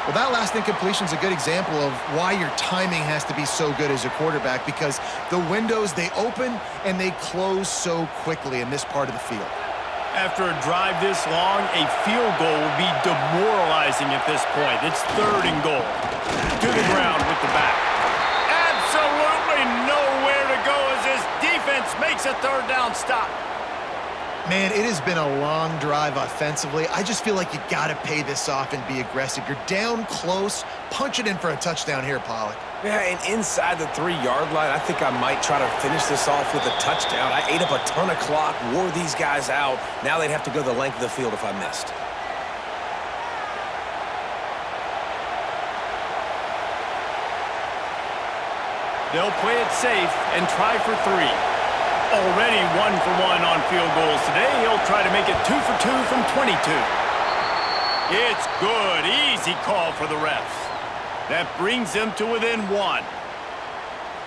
Well, that last incompletion is a good example of why your timing has to be so good as a quarterback, because the windows, they open and they close so quickly in this part of the field. After a drive this long, a field goal will be demoralizing at this point. It's third and goal. To the ground with the back. Absolutely nowhere to go as this defense makes a third down stop. Man, it has been a long drive offensively. I just feel like you got to pay this off and be aggressive. You're down close. Punch it in for a touchdown here, Pollack. Yeah, and inside the 3-yard line, I think I might try to finish this off with a touchdown. I ate up a ton of clock, wore these guys out. Now they'd have to go the length of the field if I missed. They'll play it safe and try for 3. Already 1 for 1 on field goals today. He'll try to make it 2 for 2 from 22. It's good. Easy call for the refs. That brings them to within 1.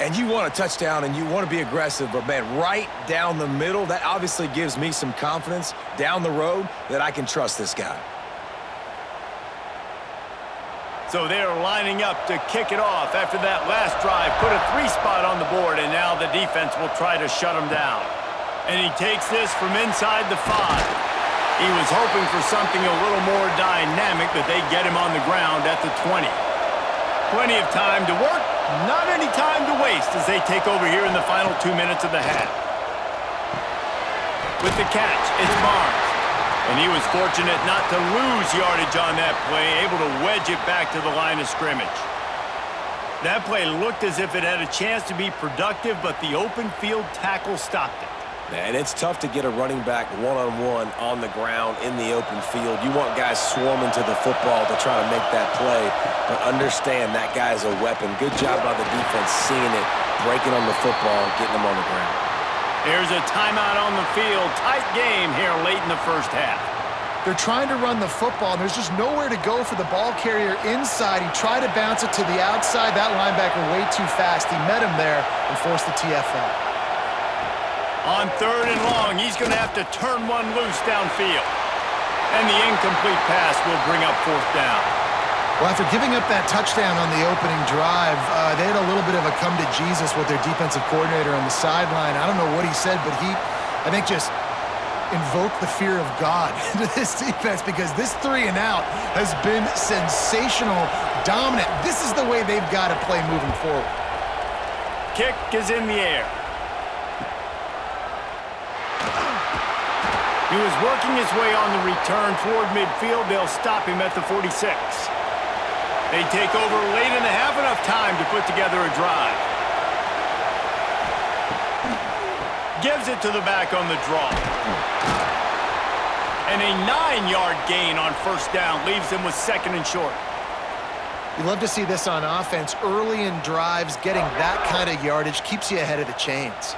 And you want a touchdown and you want to be aggressive, but, man, right down the middle, that obviously gives me some confidence down the road that I can trust this guy. So they're lining up to kick it off after that last drive. Put a 3 spot on the board, and now the defense will try to shut him down. And he takes this from inside the 5. He was hoping for something a little more dynamic, but they get him on the ground at the 20. Plenty of time to work, not any time to waste as they take over here in the final 2 minutes of the half. With the catch, it's Barnes. And he was fortunate not to lose yardage on that play, able to wedge it back to the line of scrimmage. That play looked as if it had a chance to be productive, but the open field tackle stopped it. Man, it's tough to get a running back one-on-one on the ground in the open field. You want guys swarming to the football to try to make that play, but understand that guy is a weapon. Good job by the defense seeing it, breaking on the football, and getting him on the ground. There's a timeout on the field. Tight game here late in the first half. They're trying to run the football, and there's just nowhere to go for the ball carrier inside. He tried to bounce it to the outside. That linebacker way too fast. He met him there and forced the TFL. On third and long, he's going to have to turn one loose downfield. And the incomplete pass will bring up fourth down. Well, after giving up that touchdown on the opening drive, they had a little bit of a come to Jesus with their defensive coordinator on the sideline. I don't know what he said, but he, I think, just invoked the fear of God into this defense, because this 3 and out has been sensational, dominant. This is the way they've got to play moving forward. Kick is in the air. He was working his way on the return toward midfield. They'll stop him at the 46. They take over late in the half, enough time to put together a drive. Gives it to the back on the draw. And a 9-yard gain on first down leaves them with second and short. You love to see this on offense. Early in drives, getting that kind of yardage keeps you ahead of the chains.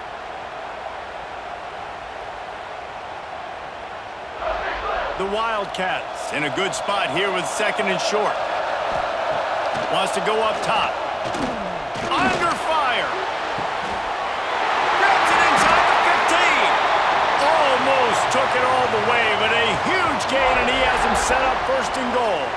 The Wildcats in a good spot here with second and short. Wants to go up top. Under fire. Grabs it inside the 15. Almost took it all the way, but a huge gain, and he has him set up first and goal.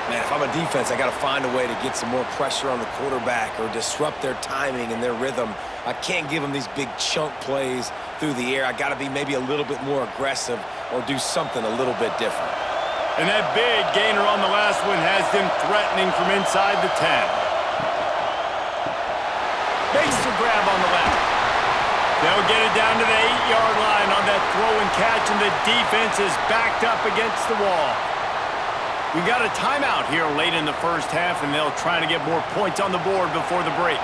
Man, if I'm a defense, I got to find a way to get some more pressure on the quarterback or disrupt their timing and their rhythm. I can't give them these big chunk plays through the air. I got to be maybe a little bit more aggressive or do something a little bit different. And that big gainer on the last one has them threatening from inside the 10. Makes the grab on the left. They'll get it down to the 8-yard line on that throw and catch, and the defense is backed up against the wall. We got a timeout here late in the first half, and they'll try to get more points on the board before the break.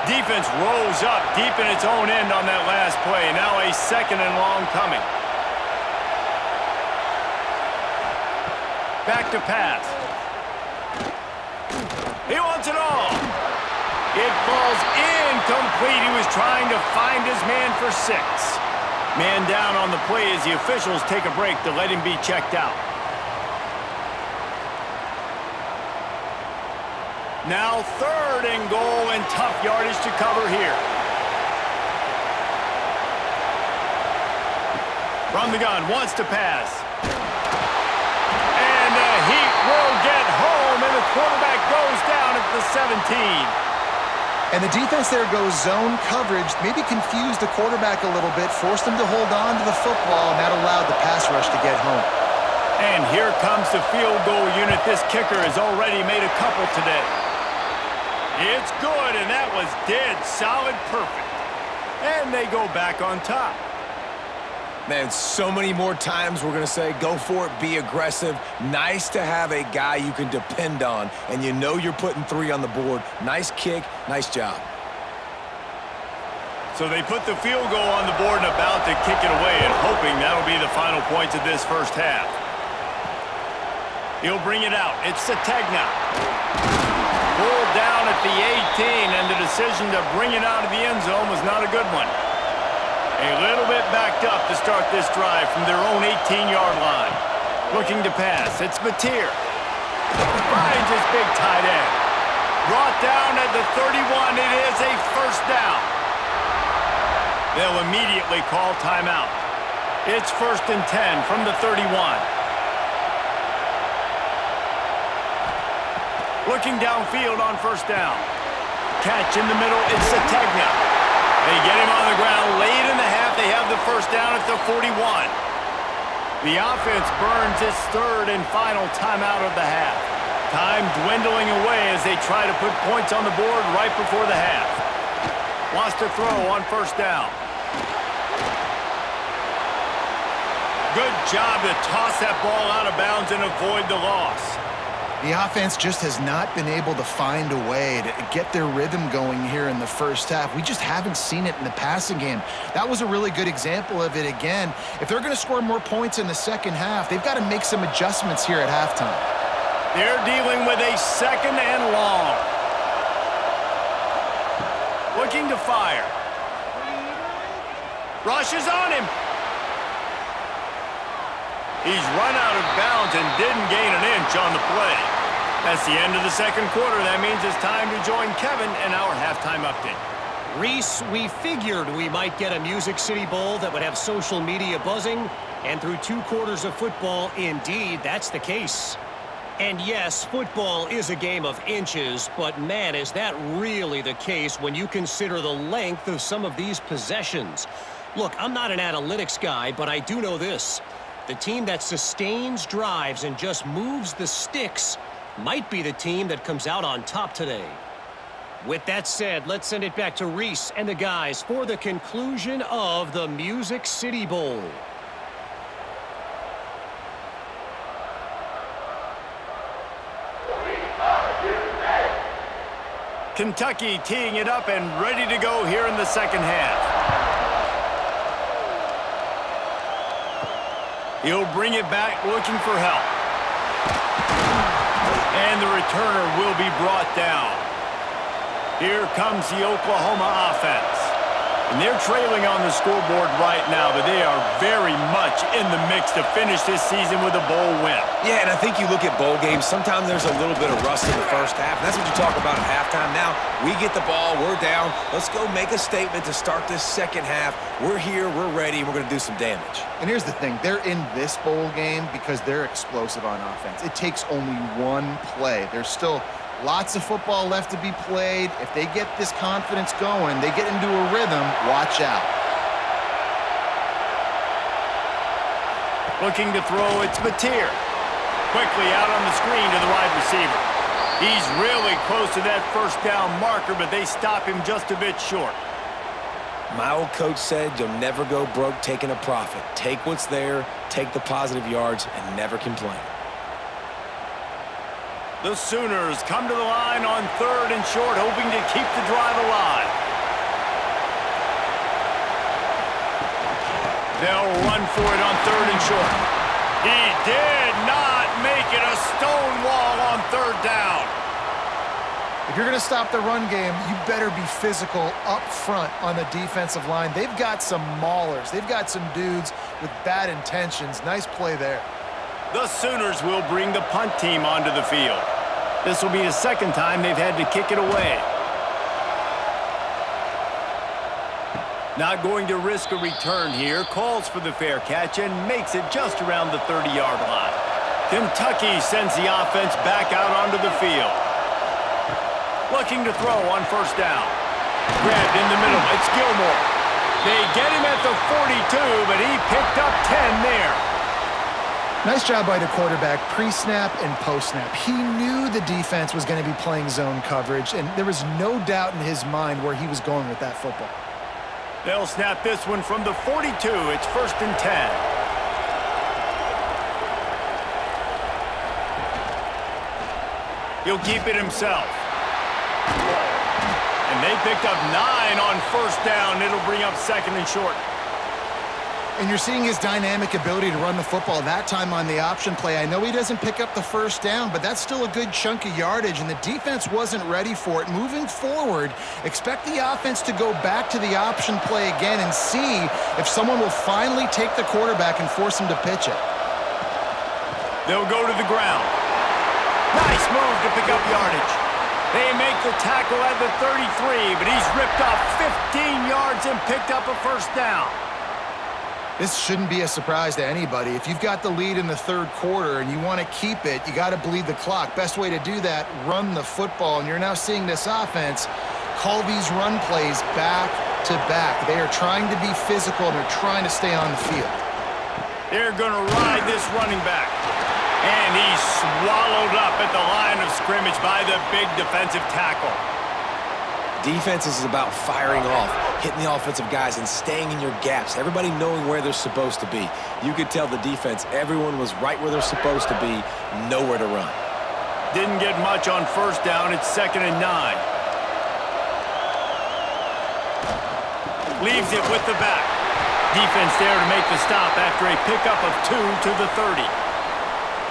Defense rose up deep in its own end on that last play. Now a second and long coming. Back to pass. He wants it all. It falls incomplete. He was trying to find his man for 6. Man down on the play as the officials take a break to let him be checked out. Now 3rd and goal, and tough yardage to cover here. From the gun, wants to pass. And the Heat will get home, and the quarterback goes down at the 17. And the defense there goes zone coverage, maybe confused the quarterback a little bit, forced him to hold on to the football, and that allowed the pass rush to get home. And here comes the field goal unit. This kicker has already made a couple today. It's good, and that was dead solid perfect. And they go back on top. Man, so many more times we're going to say, go for it, be aggressive. Nice to have a guy you can depend on, and you know you're putting 3 on the board. Nice kick, nice job. So they put the field goal on the board and about to kick it away, and hoping that'll be the final points of this first half. He'll bring it out. It's Sategna. Pulled down at the 18, and the decision to bring it out of the end zone was not a good one. A little bit backed up to start this drive from their own 18-yard line. Looking to pass. It's Mateer. Finds his big tight end. Brought down at the 31. It is a first down. They'll immediately call timeout. It's 1st and 10 from the 31. Looking downfield on first down. Catch in the middle, it's Sategna. They get him on the ground late in the half. They have the first down at the 41. The offense burns its 3rd and final timeout of the half. Time dwindling away as they try to put points on the board right before the half. Wants to throw on first down. Good job to toss that ball out of bounds and avoid the loss. The offense just has not been able to find a way to get their rhythm going here in the first half. We just haven't seen it in the passing game. That was a really good example of it again. If they're going to score more points in the second half, they've got to make some adjustments here at halftime. They're dealing with a 2nd and long. Looking to fire. Rush is on him. He's run out of bounds and didn't gain an inch on the play. That's the end of the second quarter. That means it's time to join Kevin in our halftime update. Reese, we figured we might get a Music City Bowl that would have social media buzzing, and through 2 quarters of football, indeed, that's the case. And yes, football is a game of inches, but man, is that really the case when you consider the length of some of these possessions. Look, I'm not an analytics guy, but I do know this. The team that sustains drives and just moves the sticks might be the team that comes out on top today. With that said, let's send it back to Reese and the guys for the conclusion of the Music City Bowl. Kentucky teeing it up and ready to go here in the second half. He'll bring it back looking for help. And the returner will be brought down. Here comes the Oklahoma offense. And they're trailing on the scoreboard right now, but they are very much in the mix to finish this season with a bowl win. Yeah, and I think you look at bowl games, sometimes there's a little bit of rust in the first half. And that's what you talk about at halftime. Now, we get the ball, we're down. Let's go make a statement to start this second half. We're here, we're ready, we're going to do some damage. And here's the thing. They're in this bowl game because they're explosive on offense. It takes only one play. There's still lots of football left to be played. If they get this confidence going, they get into a rhythm, watch out. Looking to throw, it's Mateer. Quickly out on the screen to the wide receiver. He's really close to that first down marker, but they stop him just a bit short. My old coach said you'll never go broke taking a profit. Take what's there, take the positive yards, and never complain. The Sooners come to the line on 3rd and short, hoping to keep the drive alive. They'll run for it on 3rd and short. He did not make it. A stone wall on 3rd down. If you're going to stop the run game, you better be physical up front on the defensive line. They've got some maulers. They've got some dudes with bad intentions. Nice play there. The Sooners will bring the punt team onto the field. This will be the second time they've had to kick it away. Not going to risk a return here. Calls for the fair catch and makes it just around the 30-yard line. Kentucky sends the offense back out onto the field. Looking to throw on first down. Grabbed in the middle. It's Gilmore. They get him at the 42, but he picked up 10 there. Nice job by the quarterback, pre-snap and post-snap. He knew the defense was going to be playing zone coverage, and there was no doubt in his mind where he was going with that football. They'll snap this one from the 42. It's 1st and 10. He'll keep it himself. And they picked up 9 on first down. It'll bring up 2nd and short. And you're seeing his dynamic ability to run the football that time on the option play. I know he doesn't pick up the first down, but that's still a good chunk of yardage, and the defense wasn't ready for it. Moving forward, expect the offense to go back to the option play again and see if someone will finally take the quarterback and force him to pitch it. They'll go to the ground. Nice move to pick up yardage. They make the tackle at the 33, but he's ripped off 15 yards and picked up a first down. This shouldn't be a surprise to anybody. If you've got the lead in the third quarter and you want to keep it, you got to bleed the clock. Best way to do that, run the football. And you're now seeing this offense call these run plays back to back. They are trying to be physical, and they're trying to stay on the field. They're going to ride this running back. And he's swallowed up at the line of scrimmage by the big defensive tackle. Defense is about firing off, hitting the offensive guys, and staying in your gaps. Everybody knowing where they're supposed to be. You could tell the defense, everyone was right where they're supposed to be, nowhere to run. Didn't get much on first down. It's 2nd and 9. Leaves it with the back. Defense there to make the stop after a pickup of 2 to the 30.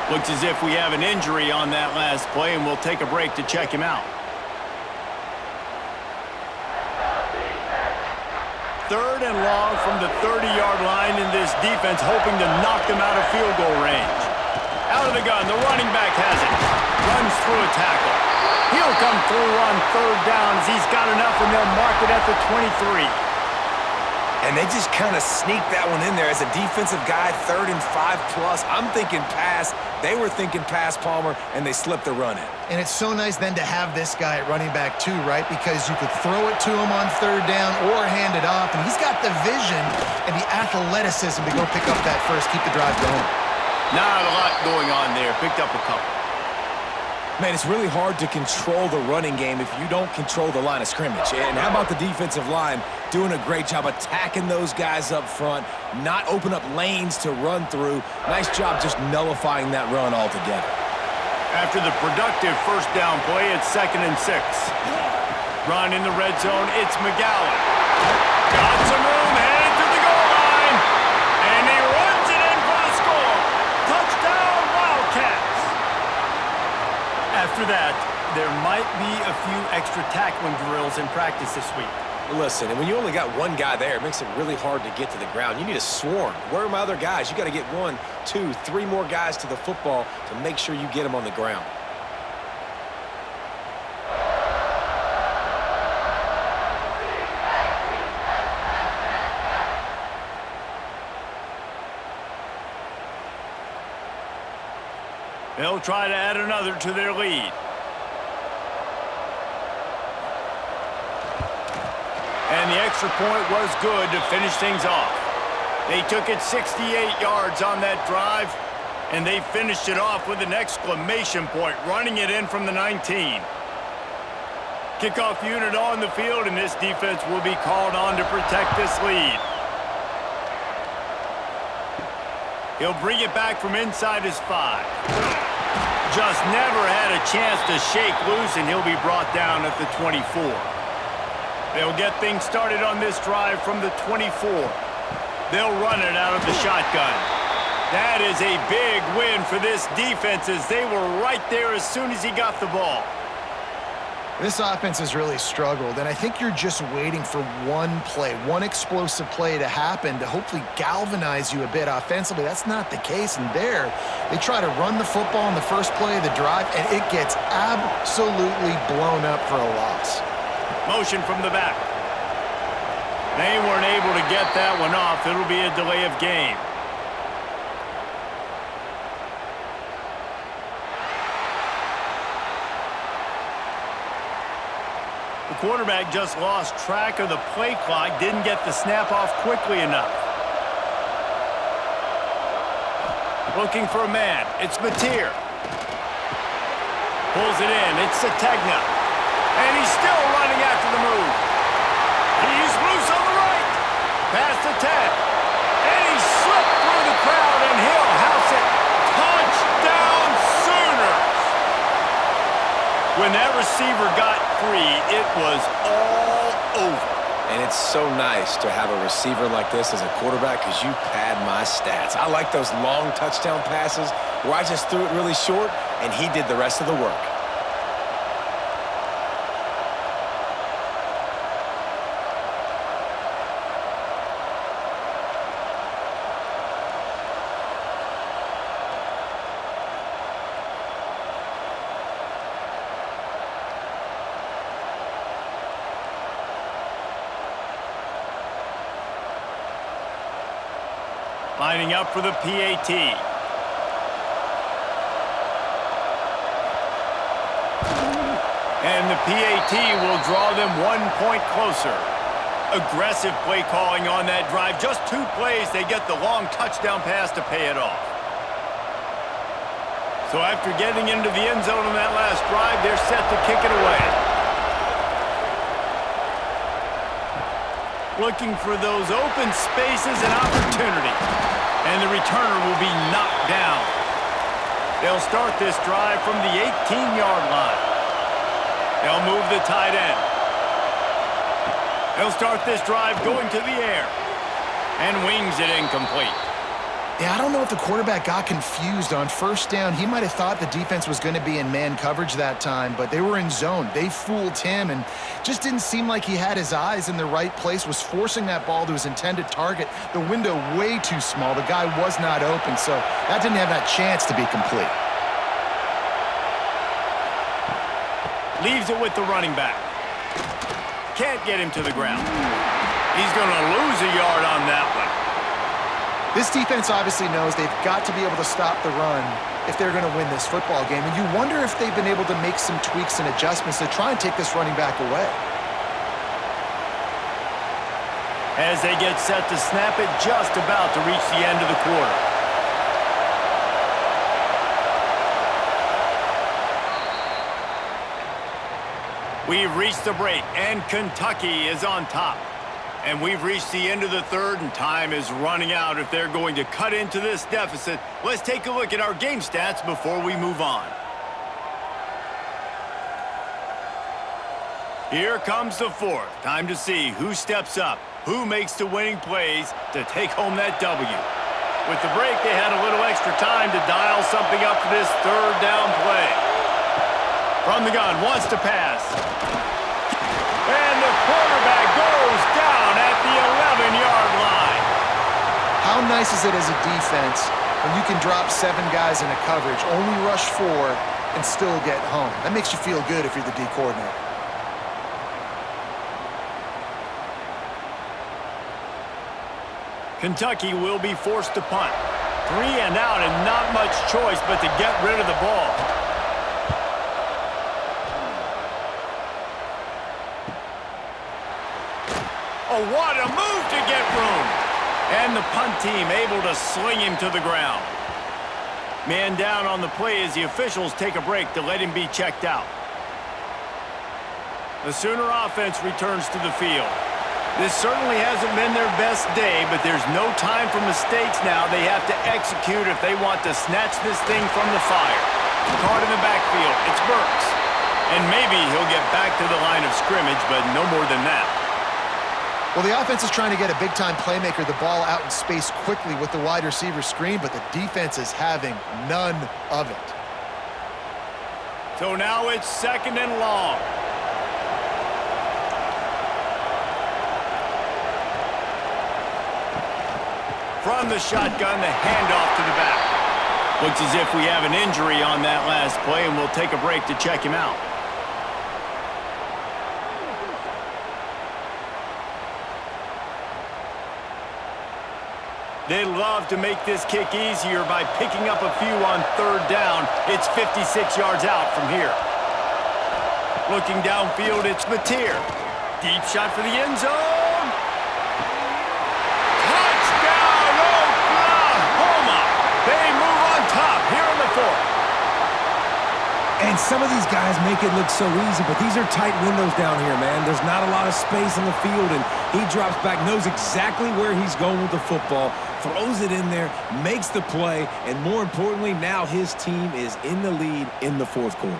Looks as if we have an injury on that last play, and we'll take a break to check him out. 3rd and long from the 30-yard line, in this defense hoping to knock them out of field goal range. Out of the gun, the running back has it. Runs through a tackle. He'll come through on 3rd down as he's got enough, and they'll mark it at the 23. And they just kind of sneaked that one in there as a defensive guy, 3rd and 5+. I'm thinking pass. They were thinking pass, Palmer, and they slipped the run in. And it's so nice then to have this guy at running back too, right? Because you could throw it to him on 3rd down or hand it off, and he's got the vision and the athleticism to go pick up that first, keep the drive going. Not a lot going on there. Picked up a couple. Man, it's really hard to control the running game if you don't control the line of scrimmage. And how about the defensive line doing a great job attacking those guys up front, not open up lanes to run through. Nice job just nullifying that run altogether. After the productive first down play, it's 2nd and 6. Run in the red zone, it's McGowan. Got some room, headed to the goal line. And he runs it in for the score. Touchdown, Wildcats. After that, there might be a few extra tackling drills in practice this week. Listen, and when you only got one guy there, it makes it really hard to get to the ground. You need a swarm. Where are my other guys? You got to get 1, 2, 3 more guys to the football to make sure you get them on the ground. They'll try to add another to their lead. And the extra point was good to finish things off. They took it 68 yards on that drive, and they finished it off with an exclamation point, running it in from the 19. Kickoff unit on the field, and this defense will be called on to protect this lead. He'll bring it back from inside his 5. Just never had a chance to shake loose, and he'll be brought down at the 24. They'll get things started on this drive from the 24. They'll run it out of the shotgun. That is a big win for this defense as they were right there as soon as he got the ball. This offense has really struggled, and I think you're just waiting for one play, one explosive play to happen to hopefully galvanize you a bit offensively. That's not the case, and there, they try to run the football in the first play of the drive, and it gets absolutely blown up for a loss. Motion from the back. They weren't able to get that one off. It'll be a delay of game. The quarterback just lost track of the play clock, didn't get the snap off quickly enough. Looking for a man. It's Mateer. Pulls it in. It's Sategna. And he's still running after the move. He's loose on the right. Past the 10. And he slipped through the crowd, and he'll house it. Touchdown Sooners! When that receiver got free, it was all over. And it's so nice to have a receiver like this as a quarterback because you pad my stats. I like those long touchdown passes where I just threw it really short and he did the rest of the work. Lining up for the PAT. And the PAT will draw them 1 point closer. Aggressive play calling on that drive. Just 2 plays, they get the long touchdown pass to pay it off. So after getting into the end zone on that last drive, they're set to kick it away. Looking for those open spaces and opportunity. And the returner will be knocked down. They'll start this drive from the 18-yard line. They'll move the tight end. They'll start this drive going to the air. And wings it incomplete. Yeah, I don't know if the quarterback got confused on first down. He might have thought the defense was going to be in man coverage that time, but they were in zone. They fooled him and just didn't seem like he had his eyes in the right place, was forcing that ball to his intended target. The window way too small. The guy was not open, so that didn't have that chance to be complete. Leaves it with the running back. Can't get him to the ground. He's going to lose a yard on that one. This defense obviously knows they've got to be able to stop the run if they're going to win this football game. And you wonder if they've been able to make some tweaks and adjustments to try and take this running back away. As they get set to snap it, just about to reach the end of the quarter. We've reached the break, and Kentucky is on top. And we've reached the end of the third, and time is running out if they're going to cut into this deficit. Let's take a look at our game stats before we move on. Here comes the fourth. Time to see who steps up, who makes the winning plays to take home that W. With the break, they had a little extra time to dial something up for this third down play. From the gun, wants to pass. And the quarterback goes down at the 11-yard line. How nice is it as a defense when you can drop 7 guys in a coverage, only rush 4, and still get home? That makes you feel good if you're the D coordinator. Kentucky will be forced to punt. 3 and out and not much choice but to get rid of the ball. Oh, what a move to get room. And the punt team able to sling him to the ground. Man down on the play as the officials take a break to let him be checked out. The Sooner offense returns to the field. This certainly hasn't been their best day, but there's no time for mistakes now. They have to execute if they want to snatch this thing from the fire. Caught in the backfield, it's Burks. And maybe he'll get back to the line of scrimmage, but no more than that. Well, the offense is trying to get a big-time playmaker the ball out in space quickly with the wide receiver screen, but the defense is having none of it. So now it's 2nd and long. From the shotgun, the handoff to the back. Looks as if we have an injury on that last play, and we'll take a break to check him out. They love to make this kick easier by picking up a few on third down. It's 56 yards out from here. Looking downfield, it's Mateer. Deep shot for the end zone. Touchdown, Oklahoma! They move on top here in the fourth. And some of these guys make it look so easy, but these are tight windows down here, man. There's not a lot of space in the field, and he drops back, knows exactly where he's going with the football, throws it in there, makes the play, and more importantly, now his team is in the lead in the fourth quarter.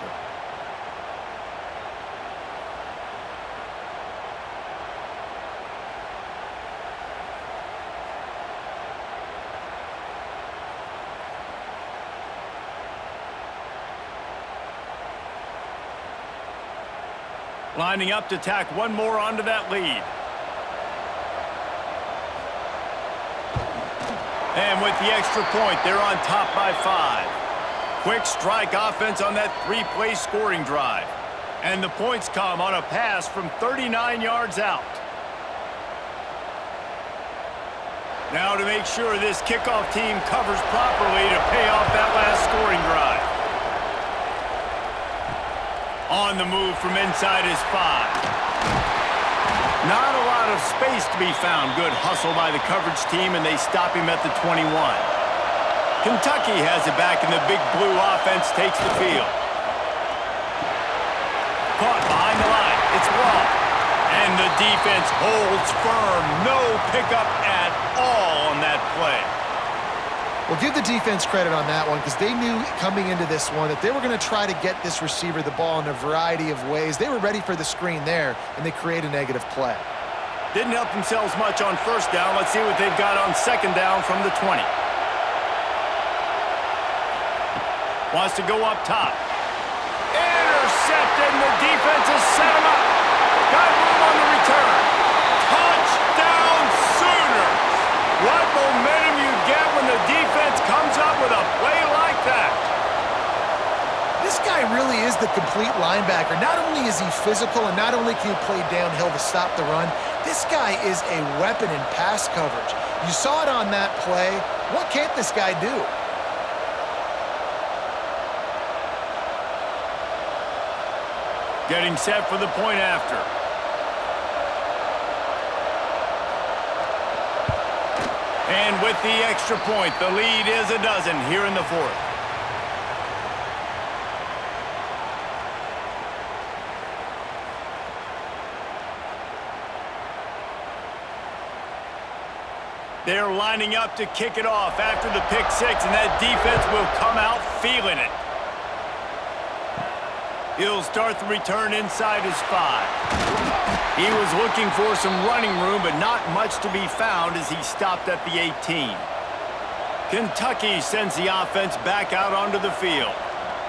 Lining up to tack one more onto that lead. And with the extra point, they're on top by 5. Quick strike offense on that 3-play scoring drive. And the points come on a pass from 39 yards out. Now to make sure this kickoff team covers properly to pay off that last scoring drive. On the move from inside his 5. Not a lot of space to be found. Good hustle by the coverage team, and they stop him at the 21. Kentucky has it back, and the big blue offense takes the field. Caught behind the line. It's Wall. And the defense holds firm. No pickup at all on that play. Well, give the defense credit on that one because they knew coming into this one that they were going to try to get this receiver the ball in a variety of ways. They were ready for the screen there, and they create a negative play. Didn't help themselves much on first down. Let's see what they've got on second down from the 20. Wants to go up top. Intercepted, and the defense has set him up. Got room on the return. Touchdown Sooners! What momentum you get when the defense comes up with a play like that. This guy really is the complete linebacker. Not only is he physical and not only can he play downhill to stop the run, this guy is a weapon in pass coverage. You saw it on that play. What can't this guy do? Getting set for the point after. And with the extra point, the lead is a dozen here in the fourth. They're lining up to kick it off after the pick 6, and that defense will come out feeling it. He'll start the return inside his 5. He was looking for some running room, but not much to be found as he stopped at the 18. Kentucky sends the offense back out onto the field.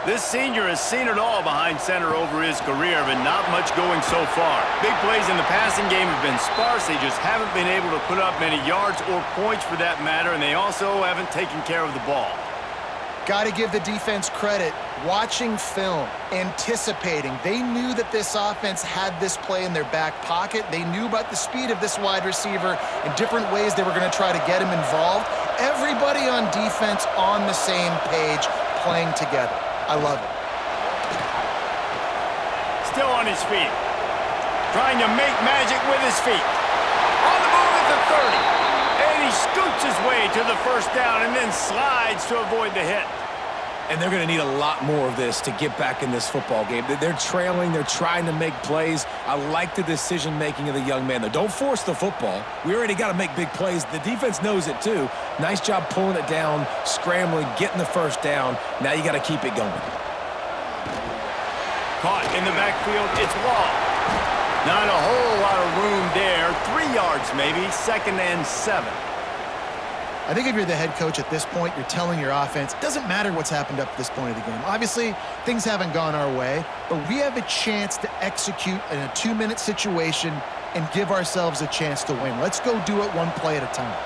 This senior has seen it all behind center over his career, but not much going so far. Big plays in the passing game have been sparse. They just haven't been able to put up many yards or points for that matter, and they also haven't taken care of the ball. Got to give the defense credit. Watching film, anticipating. They knew that this offense had this play in their back pocket. They knew about the speed of this wide receiver and different ways they were going to try to get him involved. Everybody on defense on the same page, playing together. I love it. Still on his feet. Trying to make magic with his feet. On the move at the 30. And he scoots his way to the first down and then slides to avoid the hit. And they're going to need a lot more of this to get back in this football game. They're trailing. They're trying to make plays. I like the decision-making of the young man, though. Don't force the football. We already got to make big plays. The defense knows it, too. Nice job pulling it down, scrambling, getting the first down. Now you got to keep it going. Caught in the backfield. It's Wall. Not a whole lot of room there. 3 yards maybe. 2nd and 7. I think if you're the head coach at this point, you're telling your offense, it doesn't matter what's happened up to this point of the game. Obviously, things haven't gone our way, but we have a chance to execute in a 2-minute situation and give ourselves a chance to win. Let's go do it one play at a time.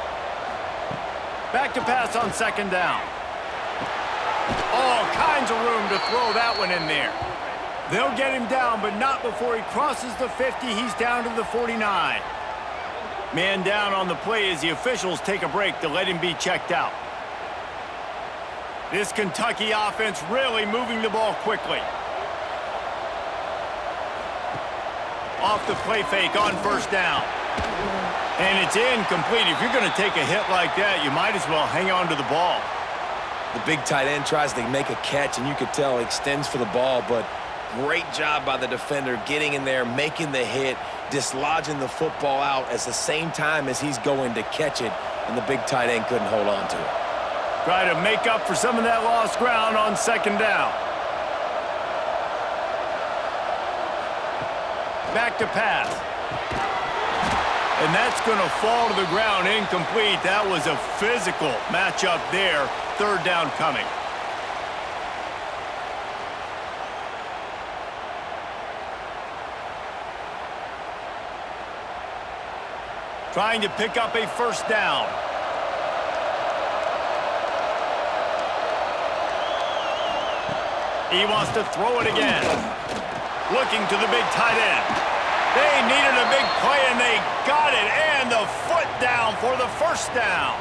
Back to pass on second down. All kinds of room to throw that one in there. They'll get him down, but not before he crosses the 50. He's down to the 49. Man down on the play as the officials take a break to let him be checked out. This Kentucky offense really moving the ball quickly. Off the play fake on first down. And it's incomplete. If you're going to take a hit like that, you might as well hang on to the ball. The big tight end tries to make a catch, and you could tell he extends for the ball, but great job by the defender getting in there, making the hit, dislodging the football out at the same time as he's going to catch it, and the big tight end couldn't hold on to it. Try to make up for some of that lost ground on second down. Back to pass. And that's going to fall to the ground incomplete. That was a physical matchup there. Third down coming. Trying to pick up a first down. He wants to throw it again. Looking to the big tight end. They needed a big play, and they got it. And the foot down for the first down.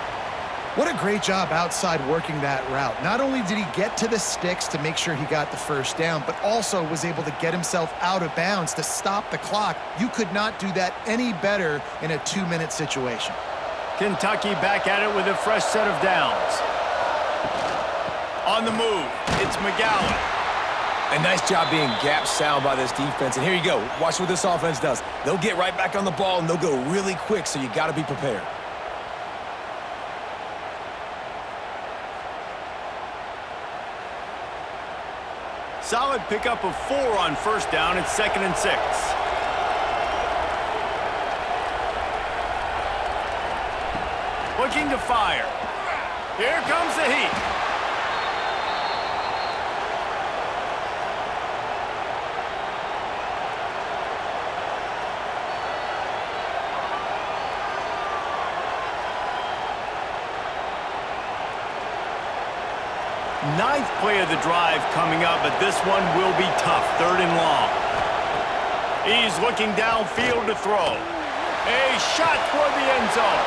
What a great job outside working that route. Not only did he get to the sticks to make sure he got the first down, but also was able to get himself out of bounds to stop the clock. You could not do that any better in a 2-minute situation. Kentucky back at it with a fresh set of downs. On the move, it's McGowan. A nice job being gap sound by this defense. And here you go. Watch what this offense does. They'll get right back on the ball, and they'll go really quick, so you got to be prepared. Solid pickup of 4 on first down. It's 2nd and 6. Looking to fire. Here comes the heat. Ninth play of the drive coming up, but this one will be tough. 3rd and long. He's looking downfield to throw. A shot toward the end zone.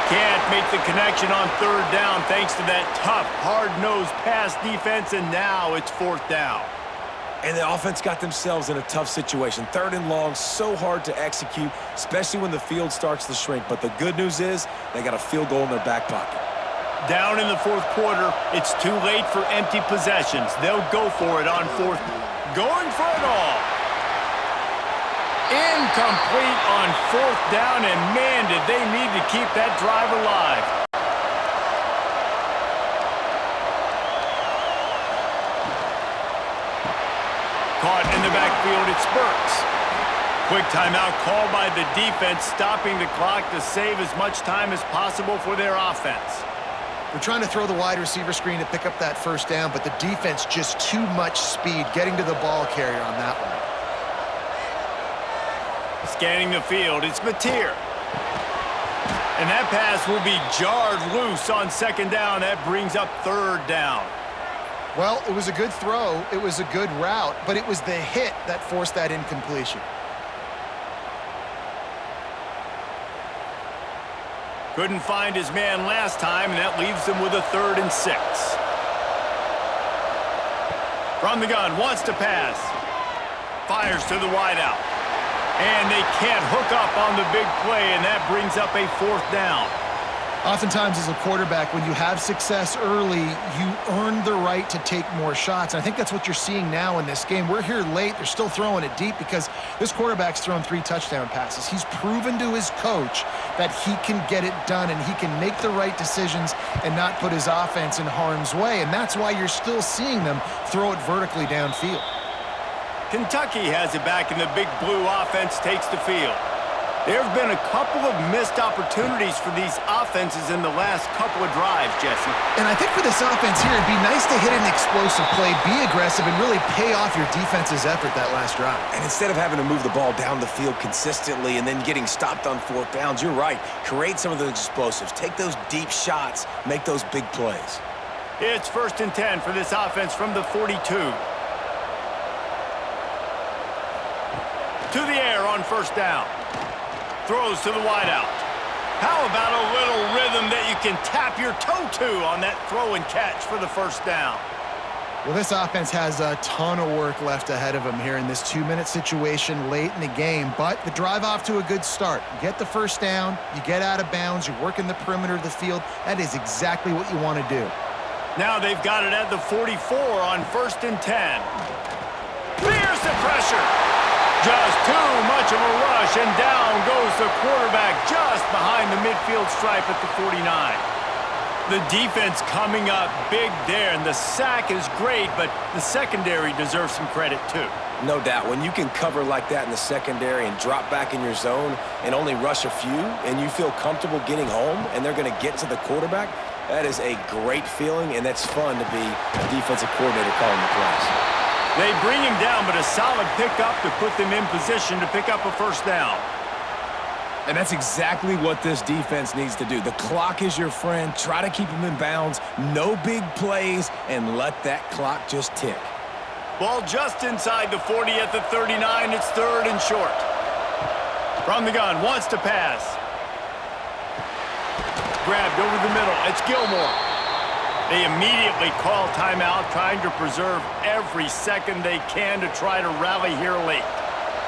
Can't make the connection on 3rd down thanks to that tough, hard-nosed pass defense, and now it's 4th down. And the offense got themselves in a tough situation. 3rd and long, so hard to execute, especially when the field starts to shrink. But the good news is they got a field goal in their back pocket. Down in the 4th quarter, it's too late for empty possessions. They'll go for it on 4th. Going for it all. Incomplete on 4th down, and man, did they need to keep that drive alive. Caught in the backfield, it's Burks. Quick timeout called by the defense, stopping the clock to save as much time as possible for their offense. They're trying to throw the wide receiver screen to pick up that first down, but the defense just too much speed getting to the ball carrier on that one. Scanning the field, it's Mateer. And that pass will be jarred loose on 2nd down. That brings up 3rd down. Well, it was a good throw. It was a good route, but it was the hit that forced that incompletion. Couldn't find his man last time, and that leaves them with a 3rd and 6. From the gun, wants to pass. Fires to the wideout. And they can't hook up on the big play, and that brings up a 4th down. Oftentimes as a quarterback, when you have success early, you earn the right to take more shots. And I think that's what you're seeing now in this game. We're here late. They're still throwing it deep because this quarterback's thrown 3 touchdown passes. He's proven to his coach that he can get it done and he can make the right decisions and not put his offense in harm's way. And that's why you're still seeing them throw it vertically downfield. Kentucky has it back, and the big blue offense takes the field. There have been a couple of missed opportunities for these offenses in the last couple of drives, Jesse. And I think for this offense here, it'd be nice to hit an explosive play, be aggressive, and really pay off your defense's effort that last drive. And instead of having to move the ball down the field consistently and then getting stopped on fourth downs, you're right. Create some of those explosives. Take those deep shots. Make those big plays. It's 1st and 10 for this offense from the 42. To the air on 1st down. Throws to the wideout. How about a little rhythm that you can tap your toe to on that throw and catch for the 1st down? Well, this offense has a ton of work left ahead of them here in this 2-minute situation late in the game, but the drive off to a good start. You get the 1st down, you get out of bounds, you're working the perimeter of the field. That is exactly what you want to do. Now they've got it at the 44 on 1st and 10. Here's the pressure. Just too much of a rush, and down goes the quarterback just behind the midfield stripe at the 49. The defense coming up big there, and the sack is great, but the secondary deserves some credit too. No doubt. When you can cover like that in the secondary and drop back in your zone and only rush a few, and you feel comfortable getting home, and they're going to get to the quarterback, that is a great feeling, and that's fun to be a defensive coordinator calling the plays. They bring him down, but a solid pickup to put them in position to pick up a 1st down. And that's exactly what this defense needs to do. The clock is your friend. Try to keep them in bounds. No big plays, and let that clock just tick. Ball just inside the 40 at the 39. It's 3rd and short. From the gun, wants to pass. Grabbed over the middle. It's Gilmore. They immediately call timeout, trying to preserve every second they can to try to rally here late.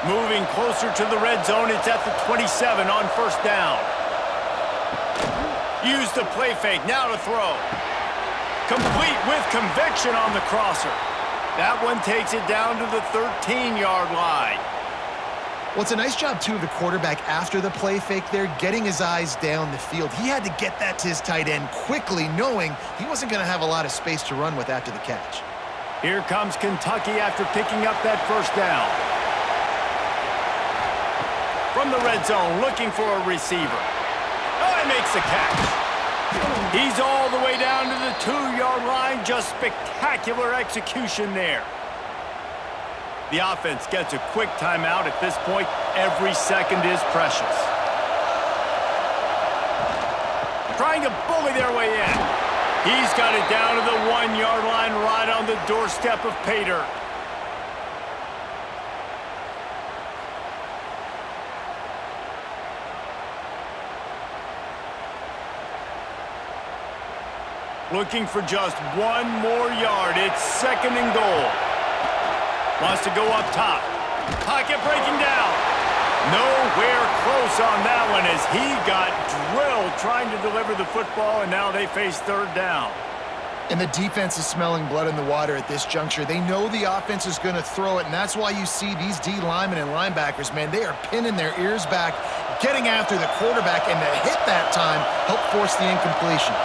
Moving closer to the red zone, it's at the 27 on 1st down. Use the play fake, now to throw. Complete with conviction on the crosser. That one takes it down to the 13-yard line. Well, it's a nice job, too, of the quarterback after the play fake there, getting his eyes down the field. He had to get that to his tight end quickly, knowing he wasn't going to have a lot of space to run with after the catch. Here comes Kentucky after picking up that 1st down. From the red zone, looking for a receiver. Oh, he makes the catch. He's all the way down to the 2-yard line. Just spectacular execution there. The offense gets a quick timeout. At this point, every second is precious. Trying to bully their way in. He's got it down to the 1-yard line, right on the doorstep of pay dirt. Looking for just one more yard. It's 2nd and goal. Wants to go up top. Pocket breaking down. Nowhere close on that one as he got drilled trying to deliver the football, and now they face 3rd down. And the defense is smelling blood in the water at this juncture. They know the offense is going to throw it, and that's why you see these D linemen and linebackers, man, they are pinning their ears back, getting after the quarterback, and to hit that time help force the incompletion.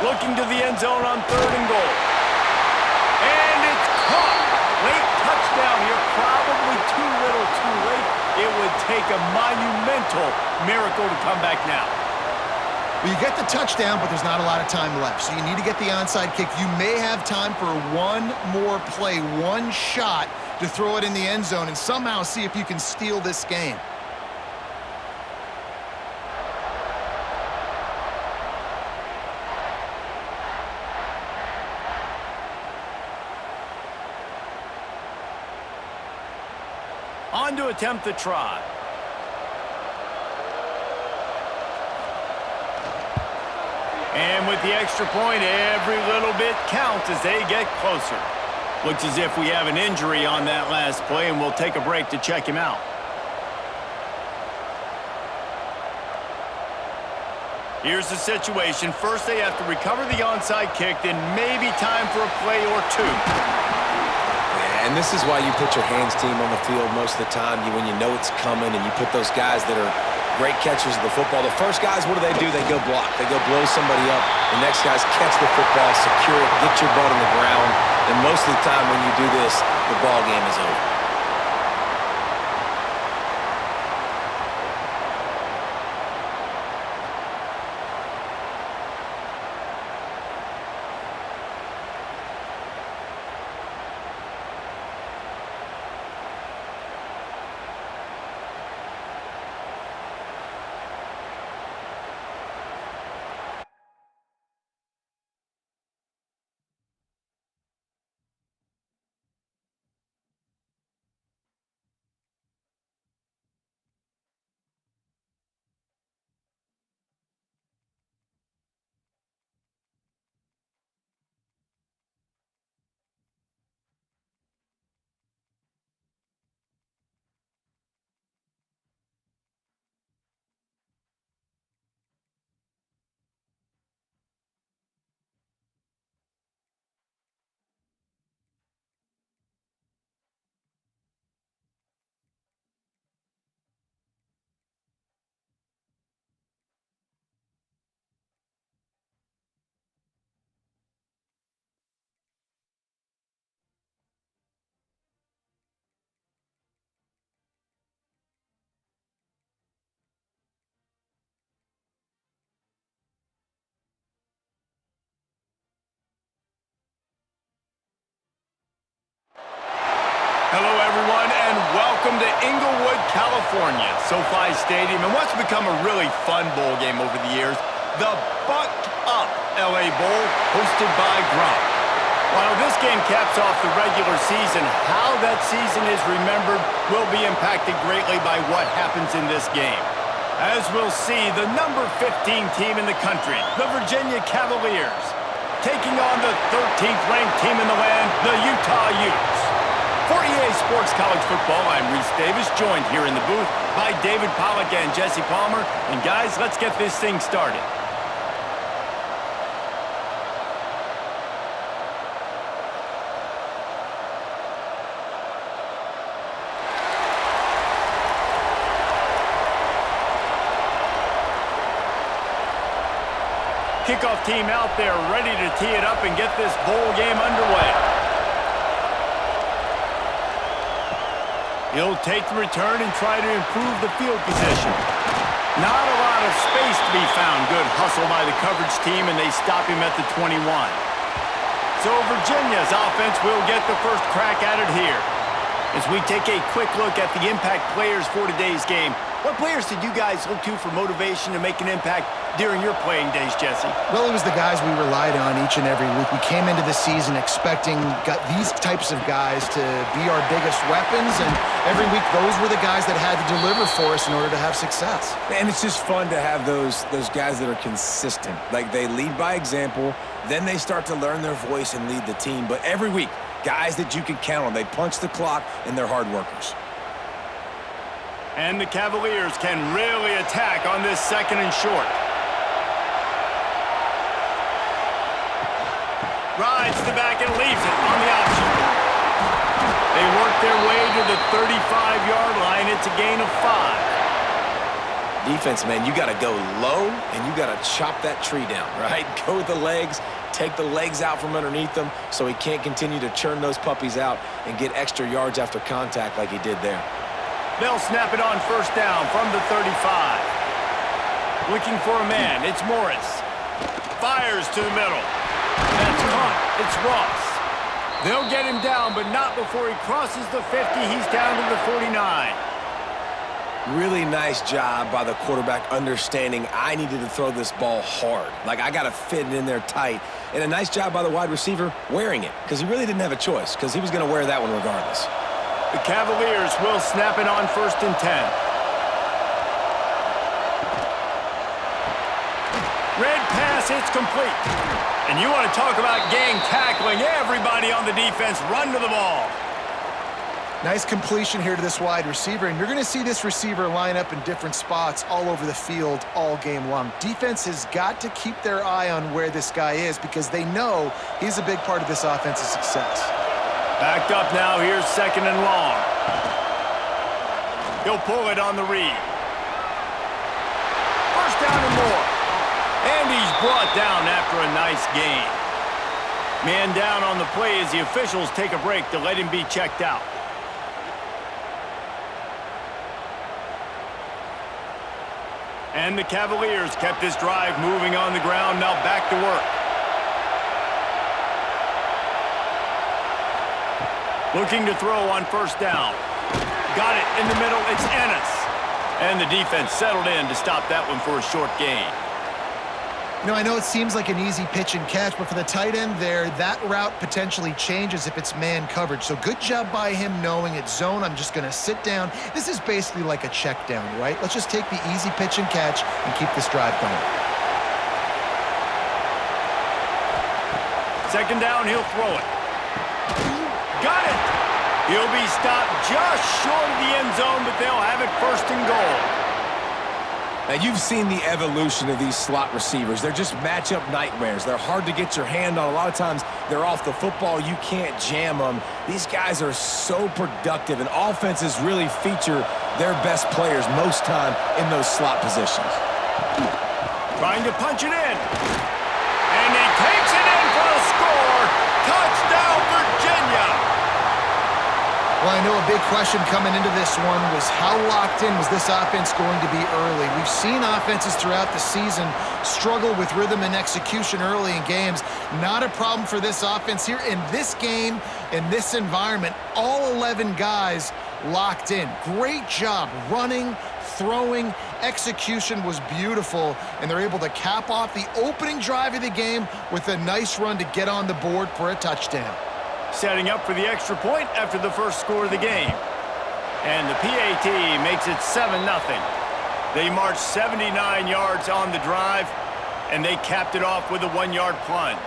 Looking to the end zone on 3rd and goal. And it's caught. Late touchdown here. Probably too little too late. It would take a monumental miracle to come back now. Well, you get the touchdown, but there's not a lot of time left. So you need to get the onside kick. You may have time for one more play, one shot to throw it in the end zone and somehow see if you can steal this game. On to attempt the try. And with the extra point, every little bit counts as they get closer. Looks as if we have an injury on that last play, and we'll take a break to check him out. Here's the situation. First, they have to recover the onside kick, then maybe time for a play or two. And this is why you put your hands team on the field most of the time, when you know it's coming, and you put those guys that are great catchers of the football. The first guys, what do? They go block. They go blow somebody up. The next guys catch the football, secure it, get your butt on the ground. And most of the time when you do this, the ball game is over. Hello, everyone, and welcome to Inglewood, California, SoFi Stadium, and what's become a really fun bowl game over the years, the Bucked Up LA Bowl, hosted by Gronk. While this game caps off the regular season, how that season is remembered will be impacted greatly by what happens in this game. As we'll see, the number 15 team in the country, the Virginia Cavaliers, taking on the 13th ranked team in the land, the Utah Utes. For EA Sports College Football, I'm Reese Davis, joined here in the booth by David Pollack and Jesse Palmer. And guys, let's get this thing started. Kickoff team out there ready to tee it up and get this bowl game underway. He'll take the return and try to improve the field position. Not a lot of space to be found. Good hustle by the coverage team, and they stop him at the 21. So Virginia's offense will get the first crack at it here. As we take a quick look at the impact players for today's game, what players did you guys look to for motivation to make an impact during your playing days, Jesse? Well, it was the guys we relied on each and every week. We came into the season expecting these types of guys to be our biggest weapons, and every week those were the guys that had to deliver for us in order to have success. And it's just fun to have those guys that are consistent. Like, they lead by example, then they start to learn their voice and lead the team. But every week, guys that you can count on. They punch the clock, and they're hard workers. And the Cavaliers can really attack on this second and short. Rides the back and leaves it on the option. They work their way to the 35-yard line. It's a gain of 5. Defense, man, you got to go low, and you got to chop that tree down, right? Go with the legs, take the legs out from underneath them so he can't continue to churn those puppies out and get extra yards after contact like he did there. They'll snap it on first down from the 35. Looking for a man. It's Morris. Fires to the middle. That's caught. It's Ross. They'll get him down, but not before he crosses the 50. He's down to the 49. Really nice job by the quarterback understanding I needed to throw this ball hard. Like, I got to fit it in there tight. And a nice job by the wide receiver wearing it, because he really didn't have a choice, because he was going to wear that one regardless. The Cavaliers will snap it on first and 10. Red pass, it's complete. And you want to talk about gang tackling. Everybody on the defense run to the ball. Nice completion here to this wide receiver, and you're going to see this receiver line up in different spots all over the field all game long. Defense has got to keep their eye on where this guy is because they know he's a big part of this offense's success. Backed up now, here's second and long. He'll pull it on the read. First down and more. And he's brought down after a nice gain. Man down on the play as the officials take a break to let him be checked out. And the Cavaliers kept this drive moving on the ground, now back to work. Looking to throw on first down. Got it in the middle, it's Ennis. And the defense settled in to stop that one for a short gain. You know, I know it seems like an easy pitch and catch, but for the tight end there, that route potentially changes if it's man coverage. So good job by him knowing it's zone. I'm just going to sit down. This is basically like a check down, right? Let's just take the easy pitch and catch and keep this drive going. Second down, he'll throw it. Got it! He'll be stopped just short of the end zone, but they'll have it first and goal. Now, you've seen the evolution of these slot receivers. They're just matchup nightmares. They're hard to get your hand on. A lot of times, they're off the football. You can't jam them. These guys are so productive, and offenses really feature their best players most time in those slot positions. Trying to punch it in. And he takes it in for a score. Touchdown, Virginia! Well, I know a big question coming into this one was how locked in was this offense going to be early? We've seen offenses throughout the season struggle with rhythm and execution early in games. Not a problem for this offense here. In this game, in this environment, all 11 guys locked in. Great job running, throwing, execution was beautiful, and they're able to cap off the opening drive of the game with a nice run to get on the board for a touchdown. Setting up for the extra point after the first score of the game. And the PAT makes it 7-0. They marched 79 yards on the drive, and they capped it off with a 1-yard plunge.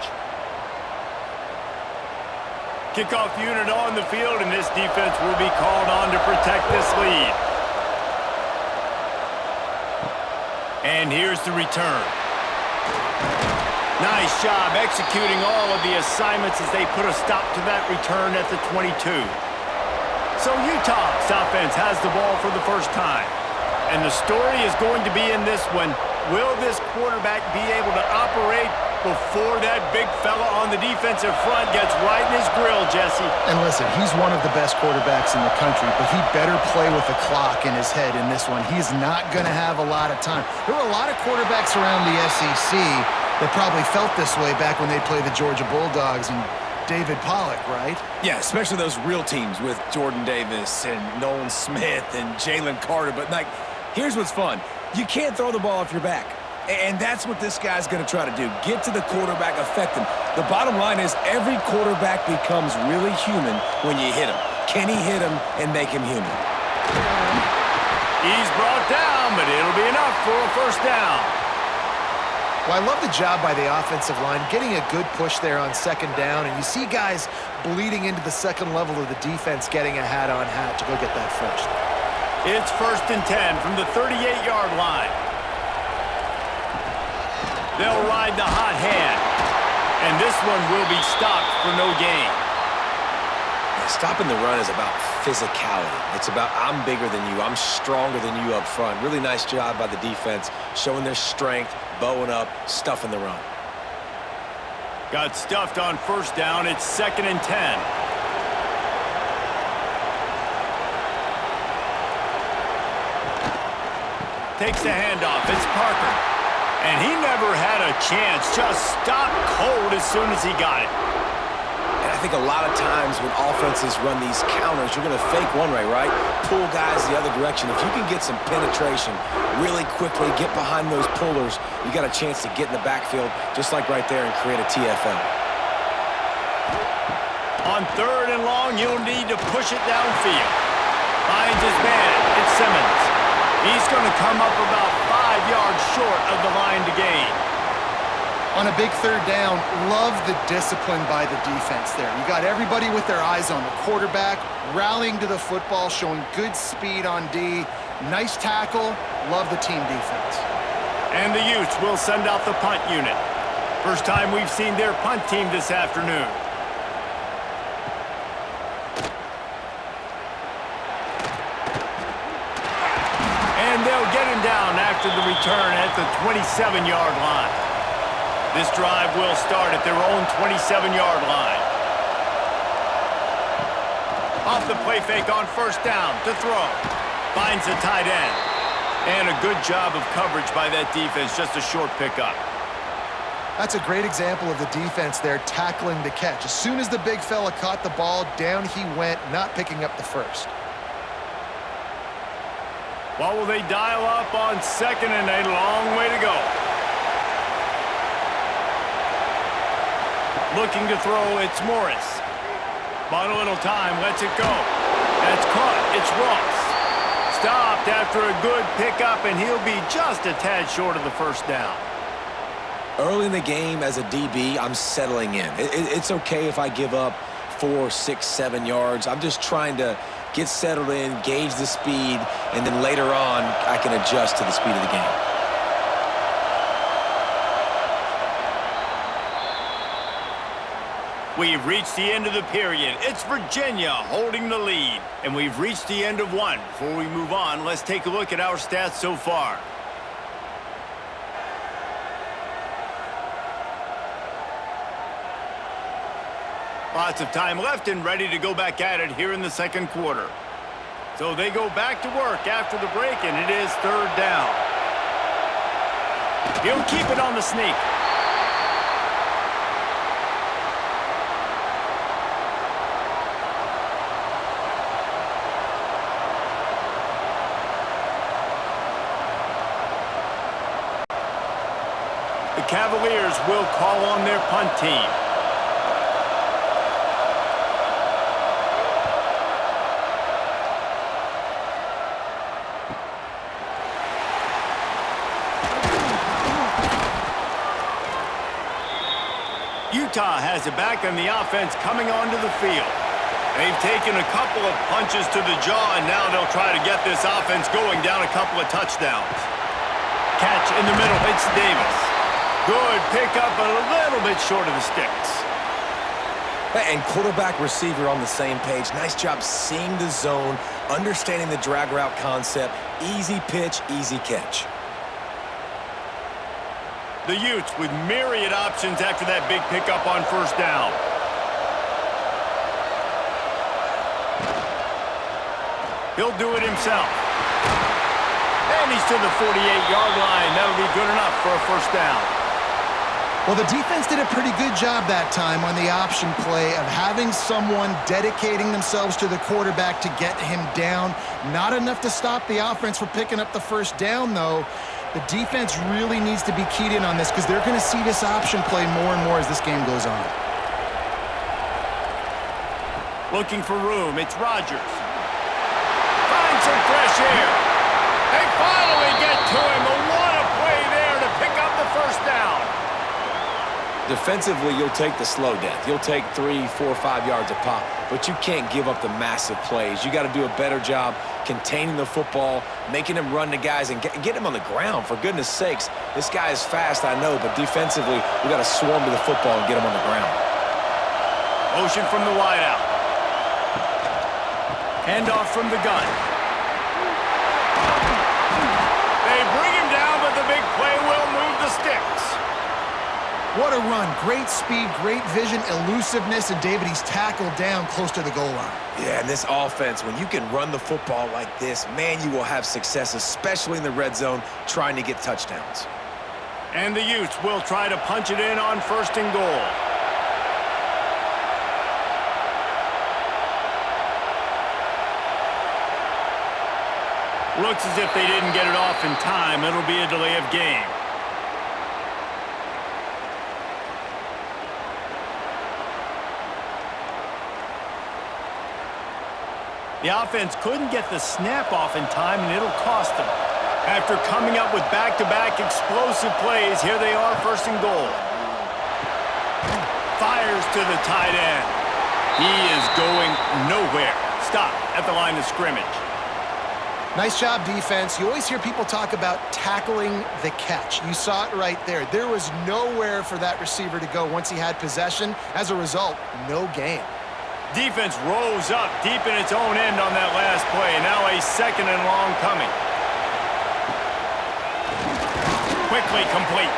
Kickoff unit on the field, and this defense will be called on to protect this lead. And here's the return. Nice job executing all of the assignments as they put a stop to that return at the 22. So Utah's offense has the ball for the first time. And the story is going to be in this one. Will this quarterback be able to operate before that big fella on the defensive front gets right in his grill, Jesse? And listen, he's one of the best quarterbacks in the country, but he better play with a clock in his head in this one. He's not going to have a lot of time. There were a lot of quarterbacks around the SEC that probably felt this way back when they played the Georgia Bulldogs and David Pollock, right? Yeah, especially those real teams with Jordan Davis and Nolan Smith and Jalen Carter. But, like, here's what's fun. You can't throw the ball off your back. And that's what this guy's going to try to do. Get to the quarterback, affect him. The bottom line is every quarterback becomes really human when you hit him. Can he hit him and make him human? He's brought down, but it'll be enough for a first down. Well, I love the job by the offensive line, getting a good push there on second down, and you see guys bleeding into the second level of the defense getting a hat-on-hat to go get that first. It's 1st and 10 from the 38-yard line. They'll ride the hot hand, and this one will be stopped for no gain. Stopping the run is about physicality. It's about I'm bigger than you, I'm stronger than you up front. Really nice job by the defense, showing their strength, bowing up, stuffing the run. Got stuffed on first down. It's 2nd and 10. Takes the handoff. It's Parker. And he never had a chance. Just stopped cold as soon as he got it. And I think a lot of times when offenses run these counters, you're going to fake one way, right? Pull guys the other direction. If you can get some penetration really quickly, get behind those pullers, you got a chance to get in the backfield, just like right there, and create a TFL. On 3rd and long, you'll need to push it downfield. Finds his man. It's Simmons. He's going to come up about 5 yards short of the line to gain. On a big 3rd down, love the discipline by the defense there. You got everybody with their eyes on the quarterback, rallying to the football, showing good speed on D. Nice tackle. Love the team defense. And the Utes will send out the punt unit. First time we've seen their punt team this afternoon. And they'll get him down after the return at the 27-yard line. This drive will start at their own 27-yard line. Off the play fake on first down to throw. Finds the tight end. And a good job of coverage by that defense, just a short pickup. That's a great example of the defense there tackling the catch. As soon as the big fella caught the ball, down he went, not picking up the first. What will they dial up on 2nd and a long way to go? Looking to throw, it's Morris. Bought a little time, lets it go. That's caught, it's Ross. Stopped after a good pickup, and he'll be just a tad short of the first down. Early in the game as a DB, I'm settling in. It's okay if I give up 4, 6, 7 yards. I'm just trying to get settled in, gauge the speed, and then later on, I can adjust to the speed of the game. We've reached the end of the period. It's Virginia holding the lead. And we've reached the end of one. Before we move on, let's take a look at our stats so far. Lots of time left and ready to go back at it here in the second quarter. So they go back to work after the break, and it is third down. He'll keep it on the sneak. The Cavaliers will call on their punt team. Utah has it back on the offense coming onto the field. They've taken a couple of punches to the jaw, and now they'll try to get this offense going down a couple of touchdowns. Catch in the middle. It's Davis. Good pickup, but a little bit short of the sticks. And quarterback receiver on the same page. Nice job seeing the zone, understanding the drag route concept. Easy pitch, easy catch. The Utes with myriad options after that big pickup on first down. He'll do it himself. And he's to the 48-yard line. That'll be good enough for a first down. Well, the defense did a pretty good job that time on the option play of having someone dedicating themselves to the quarterback to get him down. Not enough to stop the offense from picking up the first down, though. The defense really needs to be keyed in on this because they're going to see this option play more and more as this game goes on. Looking for room, it's Rodgers. Finds some fresh air. They finally get to him. But what a play there to pick up the first down. Defensively, you'll take the slow death. You'll take 3, 4, 5 yards a pop, but you can't give up the massive plays. You got to do a better job containing the football, making him run to guys, and get him on the ground, for goodness sakes. This guy is fast, I know, but defensively, we got to swarm to the football and get him on the ground. Motion from the wideout. Handoff from the gun. They bring him down, but the big play will move the sticks. What a run. Great speed, great vision, elusiveness, and David, he's tackled down close to the goal line. Yeah, and this offense, when you can run the football like this, man, you will have success, especially in the red zone, trying to get touchdowns. And the Utes will try to punch it in on first and goal. Looks as if they didn't get it off in time. It'll be a delay of game. The offense couldn't get the snap off in time, and it'll cost them. After coming up with back-to-back explosive plays, here they are, first and goal. Fires to the tight end. He is going nowhere. Stop at the line of scrimmage. Nice job, defense. You always hear people talk about tackling the catch. You saw it right there. There was nowhere for that receiver to go once he had possession. As a result, no gain. Defense rose up deep in its own end on that last play. Now a second and long coming. Quickly complete.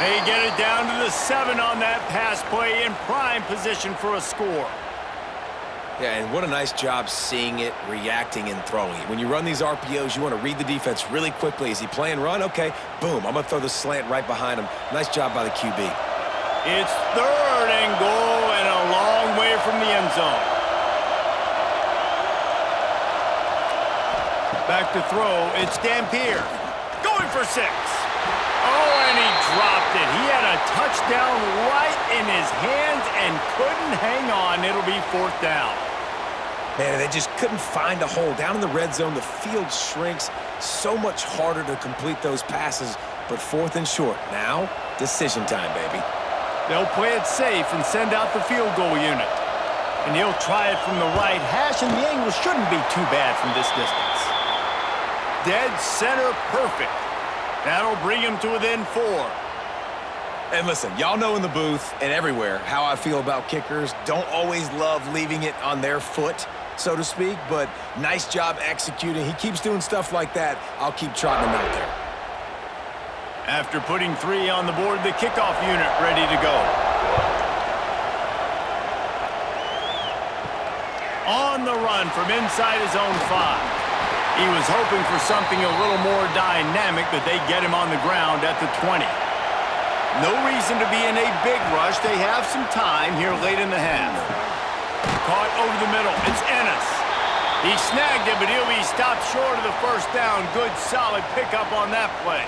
They get it down to the 7 on that pass play, in prime position for a score. Yeah, and what a nice job seeing it, reacting, and throwing it. When you run these RPOs, you want to read the defense really quickly. Is he playing run? Okay, boom. I'm going to throw the slant right behind him. Nice job by the QB. It's third and goal and a long way from the end zone. Back to throw, it's Dampier. Going for 6. Oh, and he dropped it. He had a touchdown right in his hands and couldn't hang on. It'll be fourth down. Man, they just couldn't find a hole. Down in the red zone, the field shrinks. So much harder to complete those passes, but fourth and short. Now, decision time, baby. They'll play it safe and send out the field goal unit. And he'll try it from the right hash, and the angle shouldn't be too bad from this distance. Dead center perfect. That'll bring him to within 4. And listen, y'all know in the booth and everywhere how I feel about kickers. Don't always love leaving it on their foot, so to speak, but nice job executing. He keeps doing stuff like that. I'll keep trotting him out there. After putting 3 on the board, the kickoff unit ready to go. On the run from inside his own 5. He was hoping for something a little more dynamic, but they get him on the ground at the 20. No reason to be in a big rush. They have some time here late in the half. Caught over the middle. It's Ennis. He snagged it, but he'll be stopped short of the first down. Good, solid pickup on that play.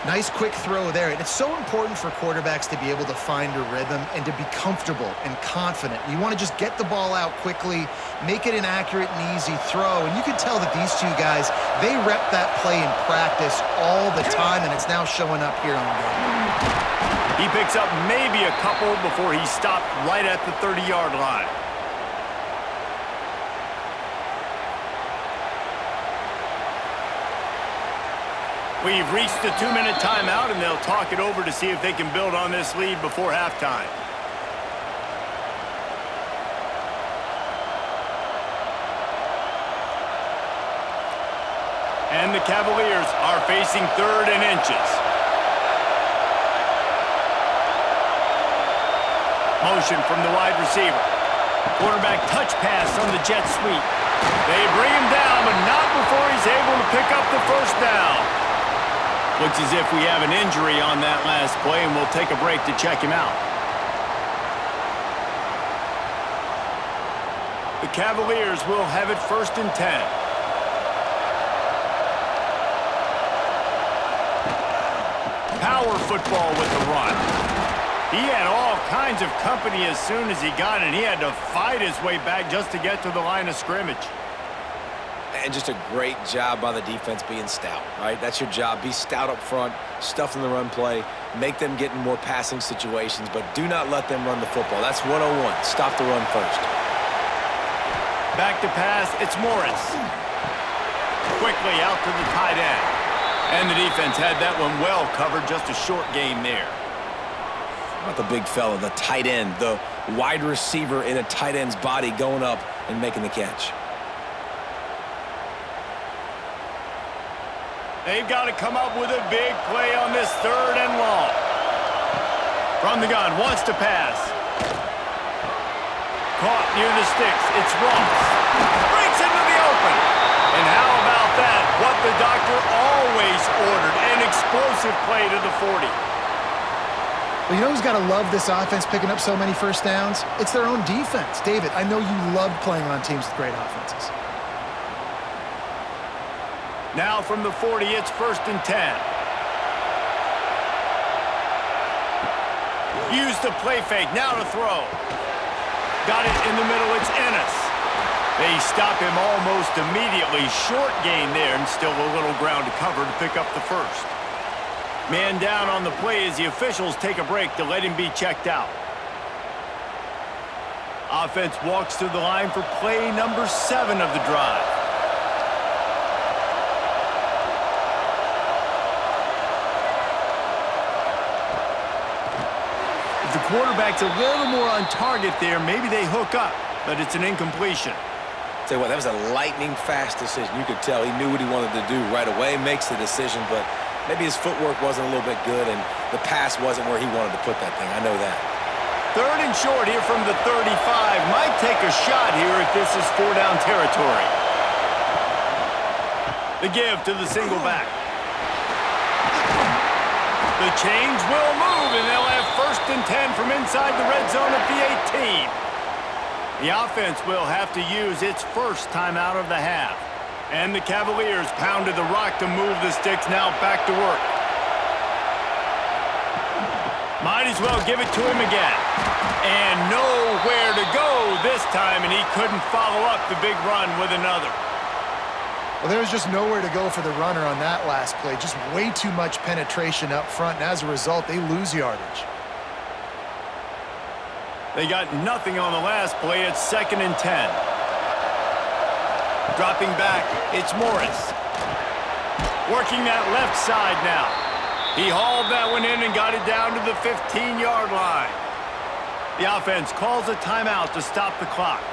Nice quick throw there. And it's so important for quarterbacks to be able to find a rhythm and to be comfortable and confident. You want to just get the ball out quickly, make it an accurate and easy throw. And you can tell that these two guys, they rep that play in practice all the time, and it's now showing up here on game. He picks up maybe a couple before he stopped right at the 30-yard line. We've reached the 2-minute timeout, and they'll talk it over to see if they can build on this lead before halftime. And the Cavaliers are facing 3rd and inches. Motion from the wide receiver. Quarterback touch pass on the jet sweep. They bring him down, but not before he's able to pick up the first down. Looks as if we have an injury on that last play, and we'll take a break to check him out. The Cavaliers will have it 1st and 10. Power football with the run. He had all kinds of company as soon as he got it. He had to fight his way back just to get to the line of scrimmage. And just a great job by the defense being stout, right? That's your job. Be stout up front, stuff in the run play, make them get in more passing situations, but do not let them run the football. That's 101. Stop the run first. Back to pass, it's Morris. Quickly out to the tight end. And the defense had that one well covered, just a short gain there. How about the big fella, the tight end, the wide receiver in a tight end's body going up and making the catch. They've got to come up with a big play on this 3rd and long. From the gun, wants to pass. Caught near the sticks. It's Ross. Breaks into the open. And how about that? What the doctor always ordered. An explosive play to the 40. Well, you know who's got to love this offense picking up so many first downs? It's their own defense. David, I know you loved playing on teams with great offenses. Now from the 40, it's 1st and 10. Use the play fake, now to throw. Got it in the middle, it's Ennis. They stop him almost immediately. Short gain there, and still a little ground to cover to pick up the first. Man down on the play as the officials take a break to let him be checked out. Offense walks to the line for play number 7 of the drive. The quarterback's a little more on target there. Maybe they hook up, but it's an incompletion. Tell you what, that was a lightning-fast decision. You could tell he knew what he wanted to do right away, makes the decision, but maybe his footwork wasn't a little bit good, and the pass wasn't where he wanted to put that thing. I know that. 3rd and short here from the 35. Might take a shot here if this is 4-down territory. The give to the single back. The change will move, and they'll have 1st and 10 from inside the red zone at the 18. The offense will have to use its first timeout of the half. And the Cavaliers pounded the rock to move the sticks, now back to work. Might as well give it to him again. And nowhere to go this time, and he couldn't follow up the big run with another. Well, there was just nowhere to go for the runner on that last play. Just way too much penetration up front, and as a result, they lose yardage. They got nothing on the last play. It's 2nd and 10. Dropping back, it's Morris. Working that left side now. He hauled that one in and got it down to the 15-yard line. The offense calls a timeout to stop the clock.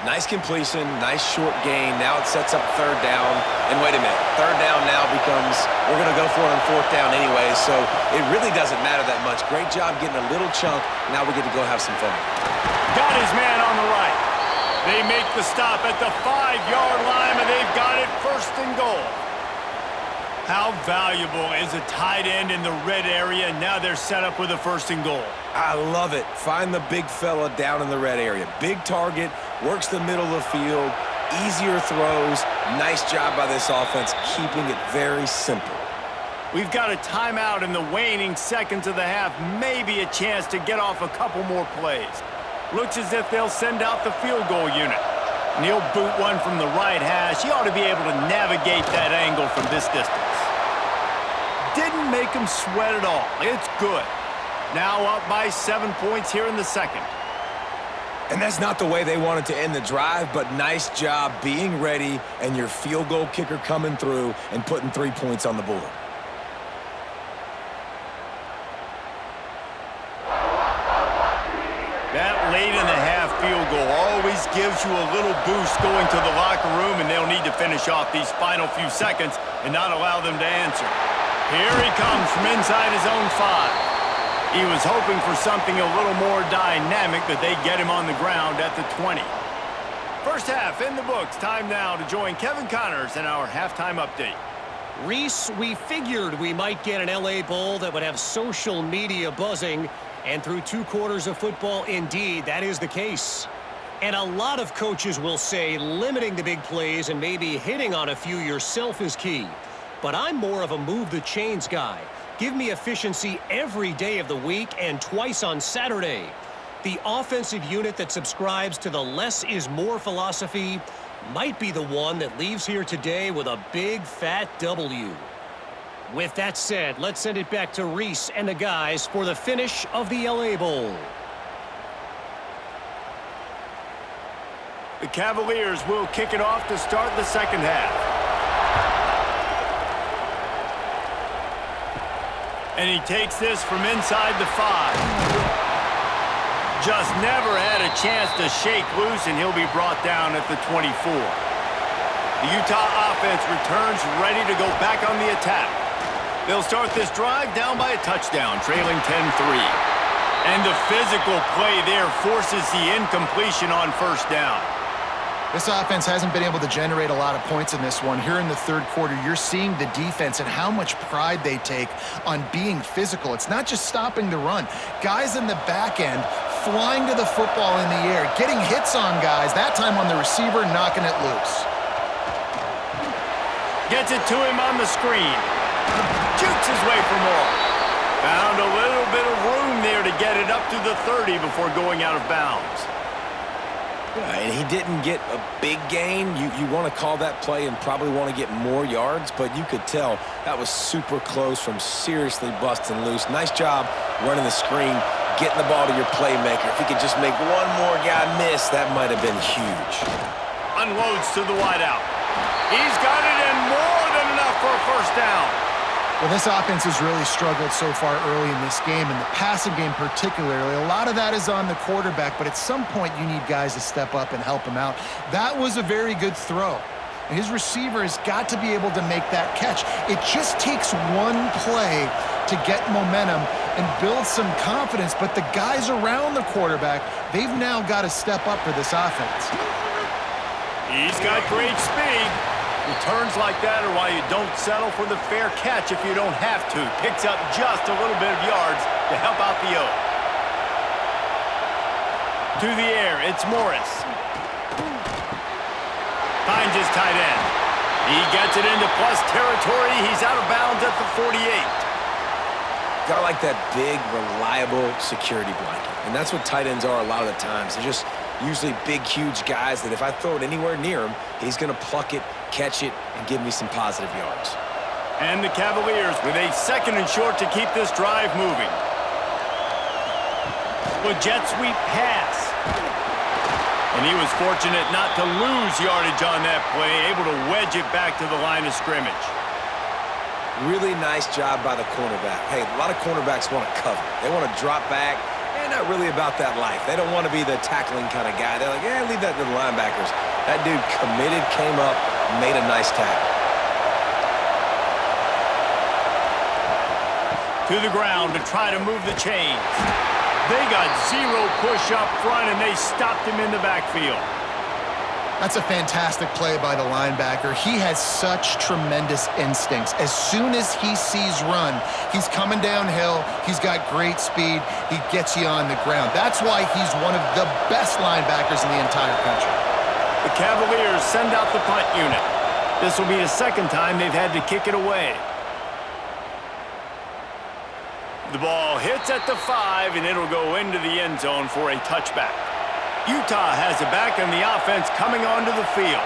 Nice completion, nice short gain. Now it sets up 3rd down. And wait a minute, 3rd down now becomes, we're going to go for it on 4th down anyway, so it really doesn't matter that much. Great job getting a little chunk. Now we get to go have some fun. Got his man on the right. They make the stop at the 5-yard line, and they've got it 1st and goal. How valuable is a tight end in the red area? Now they're set up with a 1st and goal. I love it. Find the big fella down in the red area. Big target, works the middle of the field, easier throws. Nice job by this offense, keeping it very simple. We've got a timeout in the waning seconds of the half. Maybe a chance to get off a couple more plays. Looks as if they'll send out the field goal unit. And he'll boot one from the right hash. He ought to be able to navigate that angle from this distance. Didn't make him sweat at all. It's good. Now up by 7 points here in the second. And that's not the way they wanted to end the drive, but nice job being ready and your field goal kicker coming through and putting 3 points on the board. That late in the half field goal always gives you a little boost going to the locker room, and they'll need to finish off these final few seconds and not allow them to answer. Here he comes from inside his own 5. He was hoping for something a little more dynamic, but they get him on the ground at the 20. First half in the books. Time now to join Kevin Connors in our halftime update. Reese, we figured we might get an LA Bowl that would have social media buzzing, and through 2 quarters of football, indeed, that is the case. And a lot of coaches will say limiting the big plays and maybe hitting on a few yourself is key. But I'm more of a move the chains guy. Give me efficiency every day of the week and twice on Saturday. The offensive unit that subscribes to the less is more philosophy might be the one that leaves here today with a big fat W. With that said, let's send it back to Reese and the guys for the finish of the LA Bowl. The Cavaliers will kick it off to start the second half. And he takes this from inside the 5. Just never had a chance to shake loose, and he'll be brought down at the 24. The Utah offense returns ready to go back on the attack. They'll start this drive down by a touchdown, trailing 10-3. And the physical play there forces the incompletion on 1st down. This offense hasn't been able to generate a lot of points in this one. Here in the 3rd quarter, you're seeing the defense and how much pride they take on being physical. It's not just stopping the run. Guys in the back end flying to the football in the air, getting hits on guys, that time on the receiver, knocking it loose. Gets it to him on the screen. Jukes his way for more. Found a little bit of room there to get it up to the 30 before going out of bounds. And he didn't get a big gain. You want to call that play and probably want to get more yards, but you could tell that was super close from seriously busting loose. Nice job running the screen, getting the ball to your playmaker. If he could just make one more guy miss, that might have been huge. Unloads to the wideout. He's got it in more than enough for a 1st down. Well, this offense has really struggled so far early in this game, and the passing game particularly. A lot of that is on the quarterback, but at some point you need guys to step up and help him out. That was a very good throw. His receiver has got to be able to make that catch. It just takes one play to get momentum and build some confidence, but the guys around the quarterback, they've now got to step up for this offense. He's got great speed. Returns like that are why you don't settle for the fair catch if you don't have to. Picks up just a little bit of yards to help out the O. To the air, it's Morris. Finds his tight end. He gets it into plus territory. He's out of bounds at the 48. Gotta like that big, reliable security blanket. And that's what tight ends are a lot of the times. They're just usually big, huge guys that if I throw it anywhere near him, he's going to pluck it, catch it, and give me some positive yards. And the Cavaliers with a 2nd and short to keep this drive moving. A jet sweep pass. And he was fortunate not to lose yardage on that play, able to wedge it back to the line of scrimmage. Really nice job by the cornerback. Hey, a lot of cornerbacks want to cover. They want to drop back. They're not really about that life. They don't want to be the tackling kind of guy. They're like, yeah, leave that to the linebackers. That dude committed, came up, made a nice tackle. To the ground to try to move the chains. They got 0 push up front, and they stopped him in the backfield. That's a fantastic play by the linebacker. He has such tremendous instincts. As soon as he sees run, he's coming downhill. He's got great speed. He gets you on the ground. That's why he's one of the best linebackers in the entire country. The Cavaliers send out the punt unit. This will be the second time they've had to kick it away. The ball hits at the 5, and it'll go into the end zone for a touchback. Utah has it back, and the offense coming onto the field.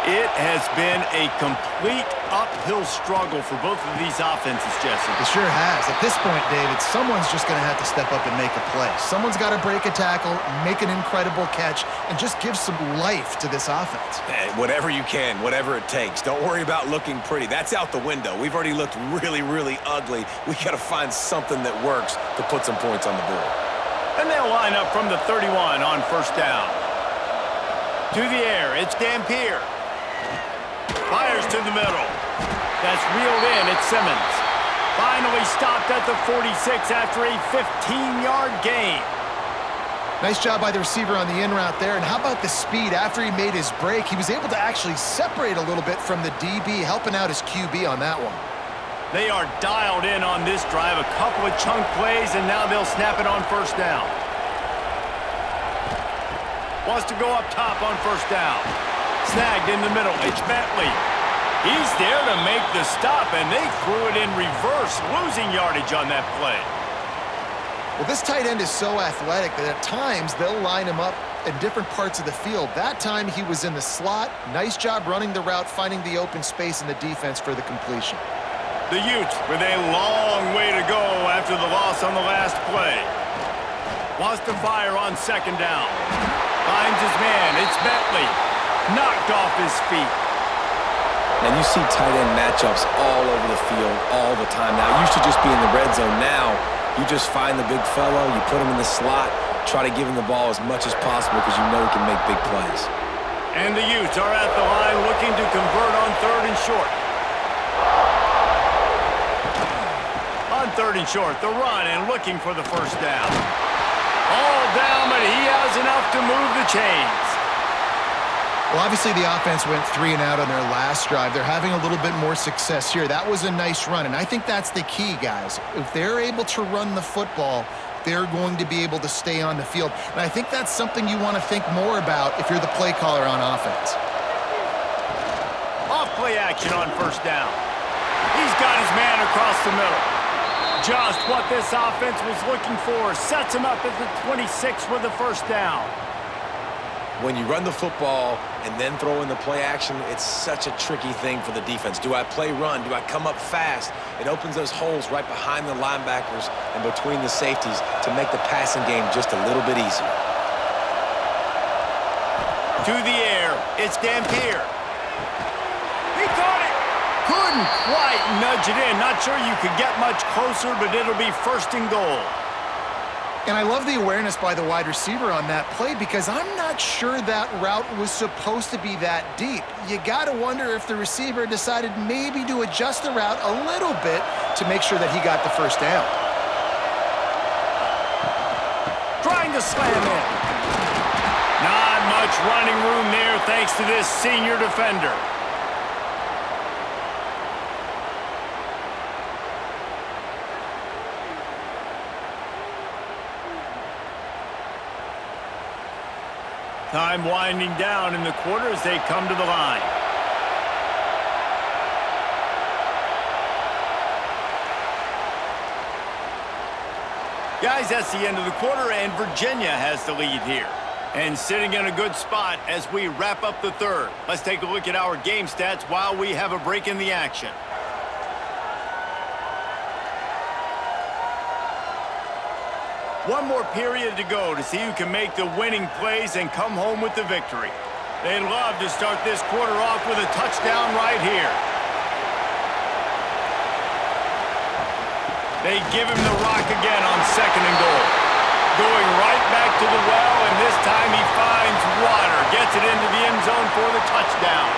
It has been a complete uphill struggle for both of these offenses, Jesse. It sure has. At this point, David, someone's just going to have to step up and make a play. Someone's got to break a tackle, make an incredible catch, and just give some life to this offense. Hey, whatever you can, whatever it takes. Don't worry about looking pretty. That's out the window. We've already looked really, really ugly. We got to find something that works to put some points on the board. And they'll line up from the 31 on first down. To the air, it's Dampier. Fires to the middle. That's reeled in, it's Simmons. Finally stopped at the 46 after a 15-yard gain. Nice job by the receiver on the in route there. And how about the speed after he made his break? He was able to actually separate a little bit from the DB, helping out his QB on that one. They are dialed in on this drive. A couple of chunk plays, and now they'll snap it on first down. Wants to go up top on first down. Snagged in the middle. It's Bentley. He's there to make the stop, and they threw it in reverse, losing yardage on that play. Well, this tight end is so athletic that at times they'll line him up in different parts of the field. That time he was in the slot. Nice job running the route, finding the open space in the defense for the completion. The Utes with a long way to go after the loss on the last play. Wants to fire on second down. Finds his man. It's Bentley. Knocked off his feet. And you see tight end matchups all over the field all the time now. It used to just be in the red zone. Now you just find the big fellow, you put him in the slot, try to give him the ball as much as possible because you know he can make big plays. And the Utes are at the line looking to convert on third and short. On third and short, the run and looking for the first down. All down, but he has enough to move the chains. Well, obviously the offense went 3 and out on their last drive. They're having a little bit more success here. That was a nice run, and I think that's the key, guys. If they're able to run the football, they're going to be able to stay on the field. And I think that's something you want to think more about if you're the play caller on offense. Off play action on first down. He's got his man across the middle. Just what this offense was looking for. Sets him up at the 26 for the first down. When you run the football and then throw in the play action, it's such a tricky thing for the defense. Do I play run? Do I come up fast? It opens those holes right behind the linebackers and between the safeties to make the passing game just a little bit easier. To the air, it's Dampier. He caught it. Couldn't quite nudge it in. Not sure you could get much closer, but it'll be first and goal. And I love the awareness by the wide receiver on that play because I'm not sure that route was supposed to be that deep. You got to wonder if the receiver decided maybe to adjust the route a little bit to make sure that he got the first down. Trying to slam in. Not much running room there thanks to this senior defender. Time winding down in the quarter as they come to the line. Guys, that's the end of the quarter, and Virginia has the lead here. And sitting in a good spot as we wrap up the third. Let's take a look at our game stats while we have a break in the action. One more period to go to see who can make the winning plays and come home with the victory. They'd love to start this quarter off with a touchdown right here. They give him the rock again on second and goal. Going right back to the well, and this time he finds water. Gets it into the end zone for the touchdown.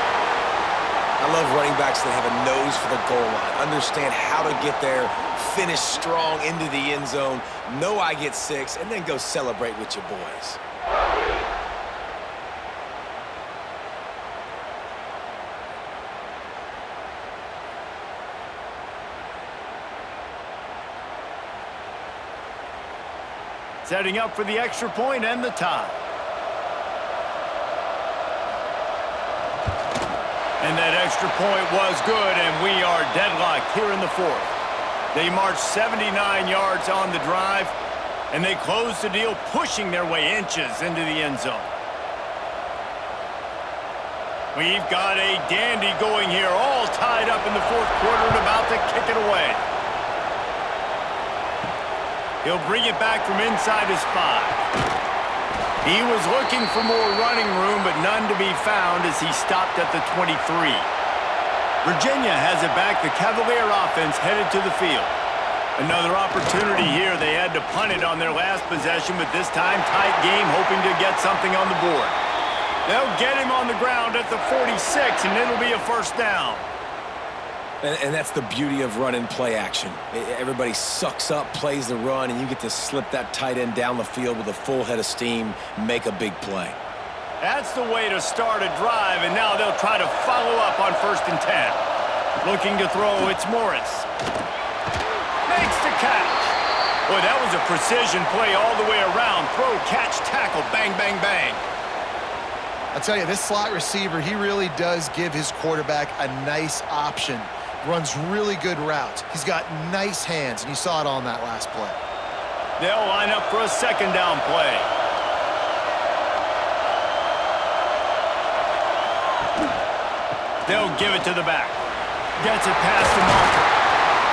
I love running backs that have a nose for the goal line. Understand how to get there, finish strong into the end zone, know I get 6, and then go celebrate with your boys. setting up for the extra point and the tie. And that extra point was good, and we are deadlocked here in the fourth. They marched 79 yards on the drive, and they closed the deal, pushing their way inches into the end zone. We've got a dandy going here, all tied up in the fourth quarter and about to kick it away. He'll bring it back from inside his 5. He was looking for more running room, but none to be found as he stopped at the 23. Virginia has it back. The Cavalier offense headed to the field. Another opportunity here. They had to punt it on their last possession, but this time tight game, hoping to get something on the board. They'll get him on the ground at the 46, and it'll be a first down. And that's the beauty of run and play action. Everybody sucks up, plays the run, and you get to slip that tight end down the field with a full head of steam, make a big play. That's the way to start a drive, and now they'll try to follow up on 1st and 10. Looking to throw, it's Morris. Makes the catch. Boy, that was a precision play all the way around. Throw, catch, tackle, bang, bang, bang. I'll tell you, this slot receiver, he really does give his quarterback a nice option. Runs really good routes. He's got nice hands, and you saw it on that last play. They'll line up for a 2nd down play. They'll give it to the back. Gets it past the marker.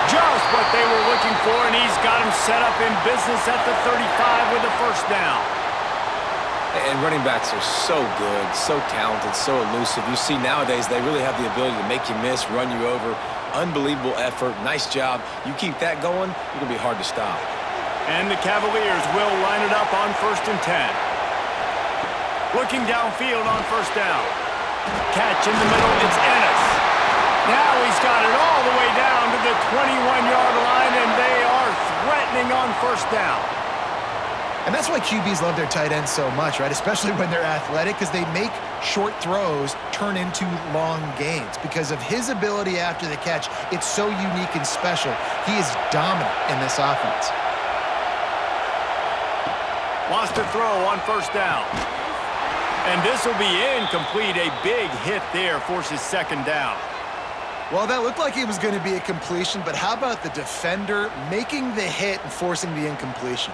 Just what they were looking for, and he's got him set up in business at the 35 with a first down. And running backs are so good, so talented, so elusive. You see nowadays they really have the ability to make you miss, run you over. Unbelievable effort. Nice job. You keep that going, it's going to be hard to stop. And the Cavaliers will line it up on 1st and 10. Looking downfield on 1st down. Catch in the middle, it's Ennis. Now he's got it all the way down to the 21-yard line, and they are threatening on 1st down. And that's why QBs love their tight ends so much, right? Especially when they're athletic, because they make short throws turn into long gains. Because of his ability after the catch, it's so unique and special. He is dominant in this offense. Wants to throw on 1st down. And this will be incomplete. A big hit there forces 2nd down. Well, that looked like it was going to be a completion, but how about the defender making the hit and forcing the incompletion?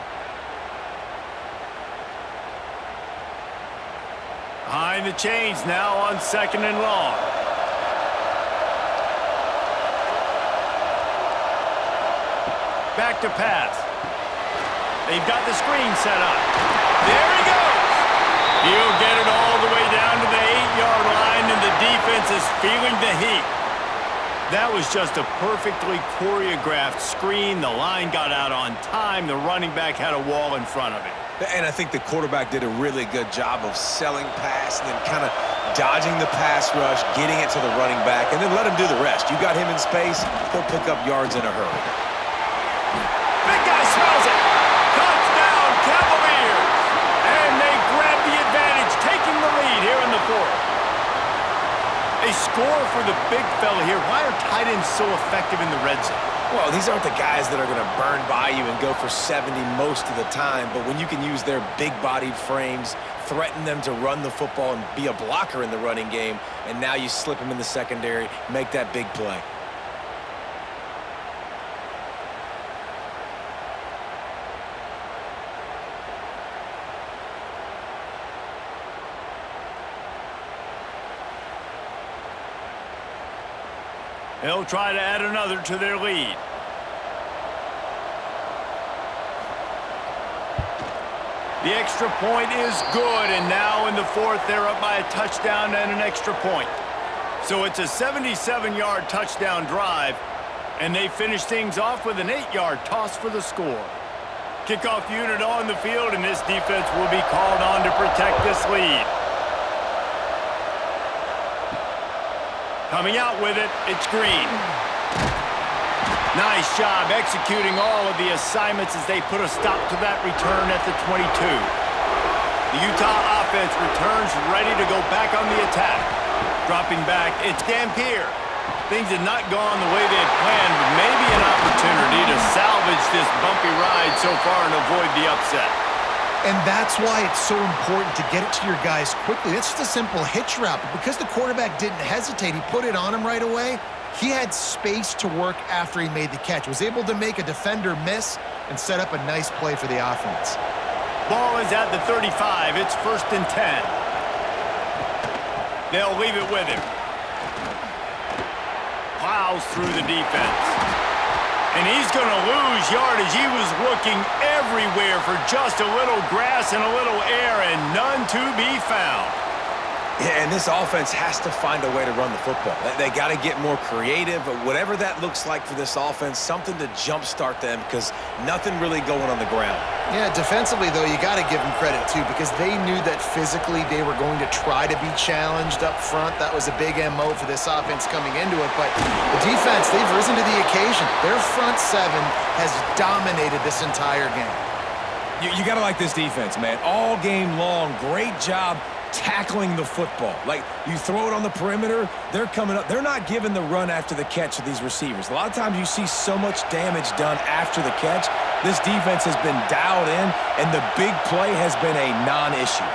Behind the chains now on 2nd and long. Back to pass. They've got the screen set up. There he goes. He'll get it all the way down to the 8-yard line, and the defense is feeling the heat. That was just a perfectly choreographed screen. The line got out on time. The running back had a wall in front of it. And I think the quarterback did a really good job of selling pass and then kind of dodging the pass rush, getting it to the running back, and then let him do the rest. You got him in space, he'll pick up yards in a hurry. Big guy smells it. Touchdown, Cavaliers. And they grab the advantage, taking the lead here in the fourth. A score for the big fella here. Why are tight ends so effective in the red zone? Well, these aren't the guys that are going to burn by you and go for 70 most of the time, but when you can use their big-bodied frames, threaten them to run the football and be a blocker in the running game, and now you slip them in the secondary, make that big play. They'll try to add another to their lead. The extra point is good, and now in the fourth, they're up by a touchdown and an extra point. So it's a 77-yard touchdown drive, and they finish things off with an 8-yard toss for the score. Kickoff unit on the field, and this defense will be called on to protect this lead. Coming out with it, it's Green. Nice job executing all of the assignments as they put a stop to that return at the 22. The Utah offense returns ready to go back on the attack. Dropping back, it's Dampier. Things had not gone the way they had planned, but maybe an opportunity to salvage this bumpy ride so far and avoid the upset. And that's why it's so important to get it to your guys quickly. It's just a simple hitch route. But because the quarterback didn't hesitate, he put it on him right away. He had space to work after he made the catch. Was able to make a defender miss and set up a nice play for the offense. Ball is at the 35. It's 1st and 10. They'll leave it with him. Plows through the defense. And he's going to lose yardage. He was looking everywhere for just a little grass and a little air, and none to be found. Yeah, and this offense has to find a way to run the football. They got to get more creative, whatever that looks like for this offense, something to jumpstart them because nothing really going on the ground. Yeah, defensively, though, you got to give them credit, too, because they knew that physically they were going to try to be challenged up front. That was a big MO for this offense coming into it. But the defense, they've risen to the occasion. Their front seven has dominated this entire game. You got to like this defense, man. All game long, great job tackling the football. Like, you throw it on the perimeter, they're coming up. They're not giving the run after the catch to these receivers. A lot of times you see so much damage done after the catch. This defense has been dialed in, and the big play has been a non-issue.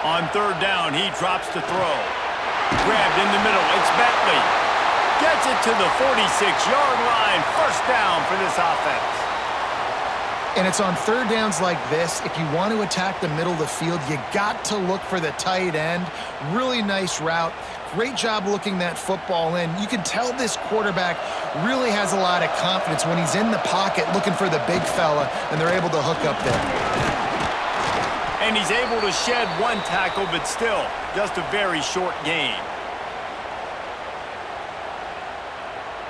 On 3rd down, he drops to throw. Grabbed in the middle. It's Bentley. Gets it to the 46-yard line. 1st down for this offense. And it's on 3rd downs like this. If you want to attack the middle of the field, you got to look for the tight end. Really nice route. Great job looking that football in. You can tell this quarterback really has a lot of confidence when he's in the pocket looking for the big fella, and they're able to hook up there. And he's able to shed 1 tackle, but still, just a very short game.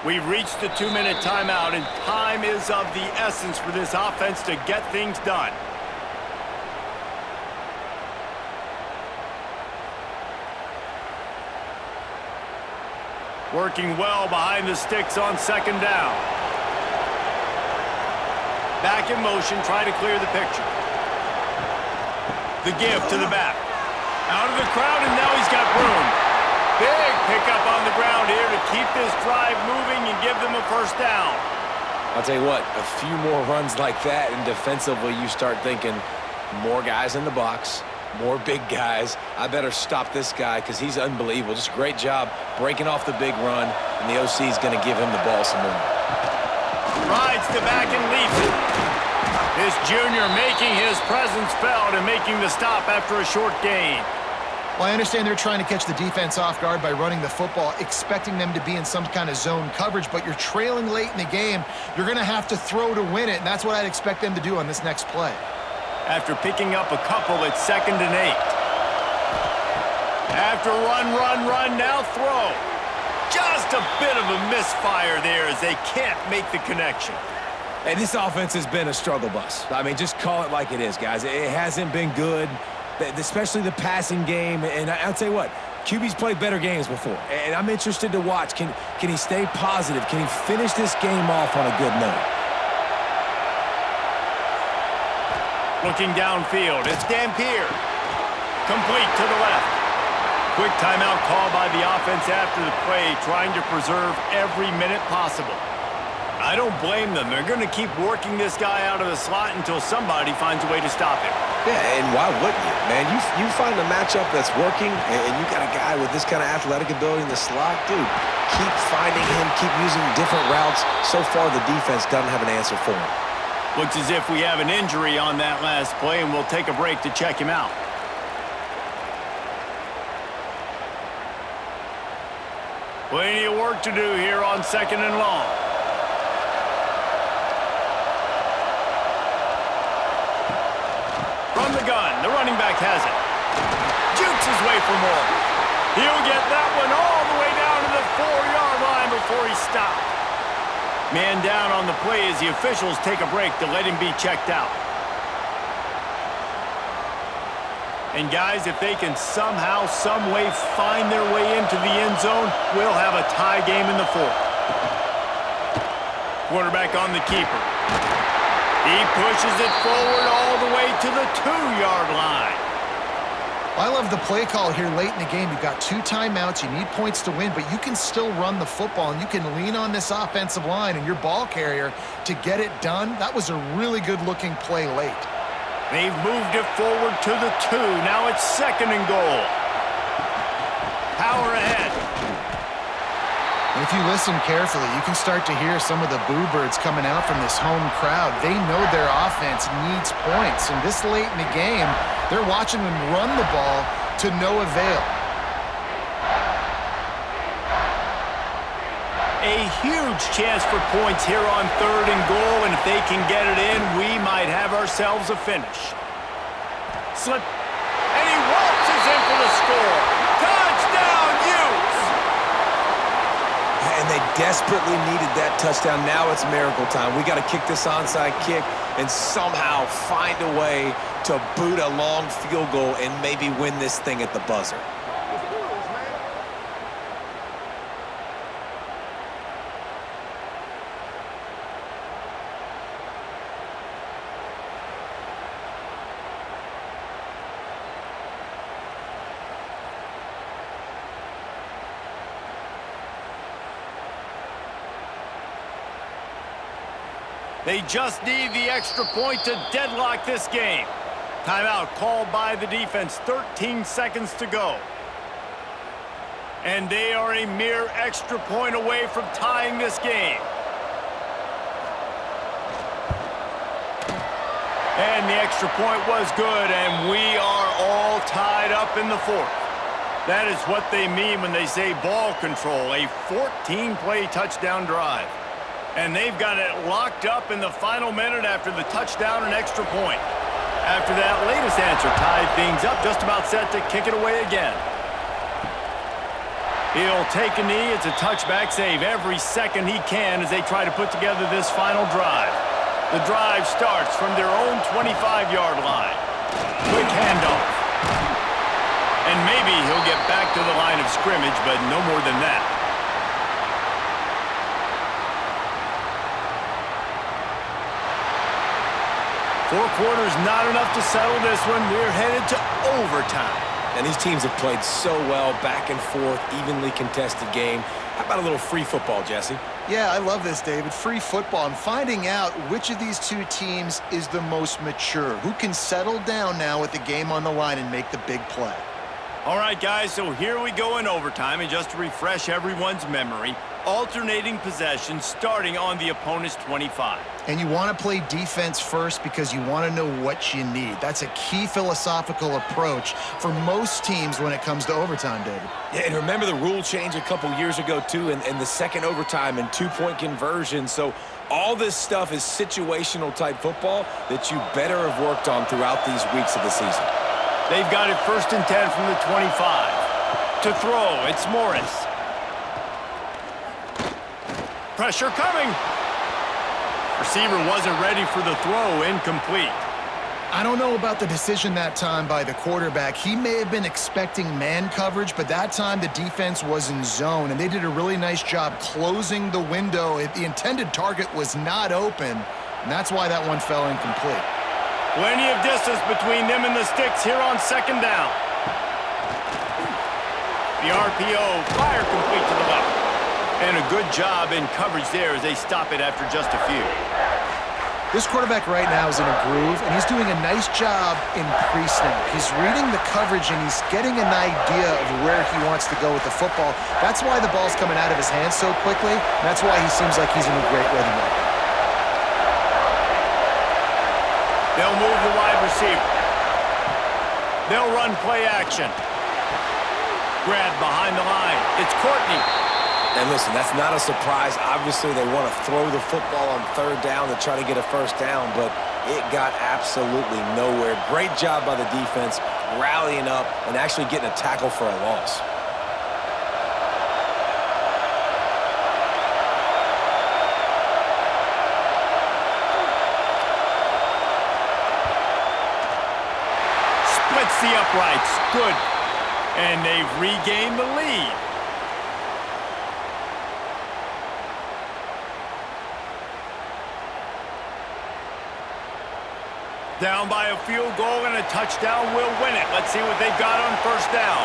We've reached the 2-minute timeout, and time is of the essence for this offense to get things done. Working well behind the sticks on 2nd down. Back in motion, try to clear the picture. The give to the back. Out of the crowd, and now he's got room. Big pickup on the ground here to keep this drive moving and give them a 1st down. I'll tell you what, a few more runs like that, and defensively you start thinking more guys in the box, more big guys. I better stop this guy because he's unbelievable. Just a great job breaking off the big run, and the OC is going to give him the ball some more. Rides to back and leaps it. This junior making his presence felt and making the stop after a short gain. Well, I understand they're trying to catch the defense off guard by running the football, expecting them to be in some kind of zone coverage, but you're trailing late in the game. You're going to have to throw to win it, and that's what I'd expect them to do on this next play. After picking up a couple, it's 2nd and 8. After run, now throw. Just a bit of a misfire there as they can't make the connection. And this offense has been a struggle bus. I mean, just call it like it is, guys. It hasn't been good, especially the passing game. And I'll tell you what, QB's played better games before. And I'm interested to watch. Can he stay positive? Can he finish this game off on a good note? Looking downfield, it's Dampier. Complete to the left. Quick timeout call by the offense after the play, trying to preserve every minute possible. I don't blame them. They're going to keep working this guy out of the slot until somebody finds a way to stop him. Yeah, and why wouldn't you, man? You find a matchup that's working, and you got a guy with this kind of athletic ability in the slot, dude, keep finding him, keep using different routes. So far, the defense doesn't have an answer for him. Looks as if we have an injury on that last play, and we'll take a break to check him out. Plenty of work to do here on 2nd and long. From the gun, the running back has it. Jukes his way for more. He'll get that one all the way down to the 4-yard line before he stopped. Man down on the play as the officials take a break to let him be checked out. And guys, if they can somehow, some way find their way into the end zone, we'll have a tie game in the 4th. Quarterback on the keeper. He pushes it forward all the way to the 2-yard line. I love the play call here late in the game. You've got 2 timeouts. You need points to win, but you can still run the football, and you can lean on this offensive line and your ball carrier to get it done. That was a really good-looking play late. They've moved it forward to the 2. Now it's 2nd and goal. Power ahead. And if you listen carefully, you can start to hear some of the boo birds coming out from this home crowd. They know their offense needs points, and this late in the game, they're watching them run the ball to no avail. A huge chance for points here on 3rd and goal, and if they can get it in, we might have ourselves a finish. Slip, and he waltzes in for the score. Touchdown, Utes! And they desperately needed that touchdown. Now it's miracle time. We got to kick this onside kick and somehow find a way to boot a long field goal and maybe win this thing at the buzzer. They just need the extra point to deadlock this game. Timeout called by the defense. 13 seconds to go. And they are a mere extra point away from tying this game. And the extra point was good, and we are all tied up in the 4th. That is what they mean when they say ball control, a 14-play touchdown drive. And they've got it locked up in the final minute after the touchdown and extra point. After that latest answer tied things up, just about set to kick it away again. He'll take a knee. It's a touchback save every second he can as they try to put together this final drive. The drive starts from their own 25-yard line. Quick handoff. And maybe he'll get back to the line of scrimmage, but no more than that. Four quarters not enough to settle this one. We're headed to overtime. And these teams have played so well, back and forth, evenly contested game. How about a little free football, Jesse? Yeah, I love this, David. Free football. I'm finding out which of these two teams is the most mature, who can settle down now with the game on the line and make the big play. All right, guys, so here we go in overtime, and just to refresh everyone's memory, alternating possession starting on the opponent's 25. And you want to play defense first because you want to know what you need. That's a key philosophical approach for most teams when it comes to overtime, David. Yeah, and remember the rule change a couple years ago, too, and the second overtime and two-point conversion. So all this stuff is situational-type football that you better have worked on throughout these weeks of the season. They've got it 1st and 10 from the 25. To throw, it's Morris. Pressure coming. Receiver wasn't ready for the throw, incomplete. I don't know about the decision that time by the quarterback. He may have been expecting man coverage, but that time the defense was in zone, and they did a really nice job closing the window. The intended target was not open, and that's why that one fell incomplete. Plenty of distance between them and the sticks here on 2nd down. The RPO, fire complete to the left. And a good job in coverage there as they stop it after just a few. This quarterback right now is in a groove, and he's doing a nice job in pre-snap. He's reading the coverage, and he's getting an idea of where he wants to go with the football. That's why the ball's coming out of his hands so quickly. That's why he seems like he's in a great rhythm right now. They'll move the wide receiver. They'll run play action. Grab behind the line. It's Courtney. And listen, that's not a surprise. Obviously, they want to throw the football on 3rd down to try to get a 1st down, but it got absolutely nowhere. Great job by the defense, rallying up and actually getting a tackle for a loss. Splits the uprights. Good. And they've regained the lead. Down by a field goal and a touchdown will win it. Let's see what they've got on 1st down.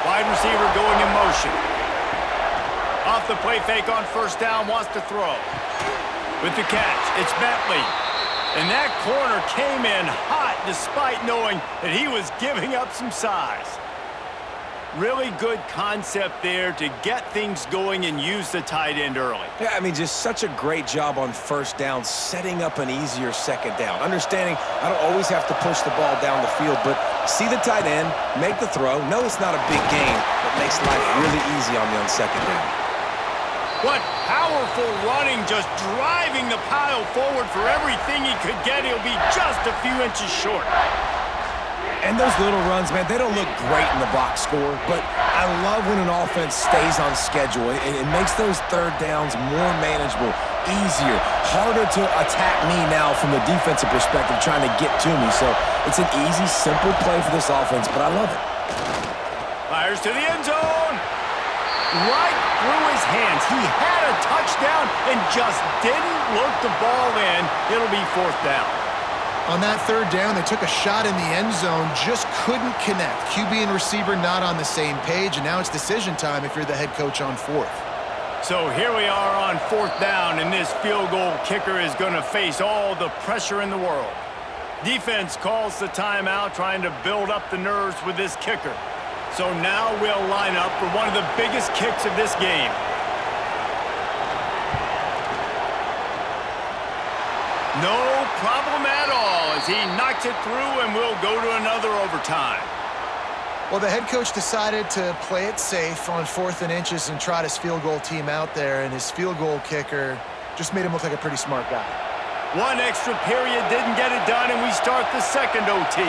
Wide receiver going in motion. Off the play fake on 1st down, wants to throw. With the catch, it's Bentley. And that corner came in hot despite knowing that he was giving up some size. Really good concept there to get things going and use the tight end early. Yeah, I mean, just such a great job on first down, setting up an easier second down. Understanding I don't always have to push the ball down the field, but see the tight end, make the throw. No, it's not a big gain, but makes life really easy on me on second down. What powerful running, just driving the pile forward for everything he could get. He'll be just a few inches short. And those little runs, man, they don't look great in the box score, but I love when an offense stays on schedule. It makes those third downs more manageable, easier, harder to attack me now from the defensive perspective trying to get to me. So it's an easy, simple play for this offense, but I love it. Fires to the end zone. Right through his hands. He had a touchdown and just didn't look the ball in. It'll be fourth down. On that third down, they took a shot in the end zone, just couldn't connect. QB and receiver not on the same page, and now it's decision time if you're the head coach on fourth. So here we are on fourth down, and this field goal kicker is going to face all the pressure in the world. Defense calls the timeout, trying to build up the nerves with this kicker. So now we'll line up for one of the biggest kicks of this game. No problem at all as he knocks it through, and we'll go to another overtime. Well, the head coach decided to play it safe on 4th and inches and trot his field goal team out there, and his field goal kicker just made him look like a pretty smart guy. One extra period didn't get it done, and we start the second OT.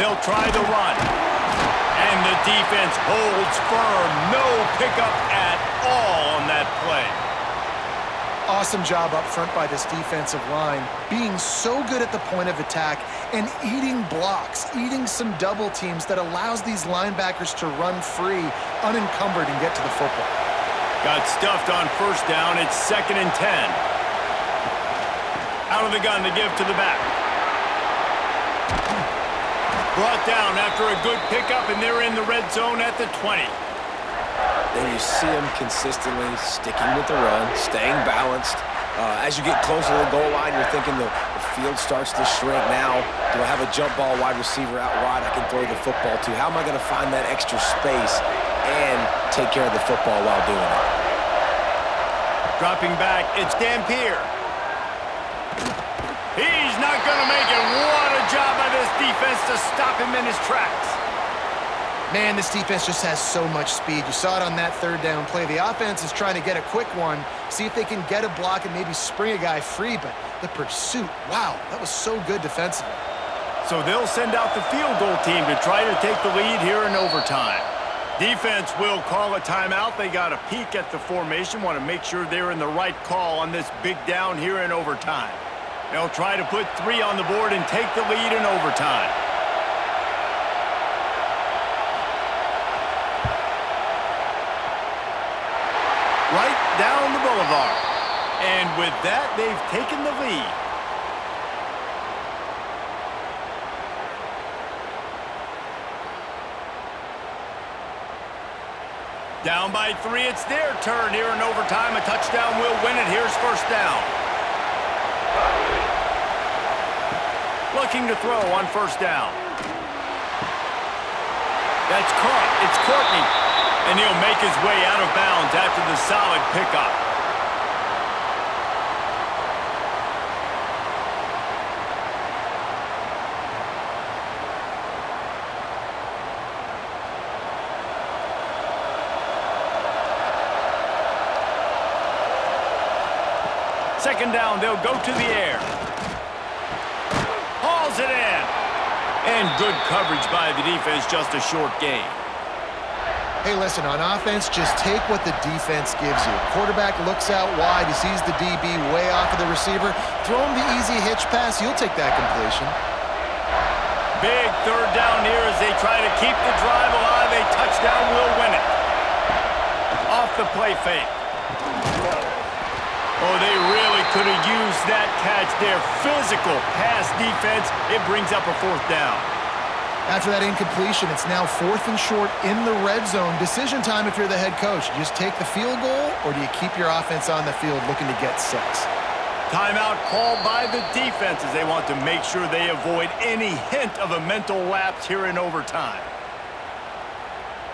They'll try the run. And the defense holds firm. No pickup at all on that play. Awesome job up front by this defensive line, being so good at the point of attack and eating blocks, eating some double teams that allows these linebackers to run free, unencumbered, and get to the football. Got stuffed on first down. It's 2nd and 10. Out of the gun to give to the back. Brought down after a good pickup, and they're in the red zone at the 20. And you see him consistently sticking with the run, staying balanced. As you get closer to the goal line, you're thinking the field starts to shrink. Now, do I have a jump ball wide receiver out wide I can throw the football to? How am I going to find that extra space and take care of the football while doing it? Dropping back, it's Dampier. He's not going to make it. What a job by this defense to stop him in his tracks. Man, this defense just has so much speed. You saw it on that third down play. The offense is trying to get a quick one, see if they can get a block and maybe spring a guy free, but the pursuit, wow, that was so good defensively. So they'll send out the field goal team to try to take the lead here in overtime. Defense will call a timeout. They got a peek at the formation, want to make sure they're in the right call on this big down here in overtime. They'll try to put 3 on the board and take the lead in overtime. Right down the boulevard. And with that, they've taken the lead. Down by 3, it's their turn here in overtime. A touchdown will win it. Here's first down. Looking to throw on first down. That's caught. It's Courtney. And he'll make his way out of bounds after the solid pickup. Second down, they'll go to the air. Hauls it in. And good coverage by the defense, just a short gain. Hey, listen, on offense, just take what the defense gives you. Quarterback looks out wide, he sees the DB way off of the receiver. Throw him the easy hitch pass, you'll take that completion. Big third down here as they try to keep the drive alive. A touchdown will win it. Off the play fake. Oh, they really could have used that catch there. Physical pass defense. It brings up a fourth down. After that incompletion, it's now 4th and short in the red zone. Decision time if you're the head coach. You just take the field goal, or do you keep your offense on the field looking to get 6? Timeout called by the defense as they want to make sure they avoid any hint of a mental lapse here in overtime.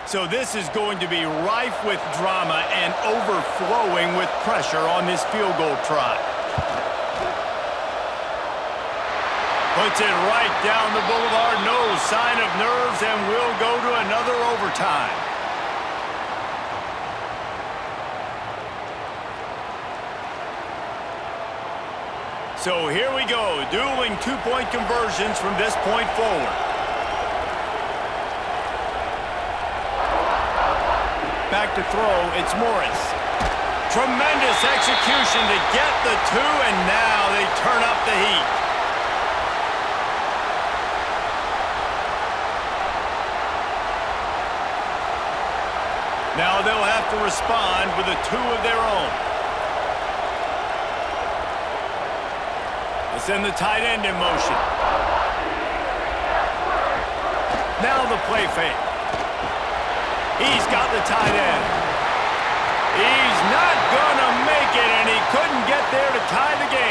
So this is going to be rife with drama and overflowing with pressure on this field goal try. Puts it right down the boulevard, no sign of nerves, and we'll go to another overtime. So here we go, dueling two-point conversions from this point forward. Back to throw, it's Morris. Tremendous execution to get the two, and now they turn up the heat. Now they'll have to respond with a two of their own. They send the tight end in motion. Now the play fake. He's got the tight end. He's not gonna make it, and he couldn't get there to tie the game.